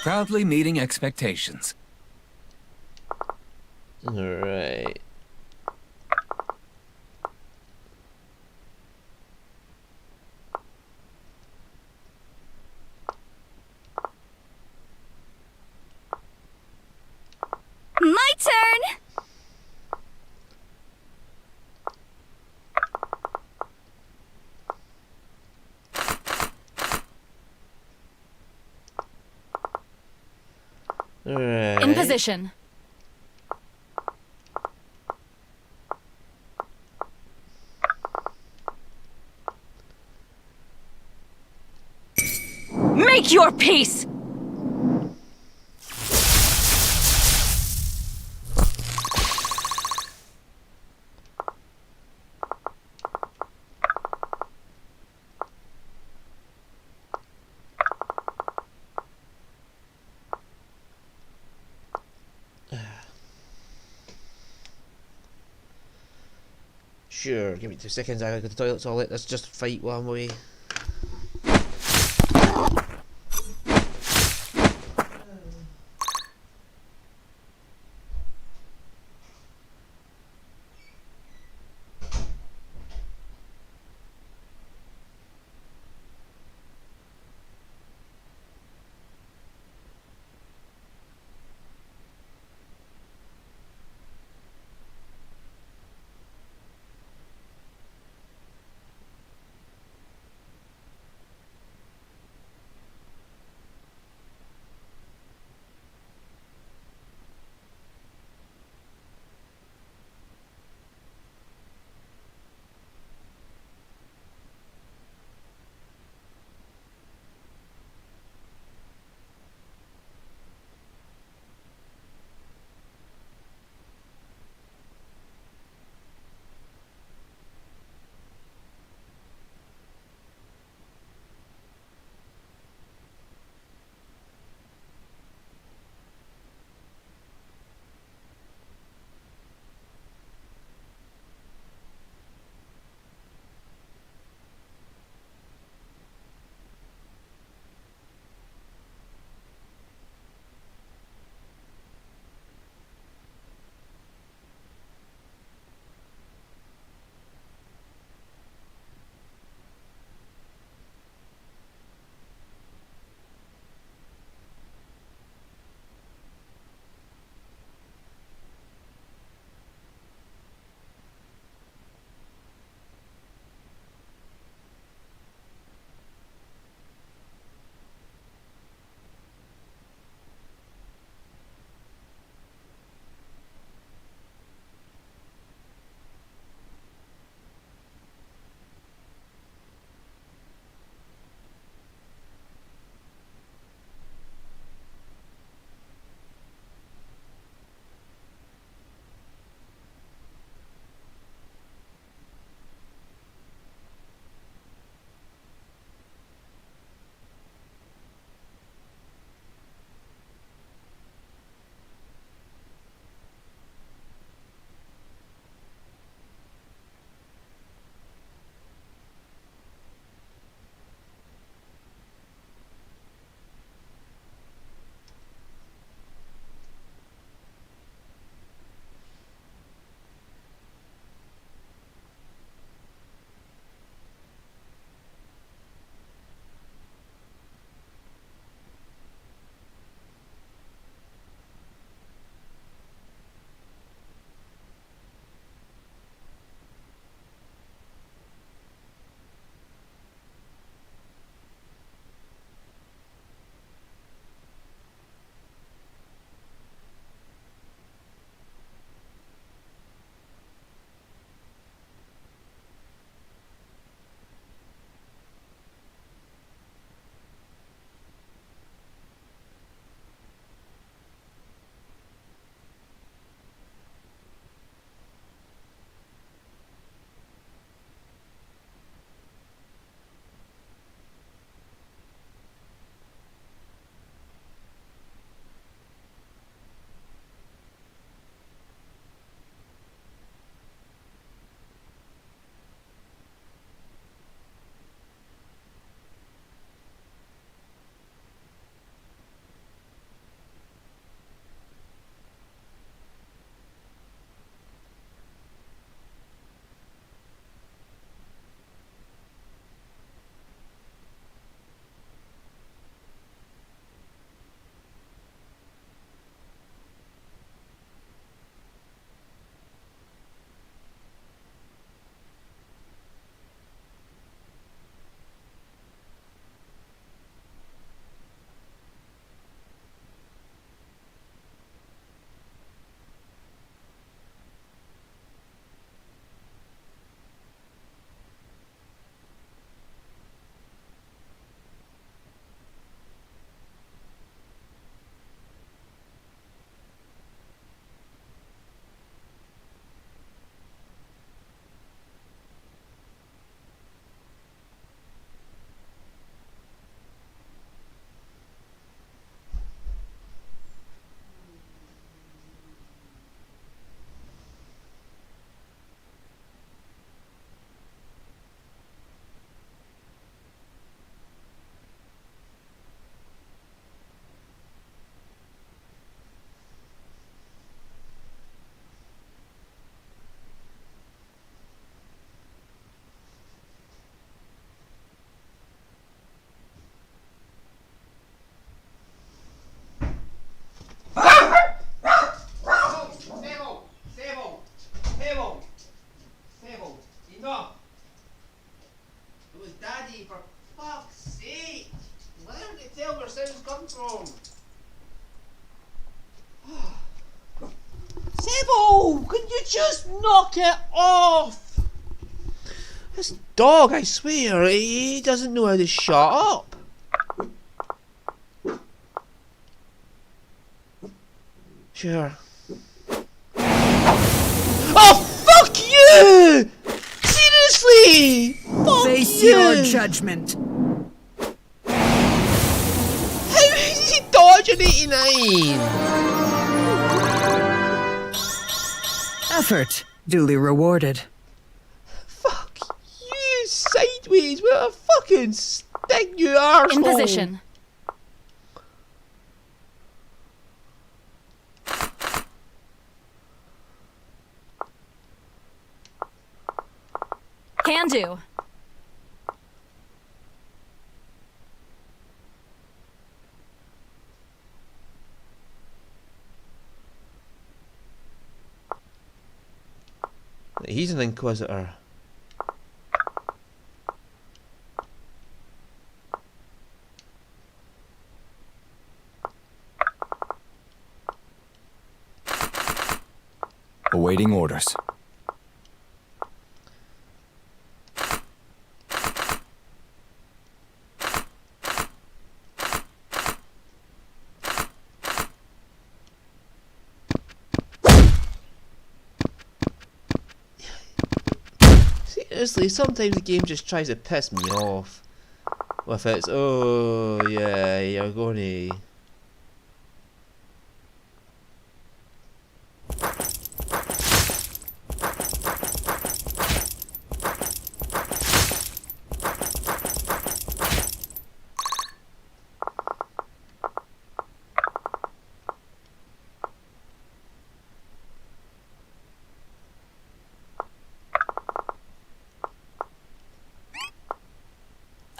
Proudly meeting expectations. Alright. My turn! Alright. In position. Make your peace! Sure, give me 2 seconds, I gotta go to the toilet, so let's just fight while I'm away. fuck's sake! Learn to tell where sounds come from. Sebo, can you just knock it off? This dog, I swear, he doesn't know how to shut up. Sure. Oh, fuck you! Seriously! Fuck Face you! your judgment. How is he dodging 89? Effort duly rewarded. Fuck you sideways with a fucking stick, you arsehole! In position. Can do. He's an inquisitor. Awaiting orders. Seriously, sometimes the game just tries to piss me off. With its, oh yeah, you're going to...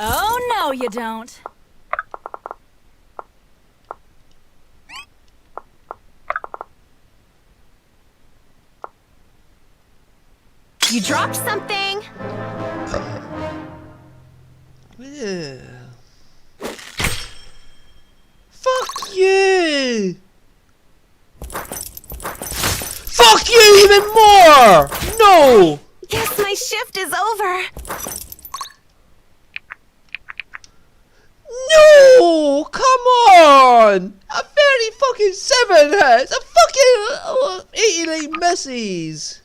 Oh, no, you don't. You dropped something. Yeah. Fuck you! Fuck you even more! No! Guess my shift is over. No! Come on! A 30 fucking 7 hits! A fucking 89 misses!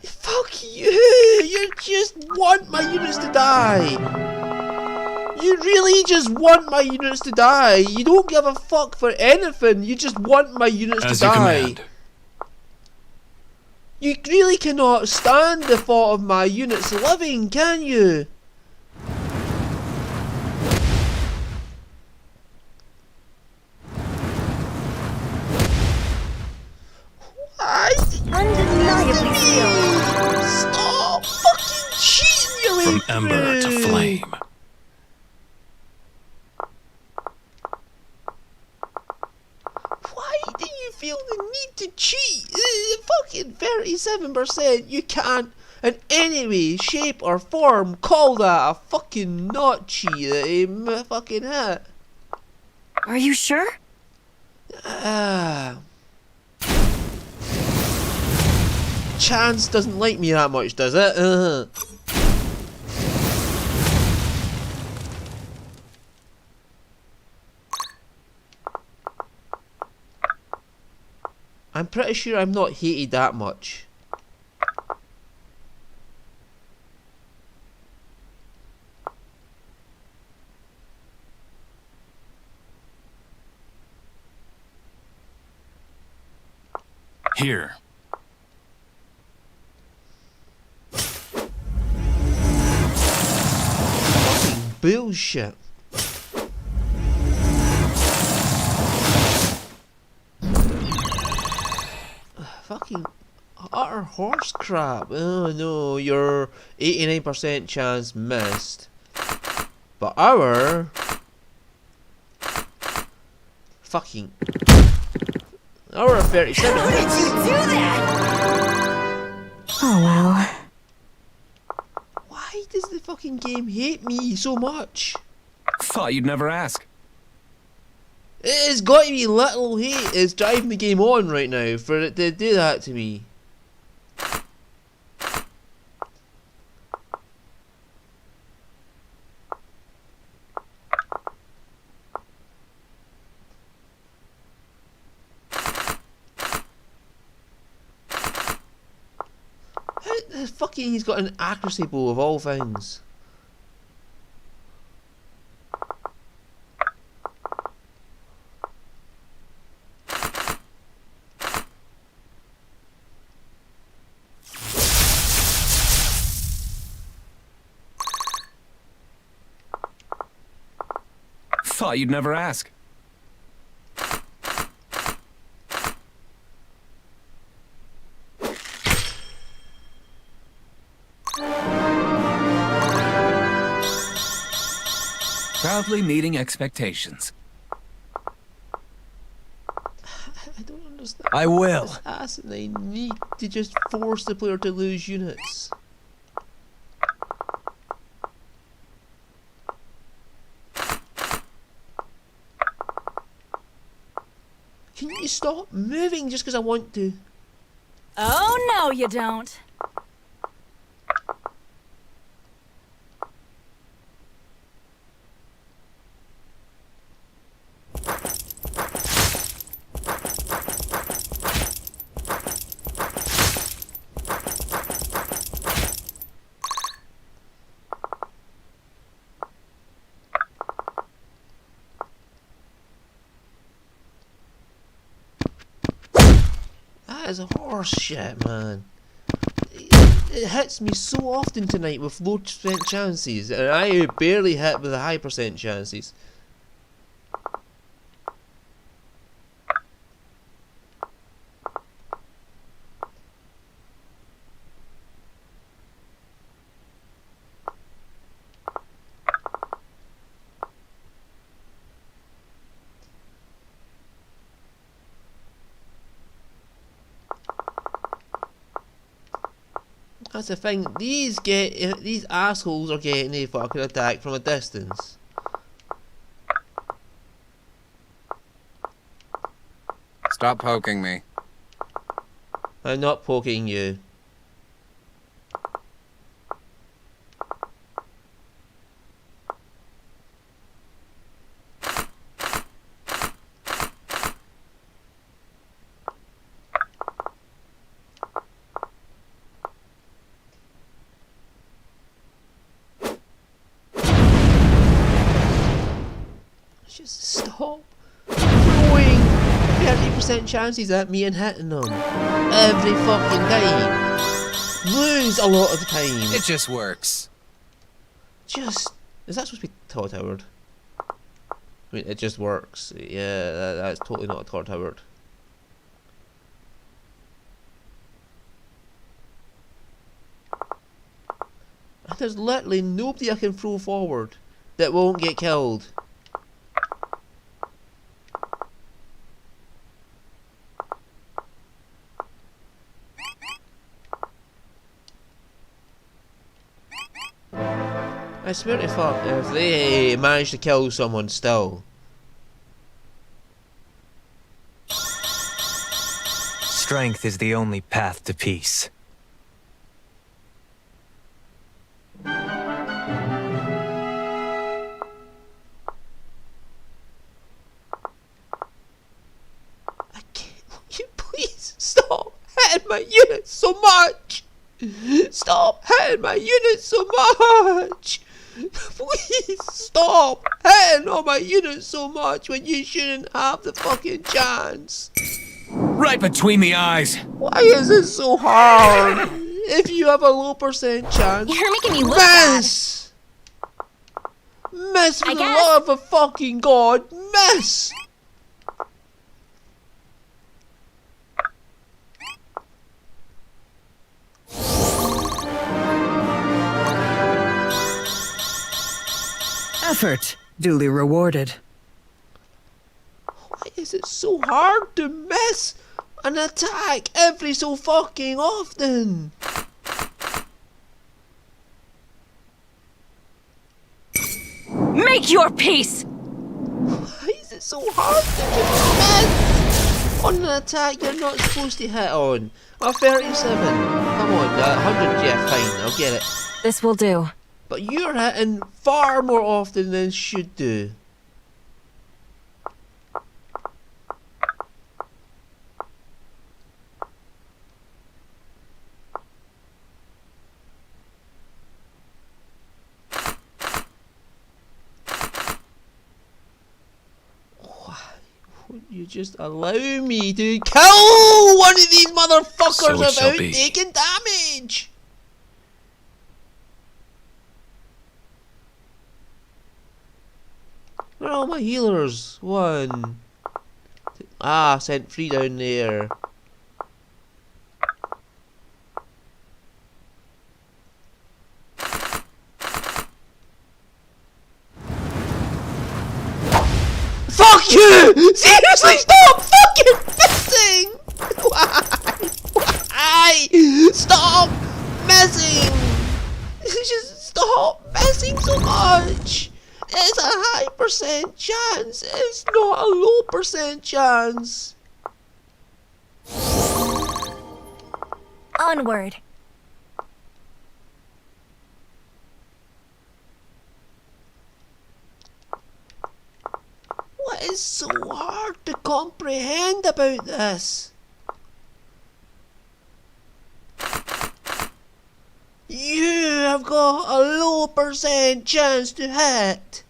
Fuck you! You just want my units to die! You really just want my units to die! You don't give a fuck for anything! You just want my units As to you die! command. You really cannot stand the thought of my units living, can you? Undeniably skilled. Stop fucking cheating your way From ember to through. flame. Why do you feel the need to cheat? Fucking 37%. You can't in any way, shape or form call that a fucking not cheat that he fucking hit. Are you sure? Chance doesn't like me that much, does it? I'm pretty sure I'm not hated that much. Here. Bullshit. Fucking utter horse crap. Oh no, your 89% chance missed. But our fucking our 37 How did hits. you do that? Oh well. Why does the fucking game hate me so much? Thought you'd never ask. It's got to be little hate is driving the game on right now for it to do that to me. Fucking, he's got an accuracy bow of all things. Thought you'd never ask. Proudly meeting expectations. I don't understand. I will. This asinine need to just force the player to lose units. Can you stop moving just because I want to? Oh, no, you don't. That is horse shit, man. It hits me so often tonight with low percent chances, and I barely hit with the high percent chances. That's the thing. These assholes are getting a fucking attack from a distance. Stop poking me. I'm not poking you. Just stop throwing 30% chances at me and hitting them every fucking time. Lose a lot of the time. It just works. Is that supposed to be Todd Howard? I mean, it just works. Yeah, that's totally not a Todd Howard. And there's literally nobody I can throw forward that won't get killed. I swear to fuck, if they manage to kill someone still. Strength is the only path to peace. I can't. Will you please stop hitting my units so much? Stop hitting my units so much! Please stop hitting all my units so much when you shouldn't have the fucking chance. Right between the eyes. Why is it so hard? If you have a low percent chance, You're making me look bad. miss! Miss for I the guess. love of fucking God, miss! Effort duly rewarded. Why is it so hard to miss an attack every so fucking often? Make your peace! Why is it so hard to miss on an attack you're not supposed to hit on? A 37. Come on, 100, yeah, fine, I'll get it. This will do. But you're hitting far more often than should do. You just allow me to kill one of these motherfuckers So it shall without be. taking damage. Where are all my healers? One. Ah, sent 3 down there. Fuck you! Seriously, stop fucking missing! Why? Why? Stop missing! Just stop missing so much! It's a high percent chance. It's not a low percent chance. Onward. What is so hard to comprehend about this? You have got a low percent chance to hit.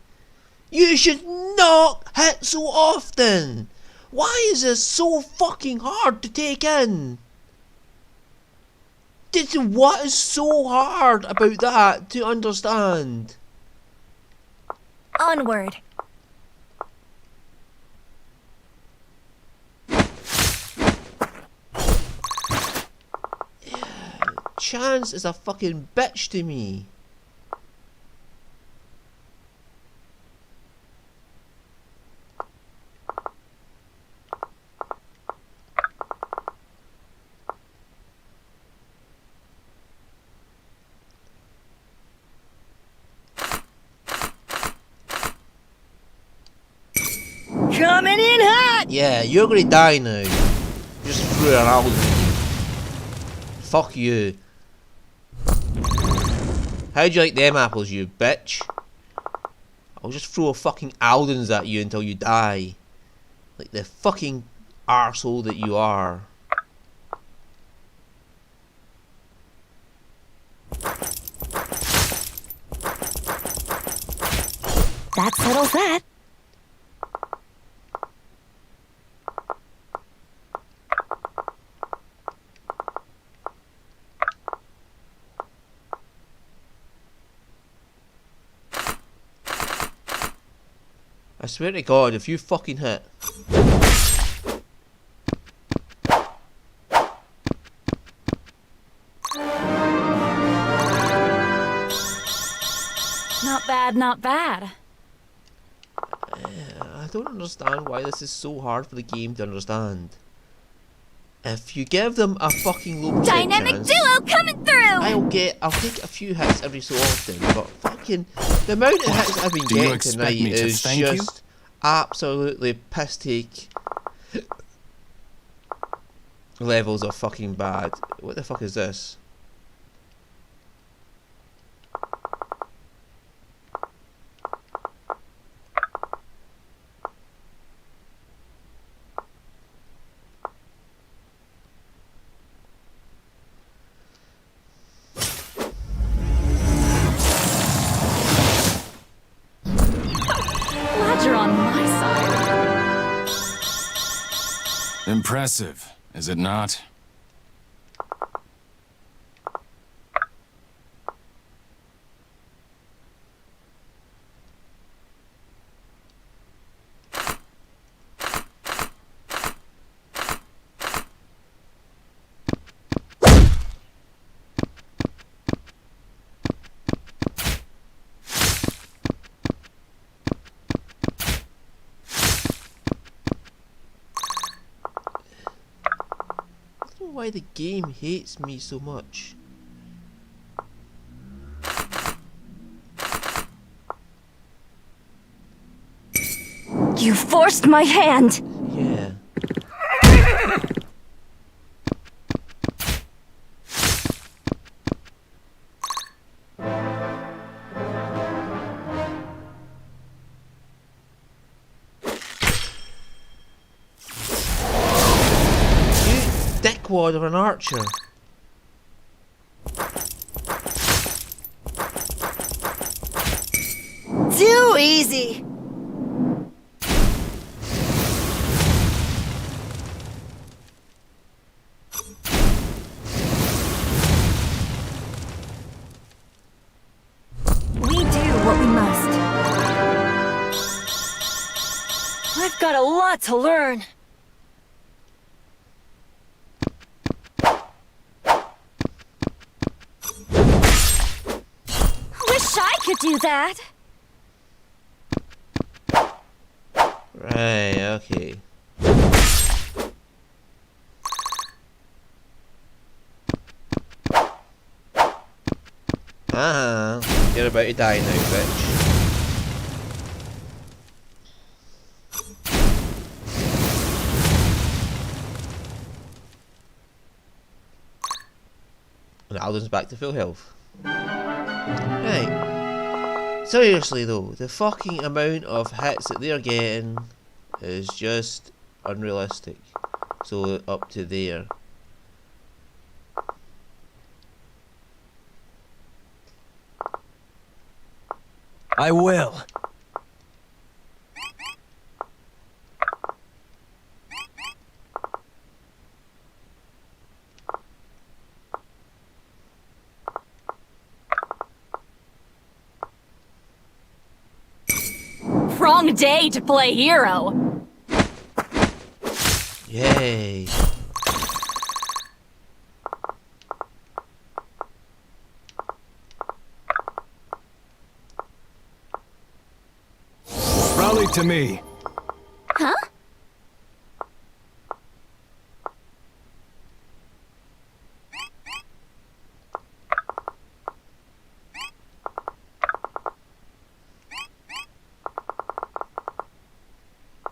You should not hit so often. Why is this so fucking hard to take in? What is so hard about that to understand? Onward. Chance is a fucking bitch to me. Coming in hot! Yeah, you're gonna die now. Just threw an album. Fuck you. How'd you like them apples, you bitch? I'll just throw a fucking Aldens at you until you die. Like the fucking arsehole that you are. That settles that. I swear to God, if you fucking hit. Not bad, not bad. I don't understand why this is so hard for the game to understand. If you give them a fucking low percent Dynamic chance, duo coming through! I'll take a few hits every so often, but fucking the amount of hits I've been Do you getting expect tonight me to is thank you? just absolutely piss take levels of fucking bad. What the fuck is this? Glad you're on my side. Impressive, is it not? I don't know why the game hates me so much. You forced my hand. Yeah. You dickwad of an archer. Too easy. We do what we must. I've got a lot to learn. Wish I could do that. Right, okay. You're about to die now, bitch. And Alden's back to full health. Right. Seriously though, the fucking amount of hits that they're getting is just unrealistic. So up to there. I will. Wrong day to play hero. Yay. Rally to me. Huh?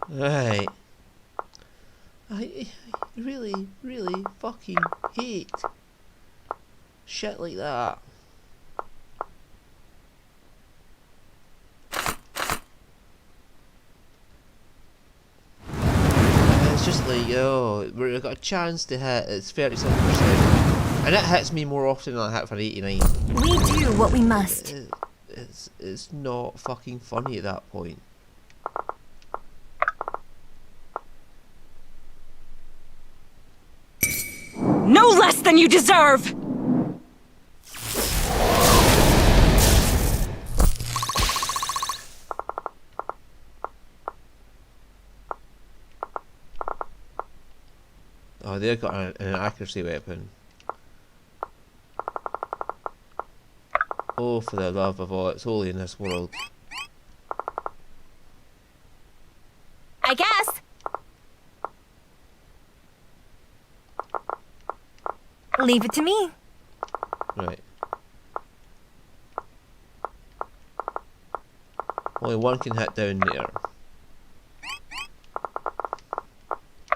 Right. I really, really fucking hate shit like that. It's just like, oh, we've got a chance to hit, it's 37%. And it hits me more often than I hit for 89. We do what we must. It's not fucking funny at that point. No less than you deserve! Oh, they've got an accuracy weapon. Oh, for the love of all that's holy in this world. I guess. Leave it to me. Right. Only one can hit down there.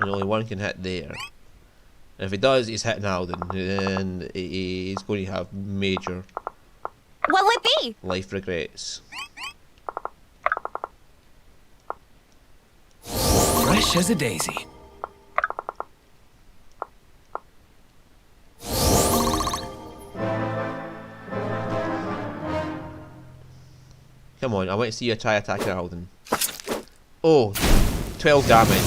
And only one can hit there. And if he does, he's hitting Alden. And he's going to have major What'll it be? life regrets. Fresh as a daisy. Come on, I want to see you try attacking Alden. Oh, 12 damage.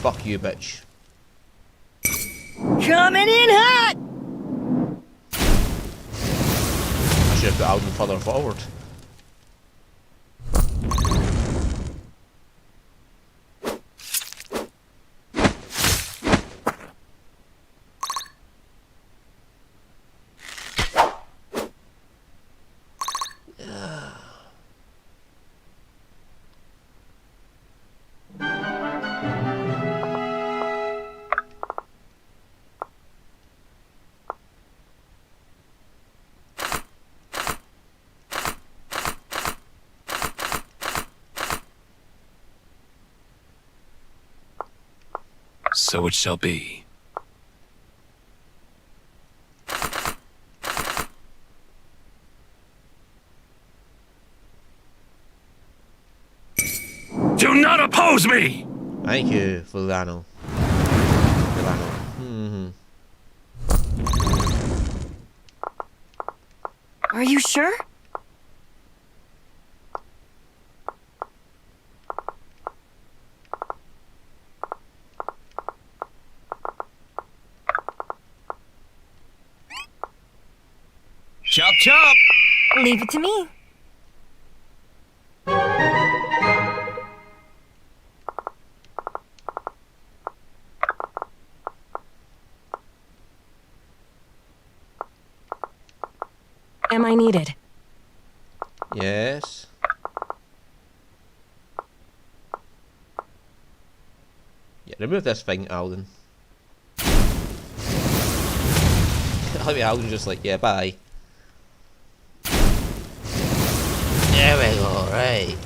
Fuck you, bitch. Coming in hot! I should have put Alden further forward. So it shall be. Do not oppose me! Thank you, Fulano. Are you sure? Chop chop! Leave it to me. Am I needed? Yes. Yeah, remove this thing, Alden. I like Alden's just like, yeah, bye. There we go, right.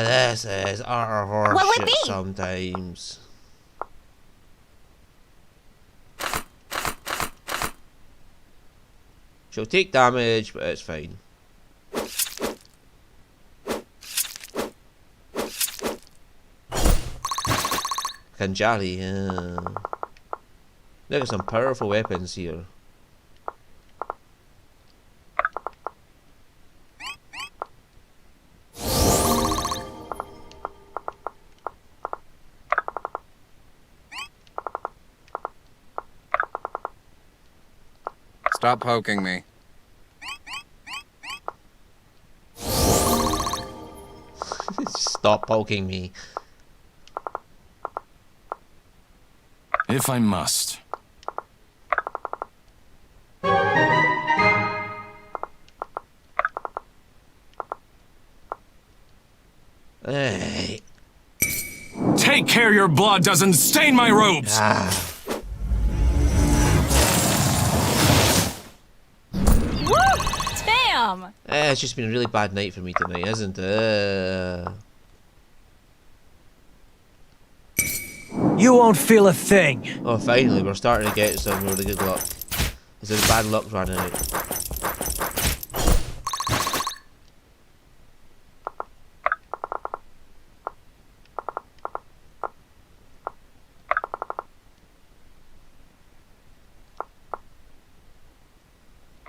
This is utter horseshit sometimes. She'll take damage, but it's fine. Kanjali, yeah. Look at some powerful weapons here. Stop poking me. Stop poking me. If I must. Hey. Take care your blood doesn't stain my robes! Damn! It's just been a really bad night for me tonight, isn't it? You won't feel a thing. Oh, finally, we're starting to get some really good luck. Is there bad luck running out?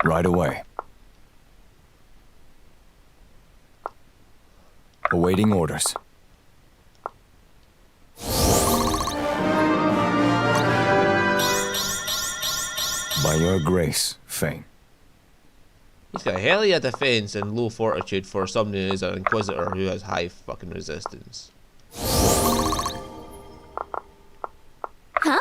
Right away. Awaiting orders. By your grace, Fane. He's got a hell of a defense and low fortitude for somebody who's an Inquisitor who has high fucking resistance. Huh?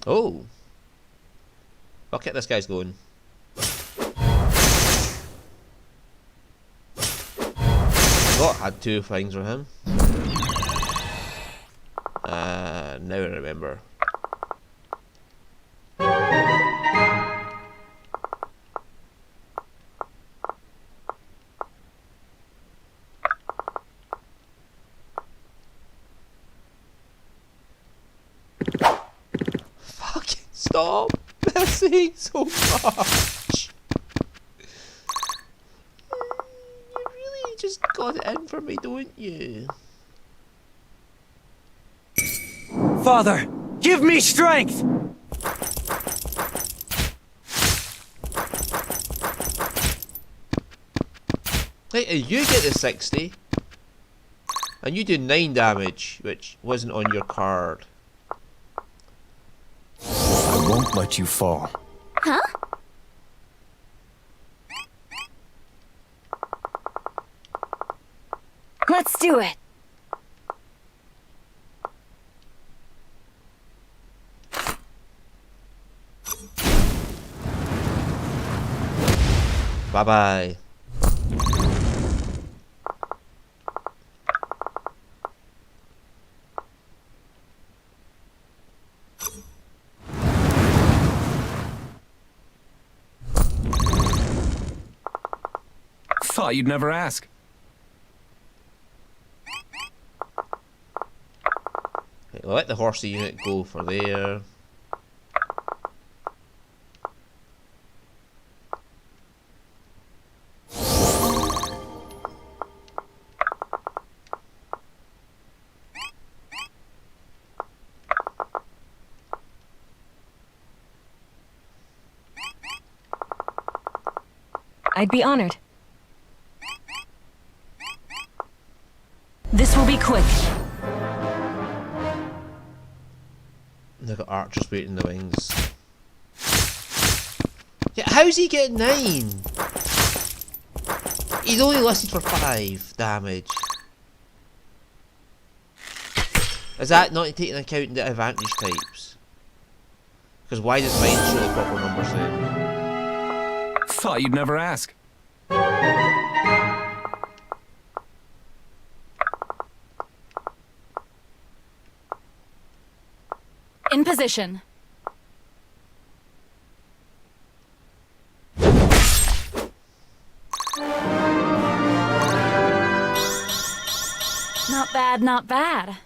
Oh. Fuck it, this guy's going. Forgot I had two things for him. Now I remember. Fucking stop missing so much. You really just got it in for me, don't you? Father, give me strength! Hey, you get the 60. And you do 9 damage, which wasn't on your card. I I won't let you fall. Huh? Let's do it. Bye bye. Thought you'd never ask. Right, we'll let the horsey unit go for there. I'd be honored. This will be quick. They've got archers waiting in the wings. Yeah, how's he getting 9? He's only listed for 5 damage. Is that not taking into account the advantage types? Because why does mine show the proper numbers then? Thought you'd never ask. In position. Not bad, not bad.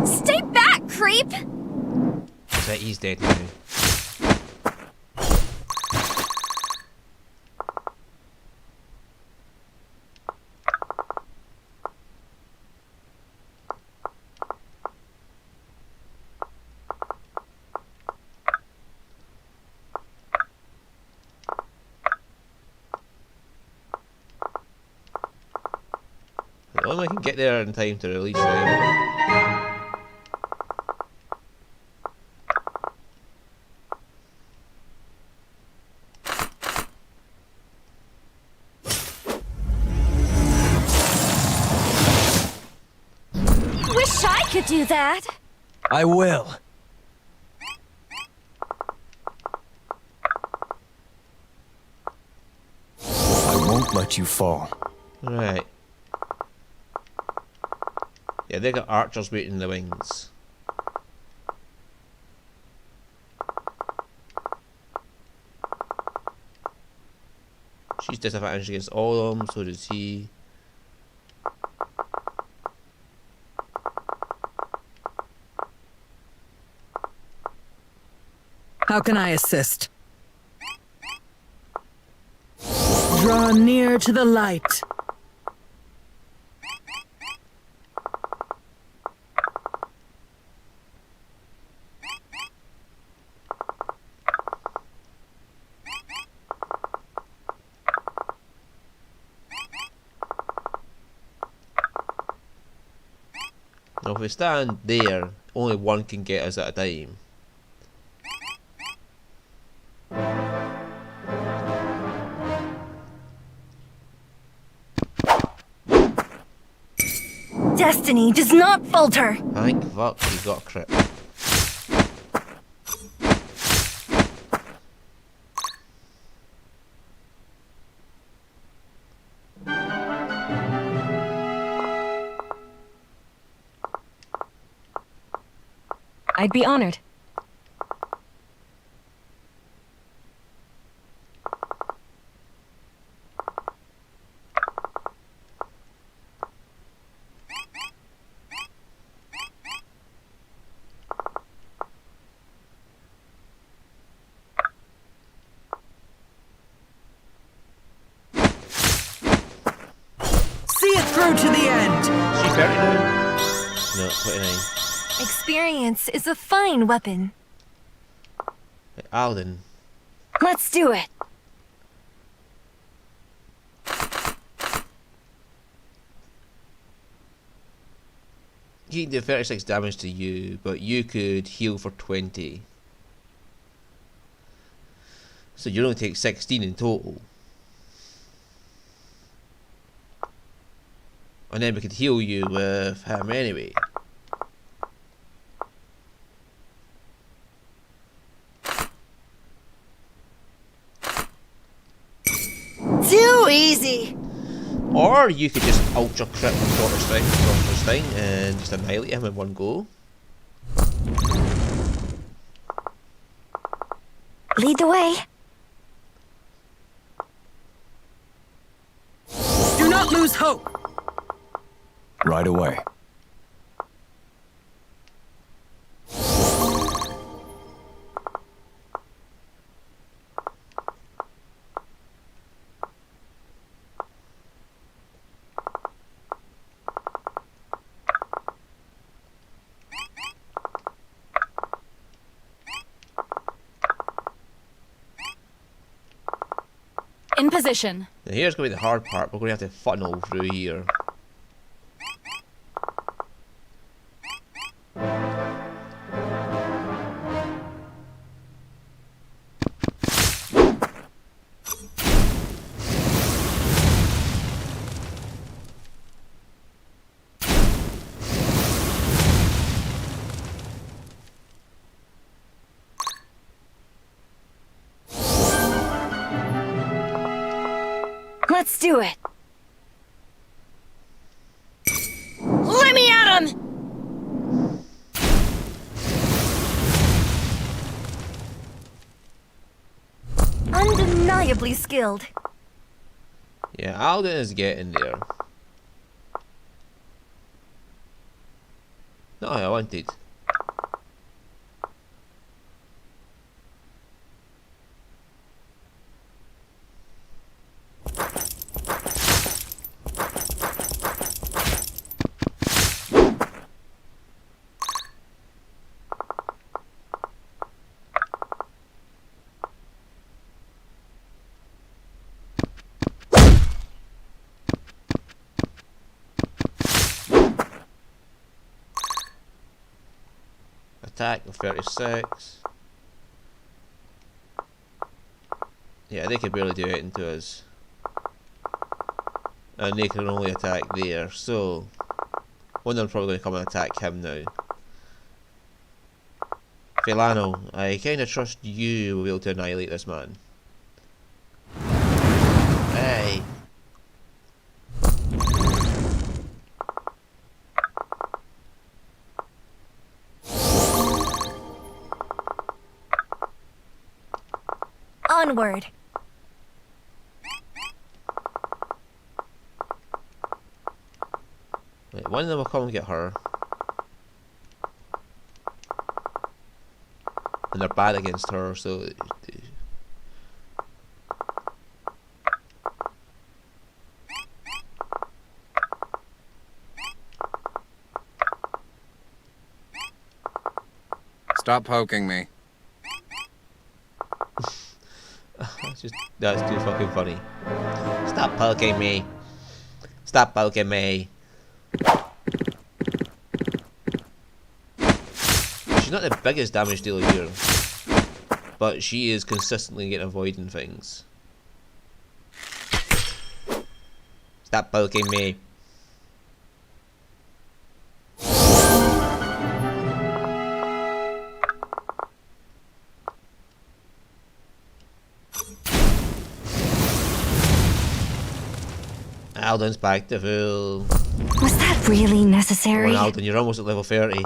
Stay back, creep! I bet he's dead now. The only way I can get there in time to release them. Wish I could do that. I will. I won't let you fall. Right. Yeah, they got archers waiting in the wings. She's disadvantaged against all of them, so does he. How can I assist? Draw near to the light. Now, if we stand there, only one can get us at a time. Destiny does not falter. Thank fuck he got a crit. I'd be honored. See it through to the end. She 30 now? No, 29. Experience is a fine weapon. Right, Alden. Let's do it. He can do 36 damage to you, but you could heal for 20. So you only take 16 in total. And then we could heal you with him anyway. Too easy. Or you could just ultra crit with Sorcerer's Thing and just annihilate him in one go. Lead the way. Do not lose hope. Right away. In position. Now here's going to be the hard part. We're going to have to funnel through here. Let's do it. Let me at him! Undeniably skilled. Yeah, Alden is getting there. No, I wanted. Attack of 36. Yeah, they can barely do anything to us. And they can only attack there, so one of them's probably going to come and attack him now. Filano, I kinda trust you will be able to annihilate this man. Hey. Onward. Right, one of them will come and get her. And they're bad against her, so... Stop poking me. That's too fucking funny. Stop poking me. Stop poking me. She's not the biggest damage dealer here, but she is consistently getting avoiding things. Stop poking me. Alden's back to full. Was that really Come necessary? on, Alden, you're almost at level 30.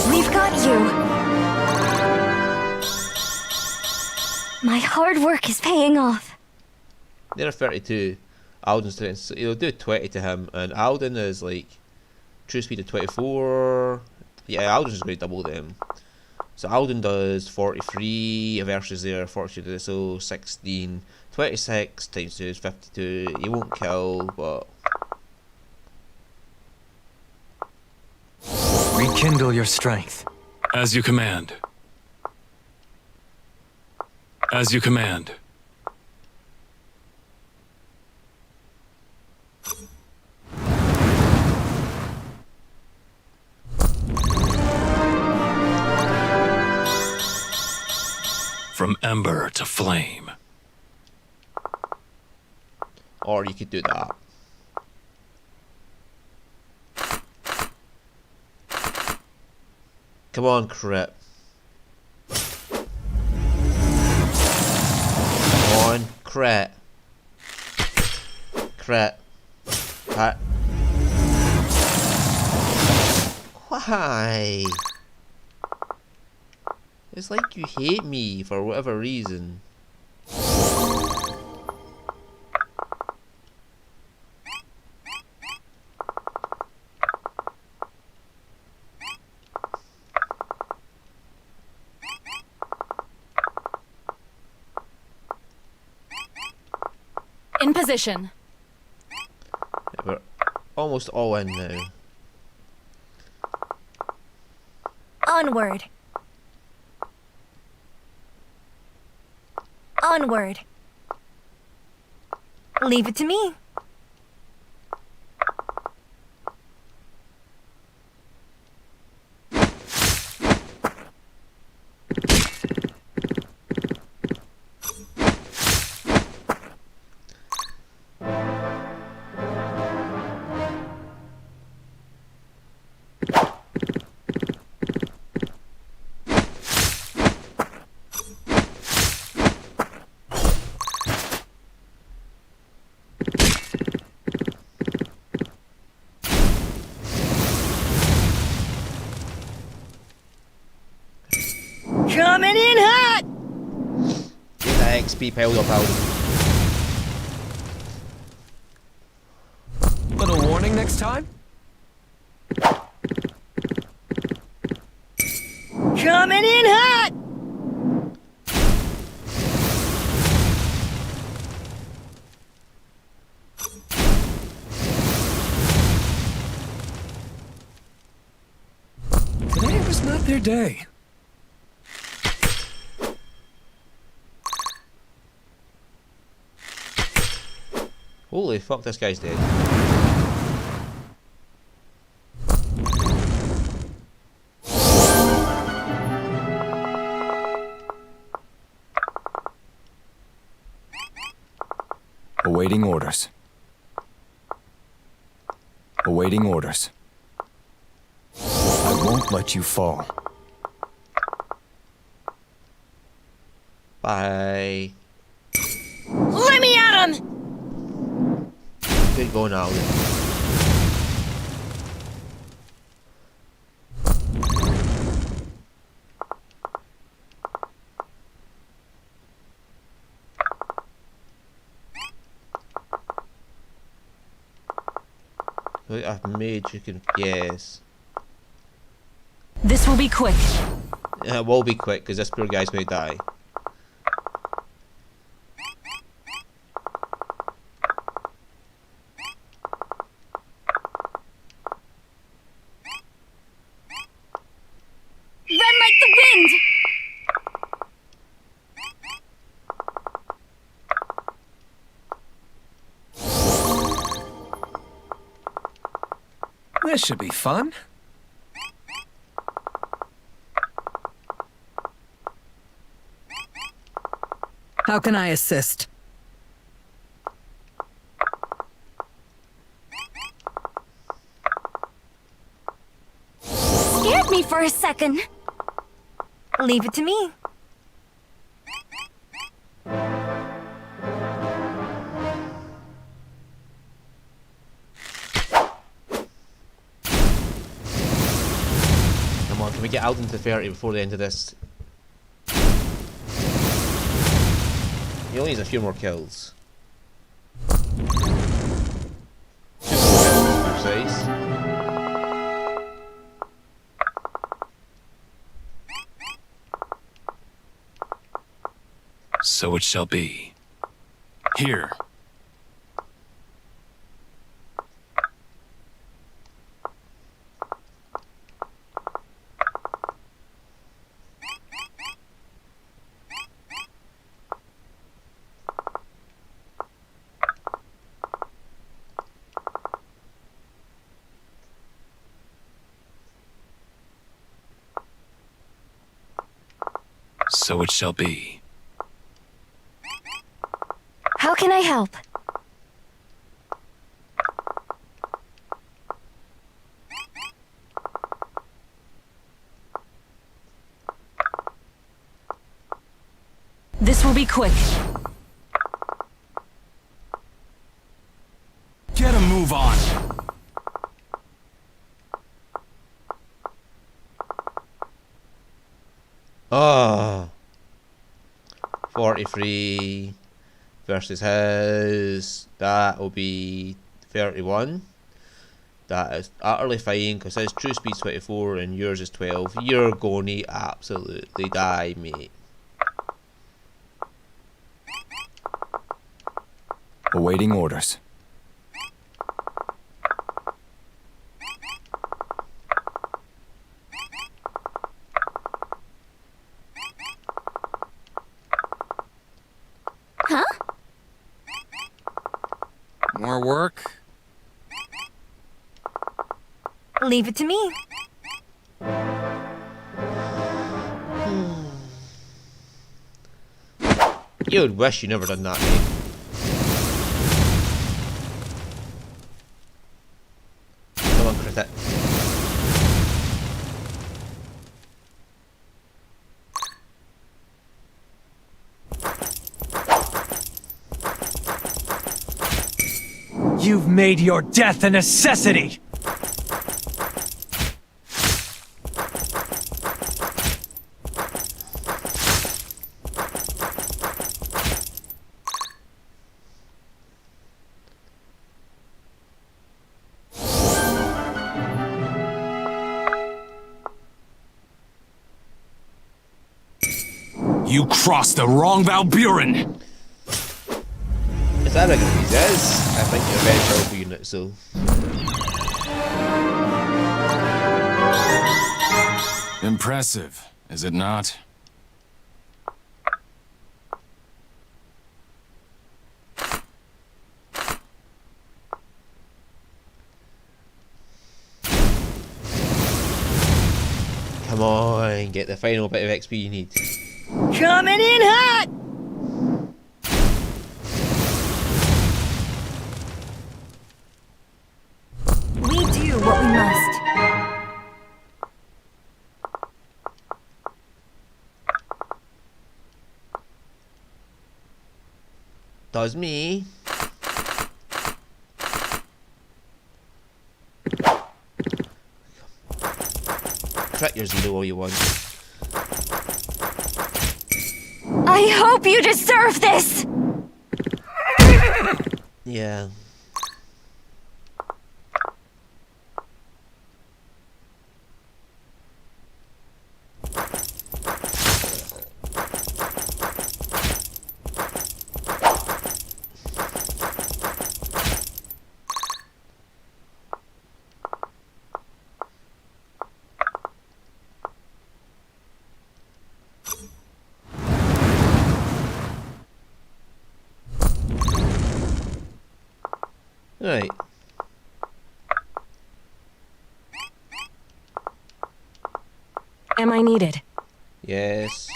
We've got you. My hard work is paying off. They're 32. Alden's doing, so you'll do 20 to him, and Alden is like true speed of 24, Yeah, Alden's going to double them. So Alden does 43 versus there, 42, so 16. 26 times 2 is 52. He won't kill, but... Rekindle your strength. As you command. As you command. From ember to flame. Or you could do that. Come on, crit. Come on, crit. Crit. Pat. Why? It's like you hate me for whatever reason. In position. Yeah, we're almost all in now. Onward. Onward. Leave it to me. Coming in hot! Get that XP piled up, Alden. Little warning next time? Coming in hot! Today was not their day. Holy fuck, this guy's dead. Awaiting orders. Awaiting orders. I won't let you fall. Bye. Let me at him! Good going, Alden. Look, I've made you can. Yes. This will be quick. Yeah, it will be quick because this poor guy's going to die. Run like the wind! This should be fun. How can I assist? Scared me for a second. Leave it to me. Come on, can we get Alden to 30 before the end of this? He only needs a few more kills. 2 more kills, precise. So it shall be. Here. So it shall be. How can I help? This will be quick. Get a move on. Ah, 43 versus his. That will be 31. That is utterly fine because his true speed's 24 and yours is 12. You're gonna absolutely die, mate. Awaiting orders. Huh? More work? Leave it to me. You would wish you never done that, mate. Come on, crit it. You've made your death a necessity! You crossed the wrong Valburin! Is that a good is? I think you're a very powerful unit, so. Impressive, is it not? Come on, get the final bit of XP you need. Coming in hot! We do what we must. Does me. Crit your zero all you want. I hope you deserve this! Yeah. Right. Am I needed? Yes.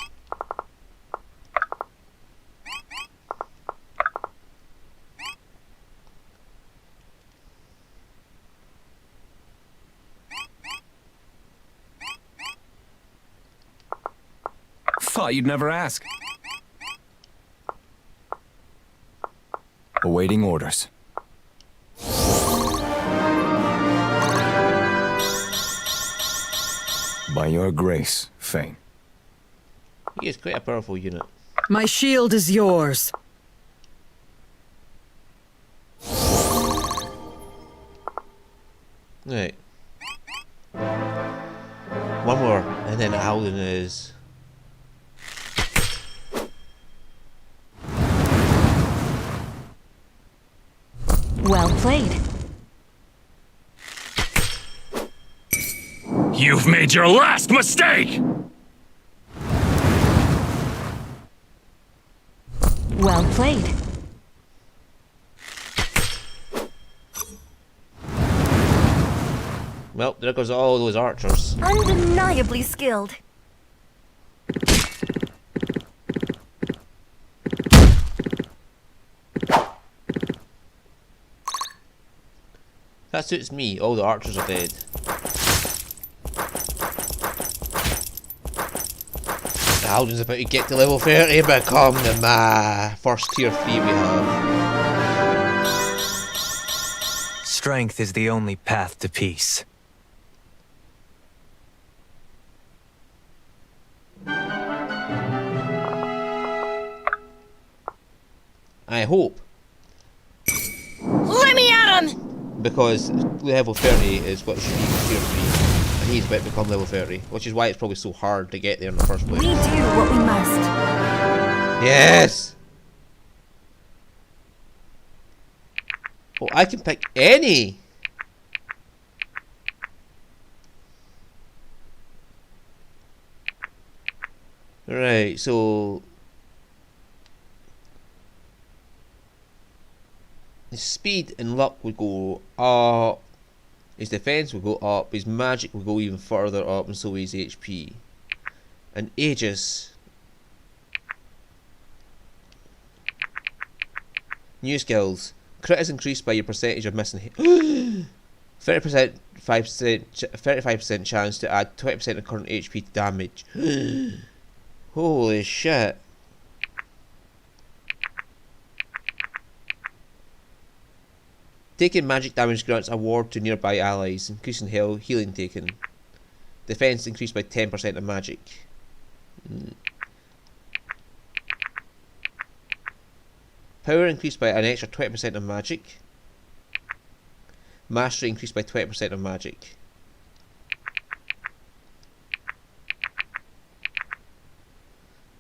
Thought you'd never ask. Awaiting orders. By your grace, Fane. He is quite a powerful unit. My shield is yours. Right. One more, and then Alden is. Well played. You've made your last mistake! Well played. Well, there goes all those archers. Undeniably skilled. That suits me. All the archers are dead. Alden's about to get to level 30 and become the first tier 3 we have. Strength is the only path to peace. I hope. Let me at him! Because level 30 is what should be tier 3. And he's about to become level 30. Which is why it's probably so hard to get there in the first place. We do what we must. Yes! Oh, I can pick any! Right, so... his speed and luck would go up, his defense would go up, his magic would go even further up, and so his HP. And Aegis. New skills. Crit is increased by your percentage of missing hit. 30%, 35% chance to add 20% of current HP to damage. Holy shit. Taking magic damage grants a ward to nearby allies, increasing healing taken. Defense increased by 10% of magic. Power increased by an extra 20% of magic. Mastery increased by 20% of magic.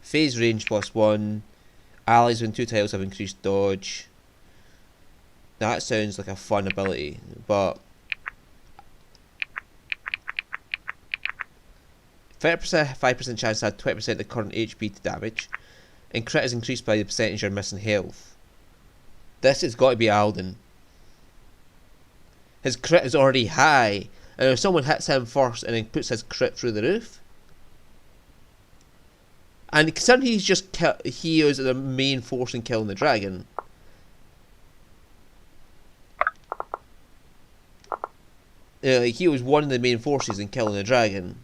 Phase range +1. Allies within 2 tiles have increased dodge. That sounds like a fun ability, but 5% chance to add 20% of the current HP to damage, and crit is increased by the percentage you're missing health. This has got to be Alden. His crit is already high, and if someone hits him first and then puts his crit through the roof, and considering he is the main force in killing the dragon. Like he was one of the main forces in killing the dragon.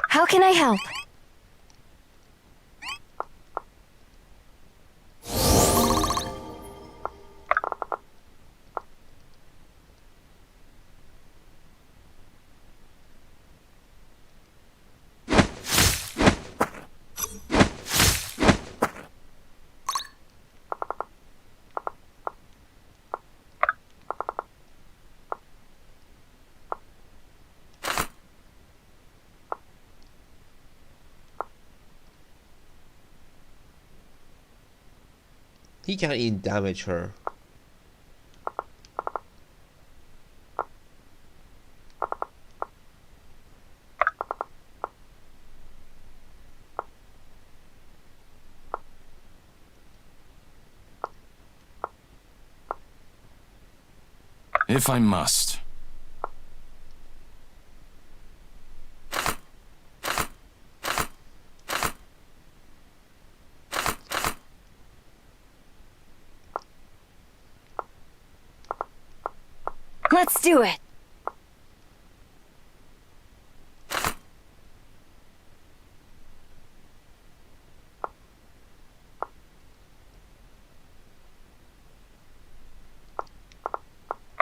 How can I help? He can't even damage her. If I must. Let's do it.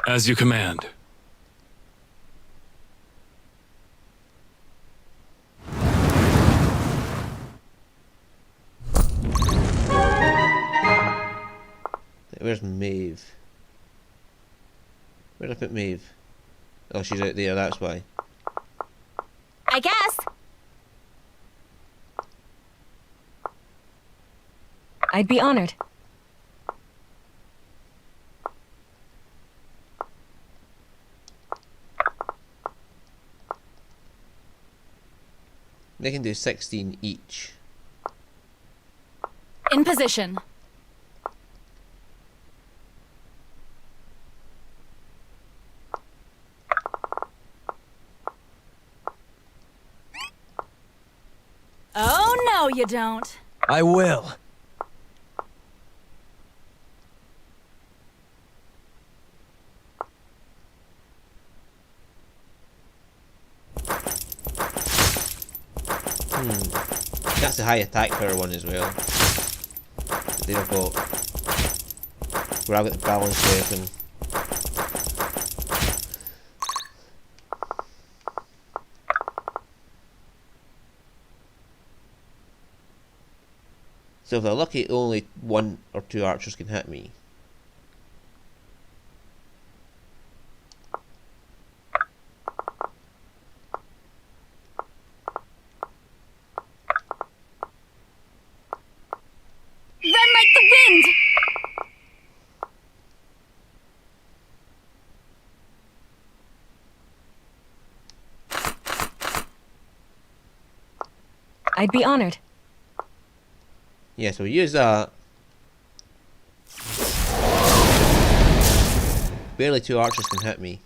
As you command. Where's Maeve? Where did I put Maeve? Oh, she's out there, that's why. I guess. I'd be honored. They can do 16 each. In position. Oh, no, you don't. I will. That's a high attack power one as well. They've got. Where I've got the balance weapon. So if they're lucky, only 1 or 2 archers can hit me. Run like the wind! I'd be honored. Yeah, so we use that. Barely 2 archers can hit me.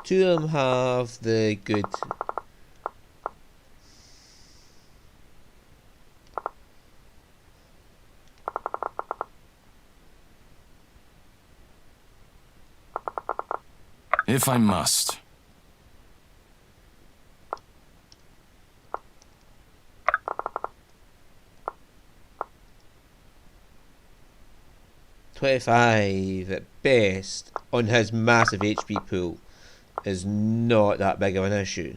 Two of them have the good. If I must. .25 at best on his massive HP pool is not that big of an issue.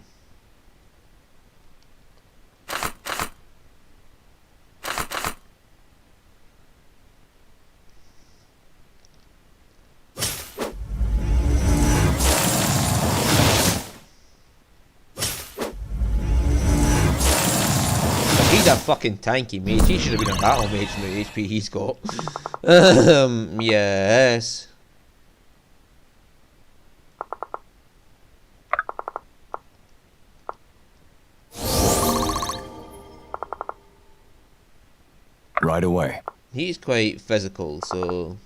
He's a fucking tanky mage. He should have been a battle mage from the HP he's got. Yes. Right away. He's quite physical, so.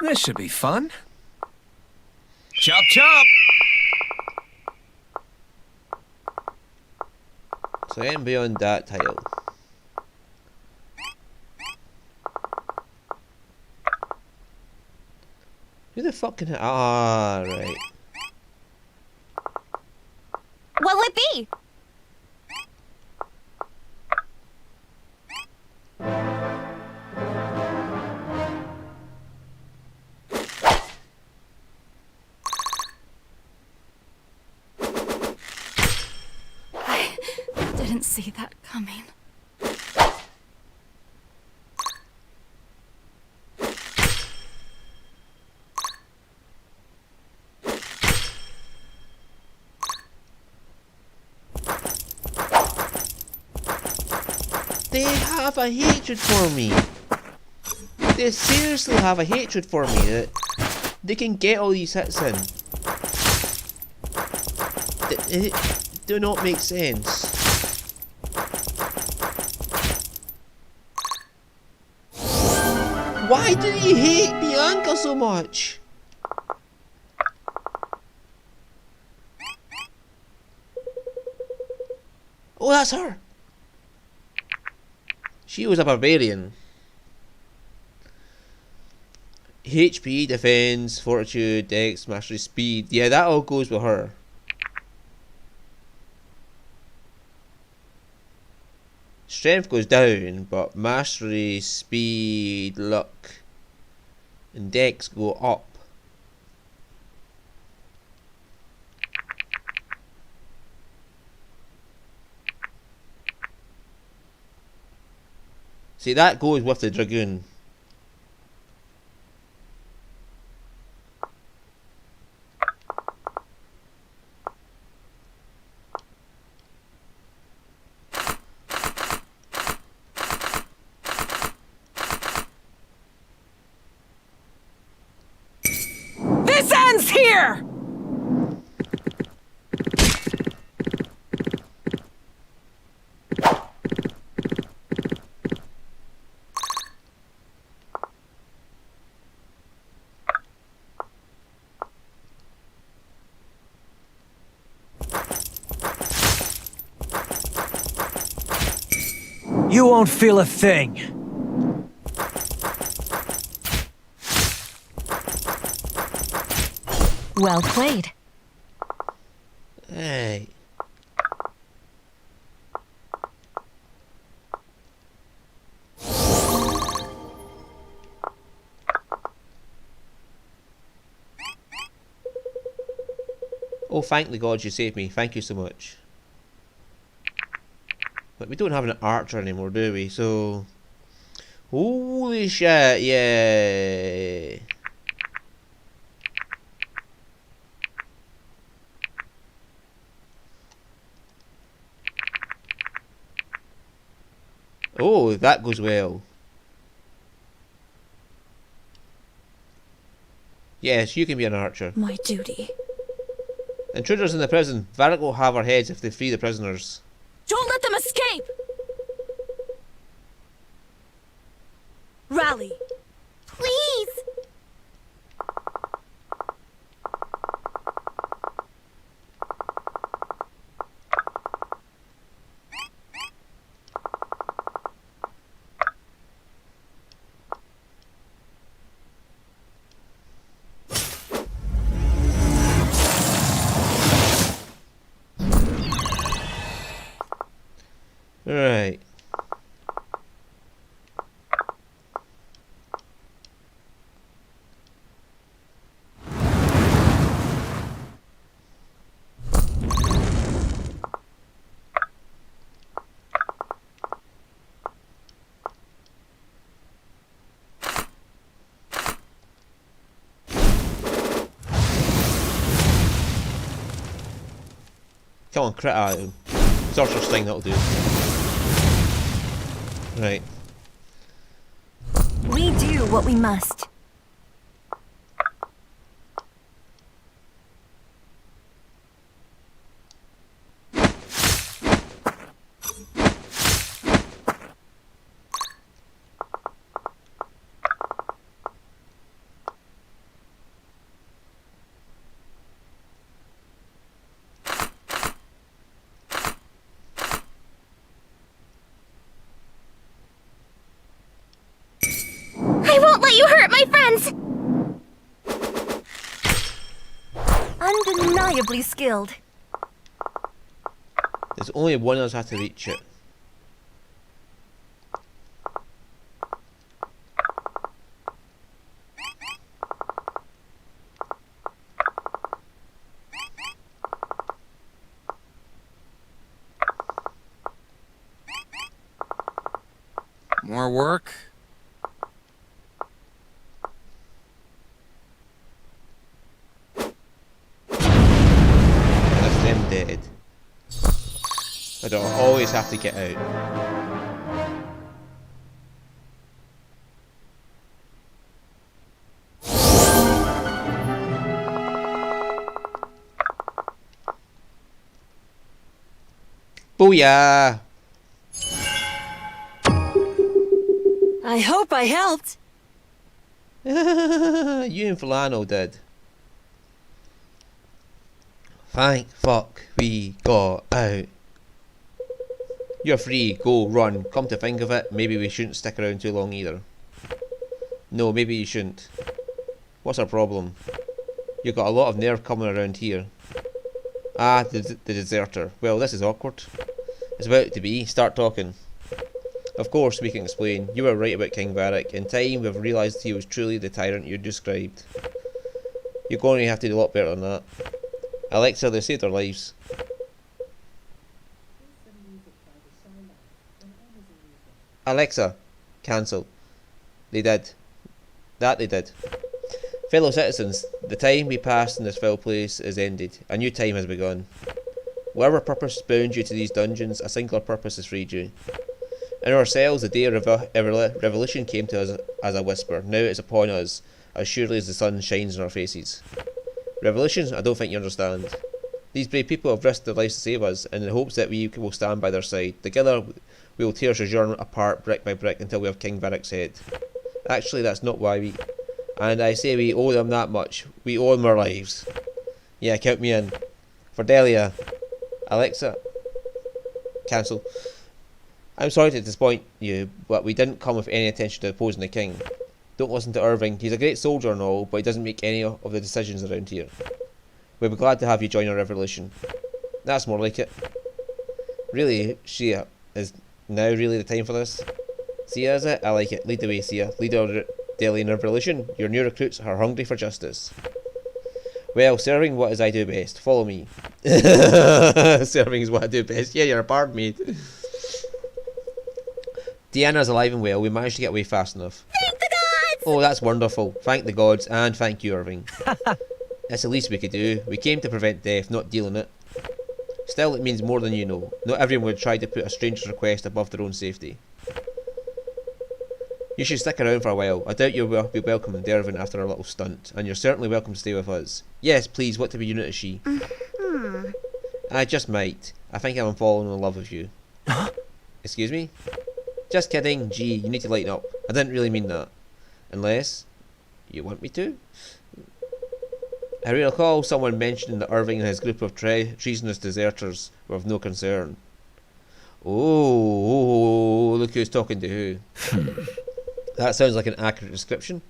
This should be fun. Chop chop! So I am beyond that tile. Who the fuck can hit? Ah, right. What will it be? I didn't see that coming. They have a hatred for me. They seriously have a hatred for me that they can get all these hits in. It do not make sense. Why do you hate Bianca so much? Oh, that's her. She was a barbarian. HP, defense, fortitude, dex, mastery, speed. Yeah, that all goes with her. strength goes down, but mastery, speed, luck, and dex go up. See, that goes with the dragoon. This ends here! You won't feel a thing. Well played. Hey. Oh, thank the gods you saved me. Thank you so much. But we don't have an archer anymore, do we? So... Holy shit, yeah. Oh, that goes well. Yes, you can be an archer. My duty. Intruders in the prison. Varric will have our heads if they free the prisoners. Don't let them escape! Rally. Please! Right. Come on, crit at him. Sorcerer's Sting, that'll do. Right. We do what we must. I won't let you hurt my friends! Undeniably skilled. There's only one of us have to reach it. More work? That's them dead. I don't always have to get out. Booyah! I hope I helped. You and Filano did. Thank fuck we got out. You're free, go, run. Come to think of it, maybe we shouldn't stick around too long either. No, maybe you shouldn't. What's our problem? You've got a lot of nerve coming around here. Ah, the deserter. Well, this is awkward. It's about to be. Start talking. Of course, we can explain. You were right about King Varric. In time, we've realised he was truly the tyrant you described. You're going to have to do a lot better than that. Alexa, they saved their lives. Alexa, cancel. They did. That they did. Fellow citizens, the time we passed in this foul place is ended. A new time has begun. Whatever purpose bound you to these dungeons, a singular purpose has freed you. In our cells, the day of revolution came to us as a whisper. Now it's upon us, as surely as the sun shines in our faces. Revolution? I don't think you understand. These brave people have risked their lives to save us, in the hopes that we will stand by their side. Together, we will tear Sojourn apart brick by brick until we have King Varric's head. Actually, that's not why we... And I say we owe them that much. We owe them our lives. Yeah, count me in. For Delia. Alexa. Cancel. I'm sorry to disappoint you, but we didn't come with any intention to opposing the king. Don't listen to Irving. He's a great soldier and all, but he doesn't make any of the decisions around here. We'll be glad to have you join our revolution. That's more like it. Really, Sia, is now really the time for this? Sia, is it? I like it. Lead the way, Sia. Lead our Delian revolution. Your new recruits are hungry for justice. Well, serving what as I do best. Follow me. Serving is what I do best. Yeah, you're a bard, mate. Deanna's alive and well. We managed to get away fast enough. Thank the gods! Oh, that's wonderful. Thank the gods, and thank you, Irving. That's the least we could do. We came to prevent death, not dealing it. Still, it means more than you know. Not everyone would try to put a stranger's request above their own safety. You should stick around for a while. I doubt you'll be welcome in Dervin after our little stunt, and you're certainly welcome to stay with us. Yes, please, what type of unit is she? I just might. I think I'm falling in love with you. Excuse me? Just kidding. Gee, you need to lighten up. I didn't really mean that. Unless you want me to? I recall someone mentioning that Irving and his group of treasonous deserters were of no concern. Oh, look who's talking to who. That sounds like an accurate description.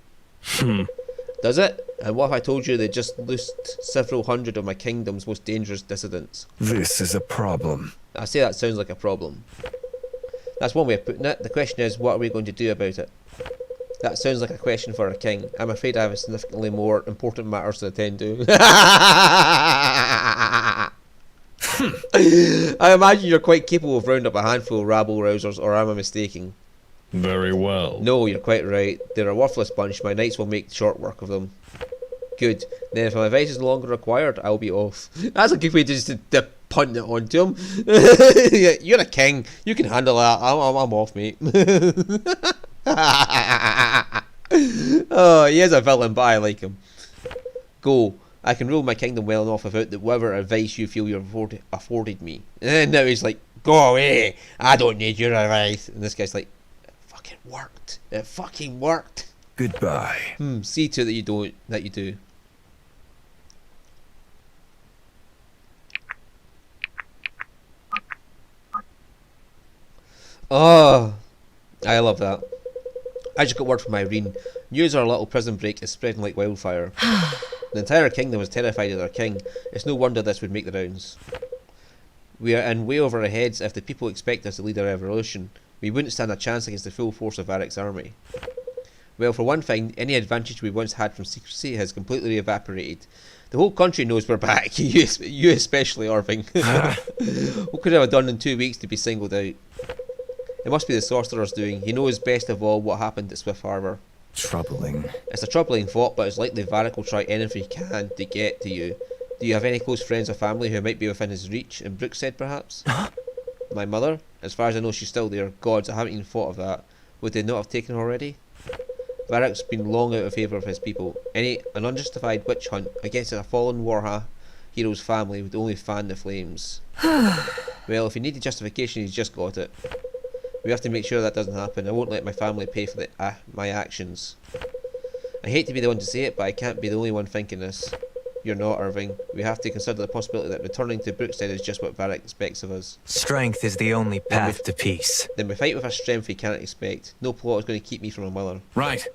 Does it? And what if I told you they just loosed several hundred of my kingdom's most dangerous dissidents? This is a problem. I say that sounds like a problem. That's one way of putting it. The question is, what are we going to do about it? That sounds like a question for a king. I'm afraid I have significantly more important matters to attend to. I imagine you're quite capable of rounding up a handful of rabble-rousers, or am I mistaken? Very well. No, you're quite right. They're a worthless bunch. My knights will make short work of them. Good. Then if my advice is no longer required, I'll be off. That's a good way to just to punt it onto him. You're a king. You can handle that. I'm off, mate. Oh, he is a villain, but I like him. Go. I can rule my kingdom well enough without whatever advice you feel you've afforded me. And now he's like, go away. I don't need your advice. And this guy's like, it fucking worked. It fucking worked. Goodbye. See to it that you don't. That you do. Oh, I love that. I just got word from Irene. News our little prison break is spreading like wildfire. The entire kingdom is terrified of their king. It's no wonder this would make the rounds. We are in way over our heads. If the people expect us to lead a revolution, we wouldn't stand a chance against the full force of Varric's army. Well, for one thing, any advantage we once had from secrecy has completely evaporated. The whole country knows we're back. You especially, Irving. What could I have done in 2 weeks to be singled out? It must be the sorcerer's doing. He knows best of all what happened at Swift Harbour. Troubling. It's a troubling thought, but it's likely Varric will try anything he can to get to you. Do you have any close friends or family who might be within his reach? In Brookside, perhaps? My mother? As far as I know, she's still there. Gods, I haven't even thought of that. Would they not have taken her already? Varric's been long out of favour of his people. An unjustified witch hunt against a fallen war hero's family would only fan the flames. Well, if he needed justification, he's just got it. We have to make sure that doesn't happen. I won't let my family pay for my actions. I hate to be the one to say it, but I can't be the only one thinking this. You're not, Irving. We have to consider the possibility that returning to Brookside is just what Varric expects of us. Strength is the only path to peace. Then we fight with a strength we cannot expect. No plot is going to keep me from my mother. Right.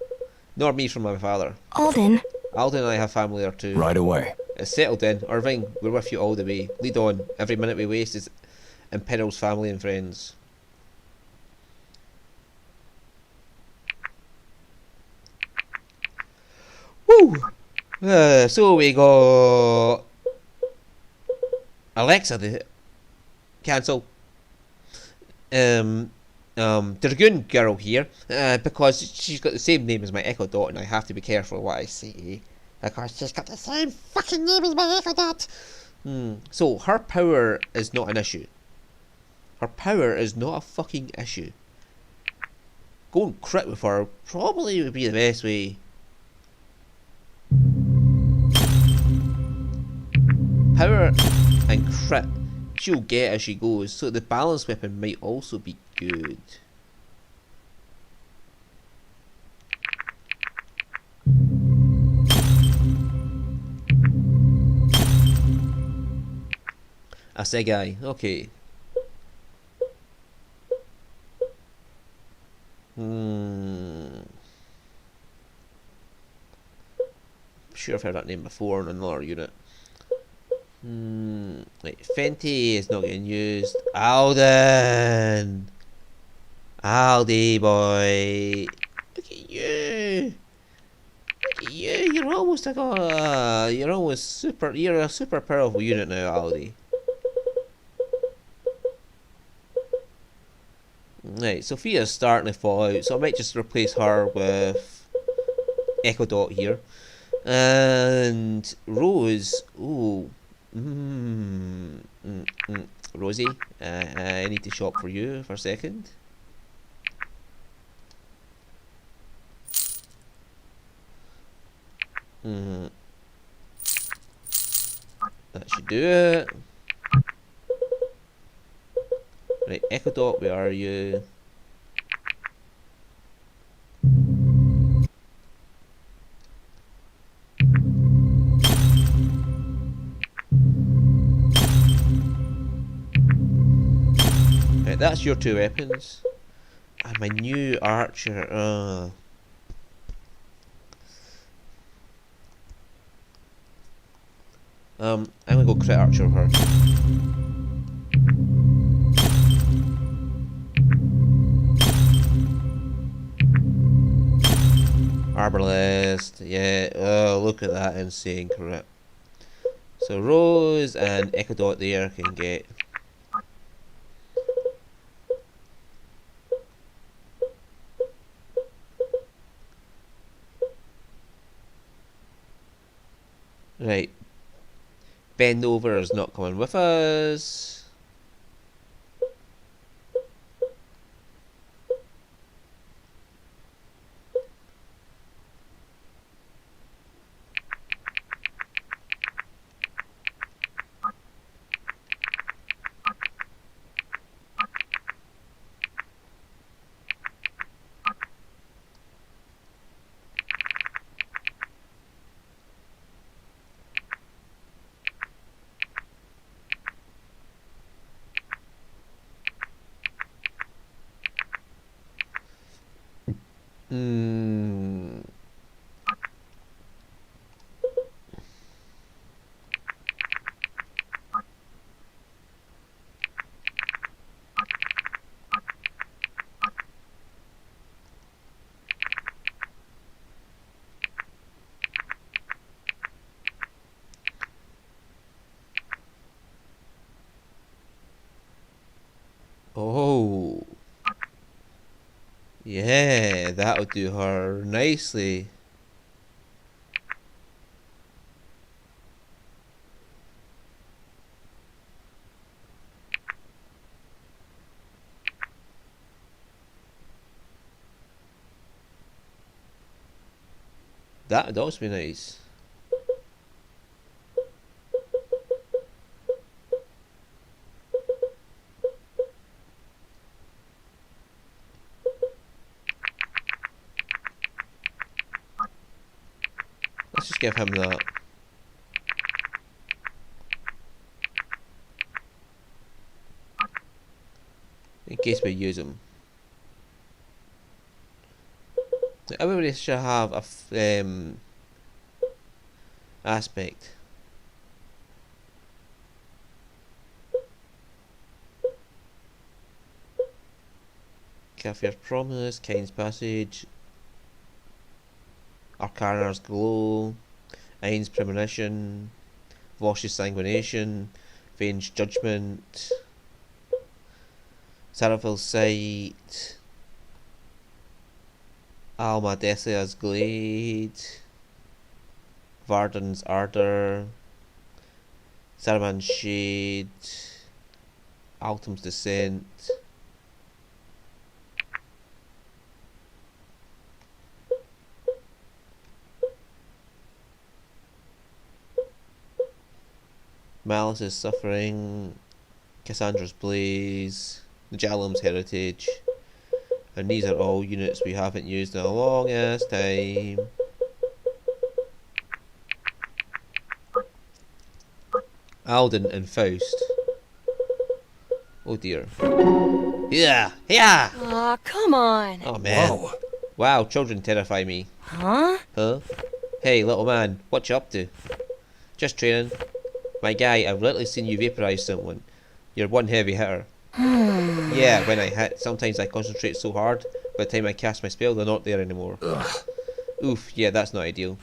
Nor me from my father. Alden. Alden and I have family there too. Right away. It's settled in. Irving, we're with you all the way. Lead on. Every minute we waste is imperils family and friends. Woo! So we got Alexa, the cancel. Dragoon girl here, because she's got the same name as my Echo Dot, and I have to be careful what I say, because she's got the same fucking name as my Echo Dot. So her power is not an issue. Her power is not a fucking issue. Going crit with her probably would be the best way. Power and crit she'll get as she goes, so the balance weapon might also be good. A Segai, okay. Sure I've heard that name before in another unit. Right, Fenty is not getting used. Alden! Aldi boy! Look at you! Look at you! You're almost like you're almost super. You're a super powerful unit now, Aldi. Right, Sophia's starting to fall out, so I might just replace her with Echo Dot here. And Rose, ooh, Rosie, I need to shop for you for a second. That should do it. Right, Echo Dot, where are you? Right, that's your two weapons. And my new archer, I'm gonna go crit archer with her. Arbalest, yeah, oh look at that insane crit. So Rose and Echo Dot there can get. Right. Bend over is not coming with us. Oh. Yeah, that'll do her nicely. That would also be nice. Let's just give him that. In case we use him. Everybody should have a aspect. Cafe's Promise, Kind's Passage. Arcana's Glow, Ain's Premonition, Vosh's Sanguination, Vane's Judgment, Seraphil's Sight, Alma Deathia's Glade, Varden's Ardour, Saraman's Shade, Altum's Descent, Malice's Suffering, Cassandra's Blaze, Najalum's Heritage, and these are all units we haven't used in a long ass time. Alden and Faust. Oh dear. Yeah! Yeah! Aw, come on. Oh man. Whoa. Wow, children terrify me. Huh? Huh? Hey, little man, what you up to? Just training. My guy, I've literally seen you vaporize someone. You're one heavy hitter. Yeah, when I hit, sometimes I concentrate so hard, by the time I cast my spell, they're not there anymore. Oof, yeah, that's not ideal.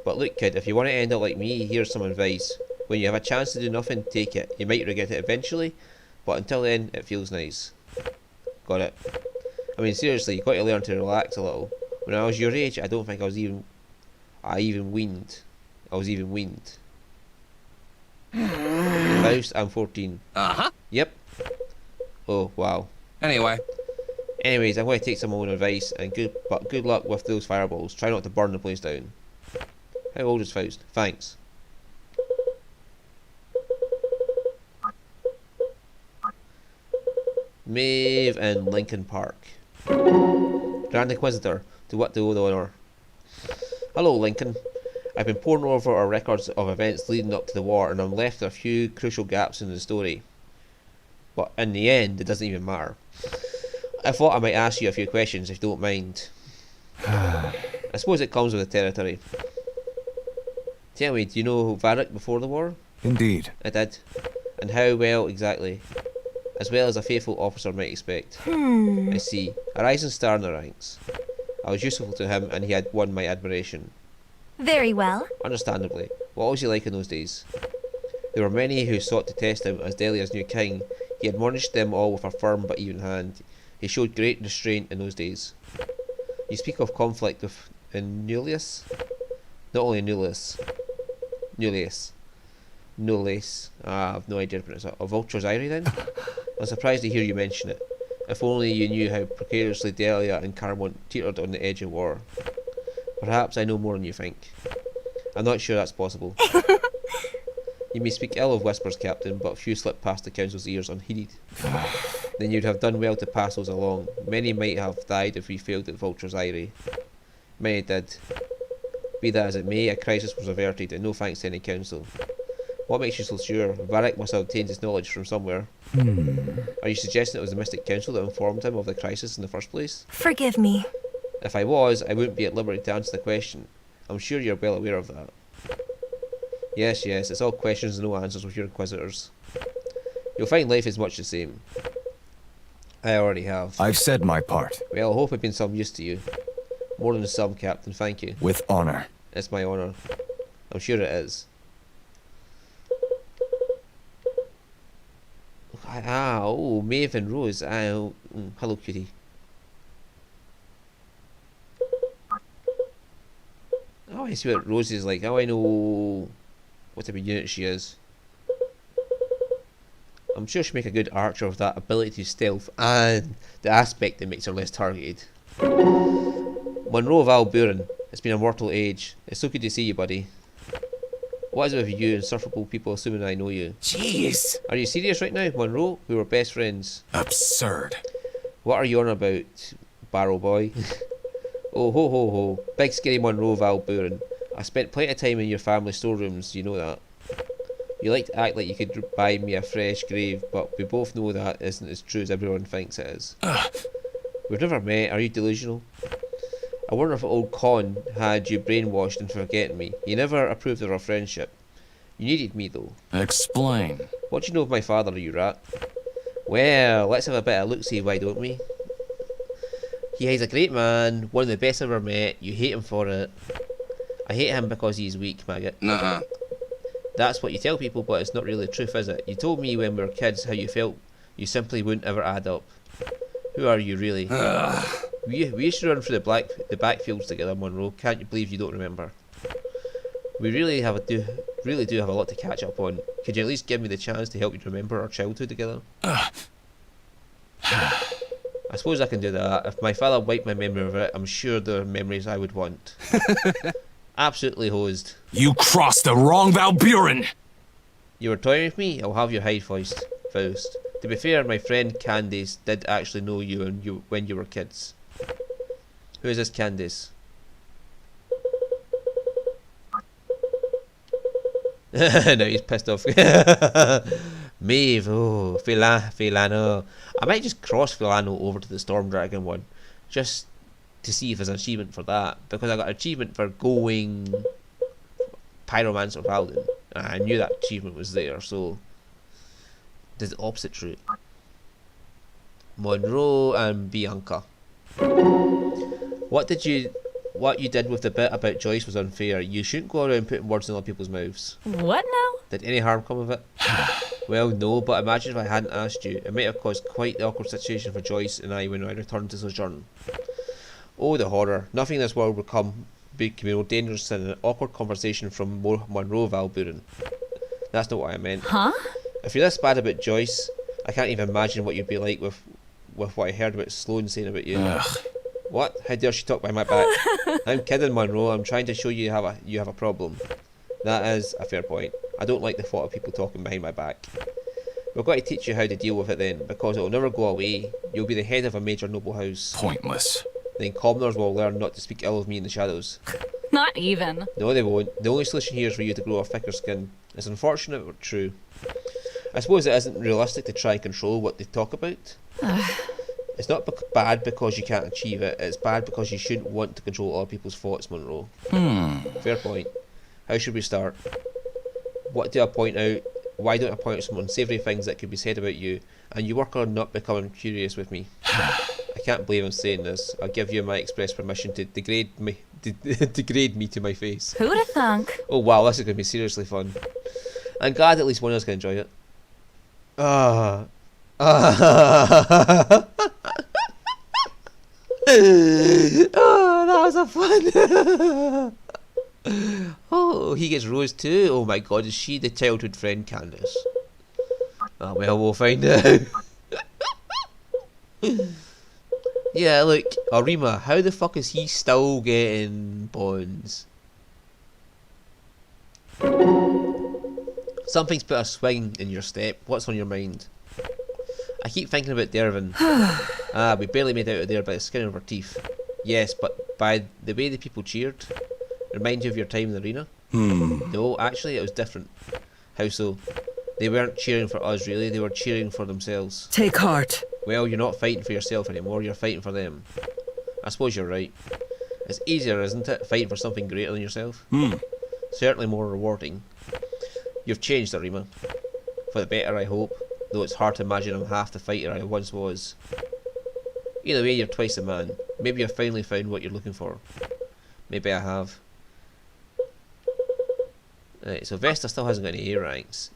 But look, kid, if you want to end up like me, here's some advice. When you have a chance to do nothing, take it. You might regret it eventually, but until then, it feels nice. Got it? I mean, seriously, you got to learn to relax a little. When I was your age, I don't think I was even weaned. Faust, I'm 14. Uh-huh. Yep. Oh, wow. Anyway, Anyways, I'm going to take some own advice, and good luck with those fireballs. Try not to burn the place down. How old is Faust? Thanks. Maeve and Lincoln Park. Grand Inquisitor, to what do the honour? Hello, Lincoln. I've been poring over our records of events leading up to the war, and I'm left with a few crucial gaps in the story. But in the end, it doesn't even matter. I thought I might ask you a few questions, if you don't mind. I suppose it comes with the territory. Tell me, do you know Varric before the war? Indeed. I did. And how well exactly? As well as a faithful officer might expect. I see. A rising star in the ranks. I was useful to him, and he had won my admiration. Very well. Understandably. What was he like in those days? There were many who sought to test him as Delia's new king. He admonished them all with a firm but even hand. He showed great restraint in those days. You speak of conflict with Nullius? Not only Nullius. I've no idea how to pronounce that. Of Vulture's Eyrie then? I'm surprised to hear you mention it. If only you knew how precariously Delia and Carmont teetered on the edge of war. Perhaps I know more than you think. I'm not sure that's possible. You may speak ill of whispers, Captain, but few slip past the Council's ears unheeded. Then you'd have done well to pass those along. Many might have died if we failed at Vulture's Eyrie. Many did. Be that as it may, a crisis was averted, and no thanks to any council. What makes you so sure? Varric must have obtained his knowledge from somewhere. Are you suggesting it was the Mystic Council that informed him of the crisis in the first place? Forgive me. If I was, I wouldn't be at liberty to answer the question. I'm sure you're well aware of that. Yes, it's all questions and no answers with your inquisitors. You'll find life is much the same. I already have. I've said my part. Well, I hope I've been some use to you. More than some, Captain, thank you. With honor. It's my honour. I'm sure it is. Maeve and Rose. Hello, cutie. Oh, I see what Rose is like. Now I know what type of unit she is. I'm sure she'll make a good archer with that ability to stealth and the aspect that makes her less targeted. Monroe Val Buren, it's been a mortal age. It's so good to see you, buddy. What is it with you insufferable people assuming I know you? jeez. Are you serious right now, Monroe? We were best friends. Absurd. What are you on about, Barrow boy? Oh, ho ho ho. Big scary Monroe Val Buren. I spent plenty of time in your family storerooms, you know that. You like to act like you could buy me a fresh grave, but we both know that isn't as true as everyone thinks it is. We've never met, are you delusional? I wonder if old Con had you brainwashed and forgetting me. He never approved of our friendship. You needed me though. Explain. What do you know of my father, you rat? Well, let's have a bit of look-see, why don't we? He's a great man, one of the best I've ever met. You hate him for it. I hate him because he's weak, maggot. Nuh-uh. That's what you tell people, but it's not really the truth, is it? You told me when we were kids how you felt. You simply wouldn't ever add up. Who are you, really? We used to run through the backfields together, Monroe. Can't you believe you don't remember? We really do have a lot to catch up on. Could you at least give me the chance to help you remember our childhood together? I suppose I can do that. If my father wiped my memory of it, I'm sure there are memories I would want. Absolutely hosed. You crossed the wrong Valburen! You were toying with me? I'll have your hide Faust. To be fair, my friend Candace did actually know you when you were kids. Who is this Candace? No, he's pissed off. Maeve, oh, Filano. I might just cross Filano over to the Storm Dragon one, just to see if there's an achievement for that, because I got an achievement for going Pyromancer Valden. I knew that achievement was there, so there's the opposite route. Monroe and Bianca. What you did with the bit about Joyce was unfair. You shouldn't go around putting words in other people's mouths. What now? Did any harm come of it? Well, no, but imagine if I hadn't asked you. It might have caused quite the awkward situation for Joyce and I when I returned to Sojourn. Oh, the horror. Nothing in this world would be more dangerous than an awkward conversation from Monroe Valburen. That's not what I meant. Huh? If you're this bad about Joyce, I can't even imagine what you'd be like with what I heard about Sloane saying about you. Ugh. What? How dare she talk behind my back? I'm kidding, Monroe. I'm trying to show you have a problem. That is a fair point. I don't like the thought of people talking behind my back. We're going to teach you how to deal with it then, because it will never go away. You'll be the head of a major noble house. Pointless. Then commoners will learn not to speak ill of me in the shadows. Not even. No, they won't. The only solution here is for you to grow a thicker skin. It's unfortunate but true. I suppose it isn't realistic to try and control what they talk about. It's not bad because you can't achieve it. It's bad because you shouldn't want to control other people's thoughts, Monroe. Fair point. How should we start? What do I point out? Why don't I point out some unsavoury things that could be said about you, and you work on not becoming curious with me? I can't believe I'm saying this. I'll give you my express permission to degrade me to my face. Who'd have thunk? Oh wow, this is going to be seriously fun. I'm glad at least one of us can enjoy it. Oh, that was a fun. Oh, he gets Rose too. Oh my god, is she the childhood friend Candace? Oh well, we'll find out. Yeah, look, Arima, how the fuck is he still getting bonds? Something's put a swing in your step. What's on your mind? I keep thinking about Dervin. We barely made out of there by the skin of our teeth. Yes, but by the way the people cheered. Remind you of your time in the arena? No, actually it was different. How so? They weren't cheering for us really, they were cheering for themselves. Take heart. Well, you're not fighting for yourself anymore, you're fighting for them. I suppose you're right. It's easier, isn't it, fighting for something greater than yourself? Certainly more rewarding. You've changed, Arima. For the better, I hope. Though it's hard to imagine I'm half the fighter I once was. Either way, you're twice a man. Maybe you've finally found what you're looking for. Maybe I have. Right, so Vesta still hasn't got any A ranks.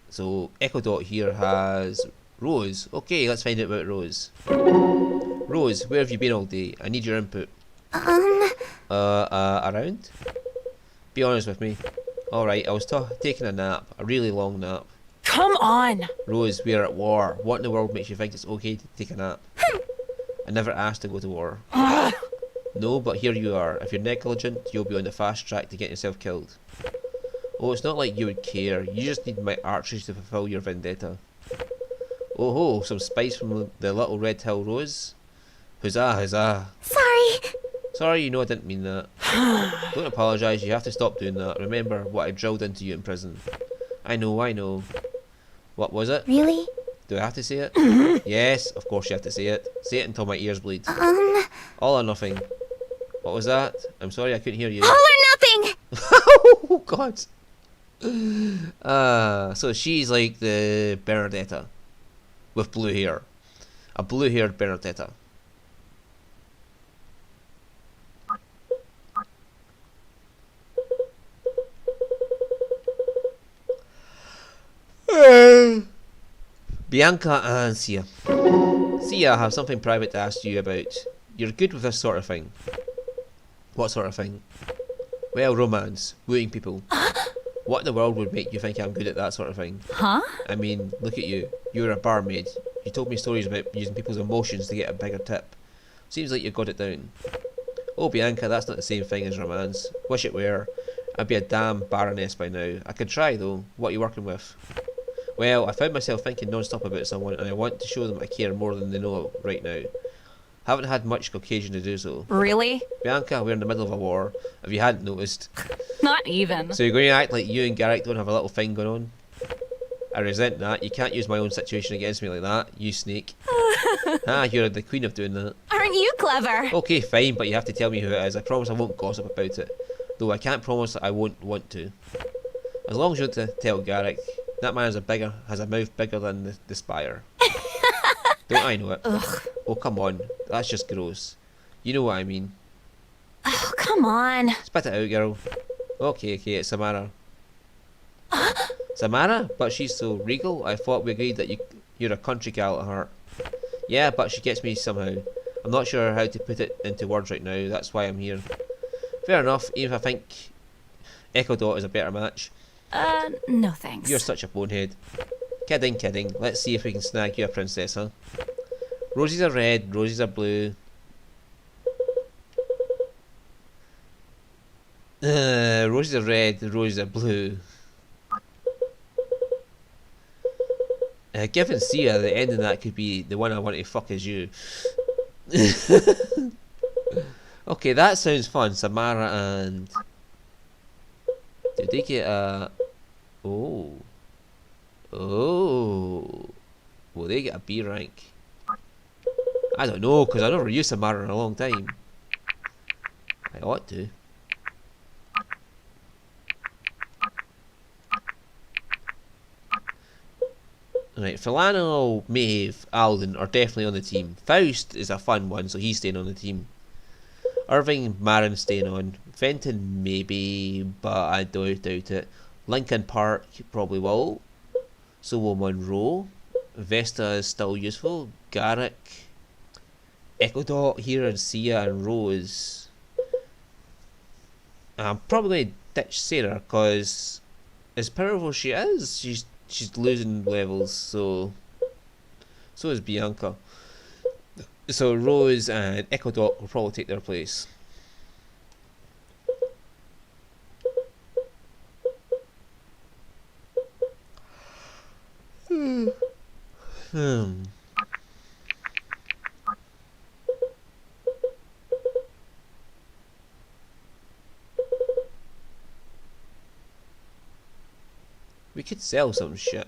So Echo Dot here has Rose. Okay, let's find out about Rose. Rose, where have you been all day? I need your input. Around? Be honest with me. Alright, I was taking a nap. A really long nap. Come on! Rose, we are at war. What in the world makes you think it's okay to take a nap? I never asked to go to war. No, but here you are. If you're negligent, you'll be on the fast track to get yourself killed. Oh, it's not like you would care. You just need my archers to fulfill your vendetta. Oh ho, some spice from the little Red Hill Rose. Huzzah, huzzah. Sorry, you know I didn't mean that. Don't apologise, you have to stop doing that. Remember what I drilled into you in prison. I know. What was it? Really? Do I have to say it? Yes, of course you have to say it. Say it until my ears bleed. All or nothing. What was that? I'm sorry I couldn't hear you. All or nothing! Oh god. So she's like the Bernadetta with blue hair. A blue haired Bernadetta. Bianca and Sia. Sia, I have something private to ask you about. You're good with this sort of thing. What sort of thing? Well, romance, wooing people. What in the world would make you think I'm good at that sort of thing? Huh? I mean, look at you. You're a barmaid. You told me stories about using people's emotions to get a bigger tip. Seems like you got it down. Oh, Bianca, that's not the same thing as romance. Wish it were. I'd be a damn baroness by now. I could try, though. What are you working with? Well, I found myself thinking non-stop about someone, and I want to show them I care more than they know right now. Haven't had much occasion to do so. Really? Bianca, we're in the middle of a war, if you hadn't noticed. Not even. So you're going to act like you and Garrick don't have a little thing going on? I resent that. You can't use my own situation against me like that, you snake. You're the queen of doing that. Aren't you clever? Okay, fine, but you have to tell me who it is. I promise I won't gossip about it. Though I can't promise that I won't want to. As long as you want to tell Garrick, that man has a mouth bigger than the spire. Don't I know it? Ugh. Oh, come on. That's just gross. You know what I mean. Oh, come on. Spit it out, girl. Okay, it's Samara. Samara? But she's so regal. I thought we agreed that you're a country gal at heart. Yeah, but she gets me somehow. I'm not sure how to put it into words right now. That's why I'm here. Fair enough, even if I think Echo Dot is a better match. No thanks. You're such a bonehead. Kidding. Let's see if we can snag you a princess, huh? Roses are red, roses are blue. Roses are red, roses are blue. Given Sia, the end of that could be the one I want to fuck is you. Okay, that sounds fun. Samara and... Did they get a... Oh. Will they get a B rank? I don't know, because I never used Samara in a long time. I ought to. Right, Philano, Maeve, Alden are definitely on the team. Faust is a fun one, so he's staying on the team. Irving, Marin staying on. Fenton maybe, but I doubt it. Lincoln Park probably will. So will Monroe. Vesta is still useful. Garrick. Echo Dot here and Sia and Rose. I'm probably going to ditch Sarah because as powerful as she is, she's losing levels, so is Bianca. So Rose and Echo Dot will probably take their place. We could sell some shit.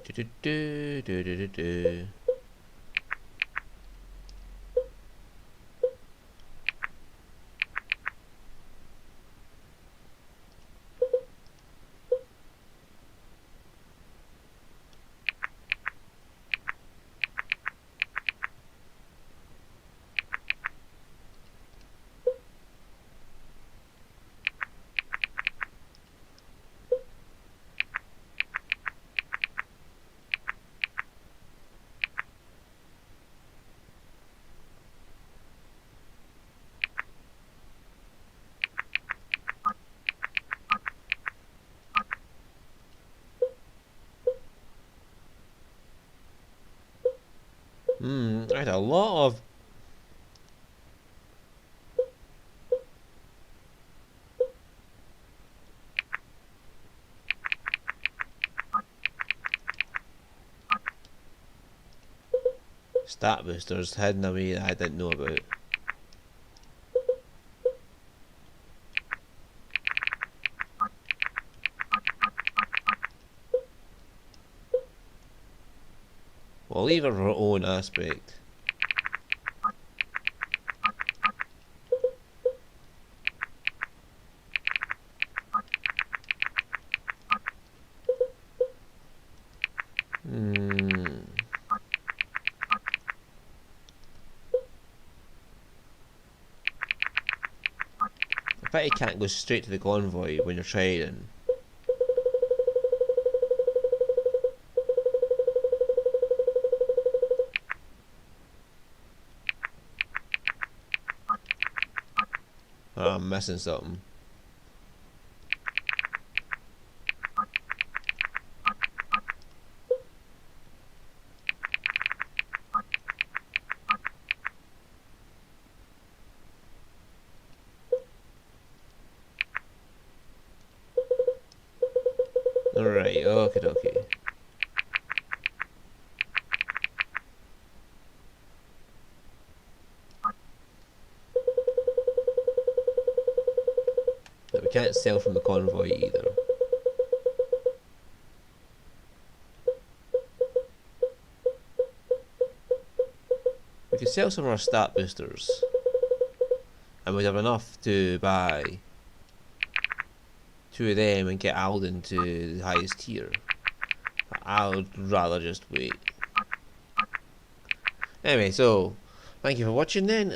Do, do, do, do, do, do. I had a lot of stat boosters hidden away that I didn't know about. We'll leave her her own aspect. I bet you can't go straight to the convoy when you're trading. Oh, I'm missing something. Alright, okay, okay. But we can't sell from the convoy either. We could sell some of our stat boosters, and we'd have enough to buy 2 of them and get Alden to the highest tier. I would rather just wait. Anyway, so thank you for watching then.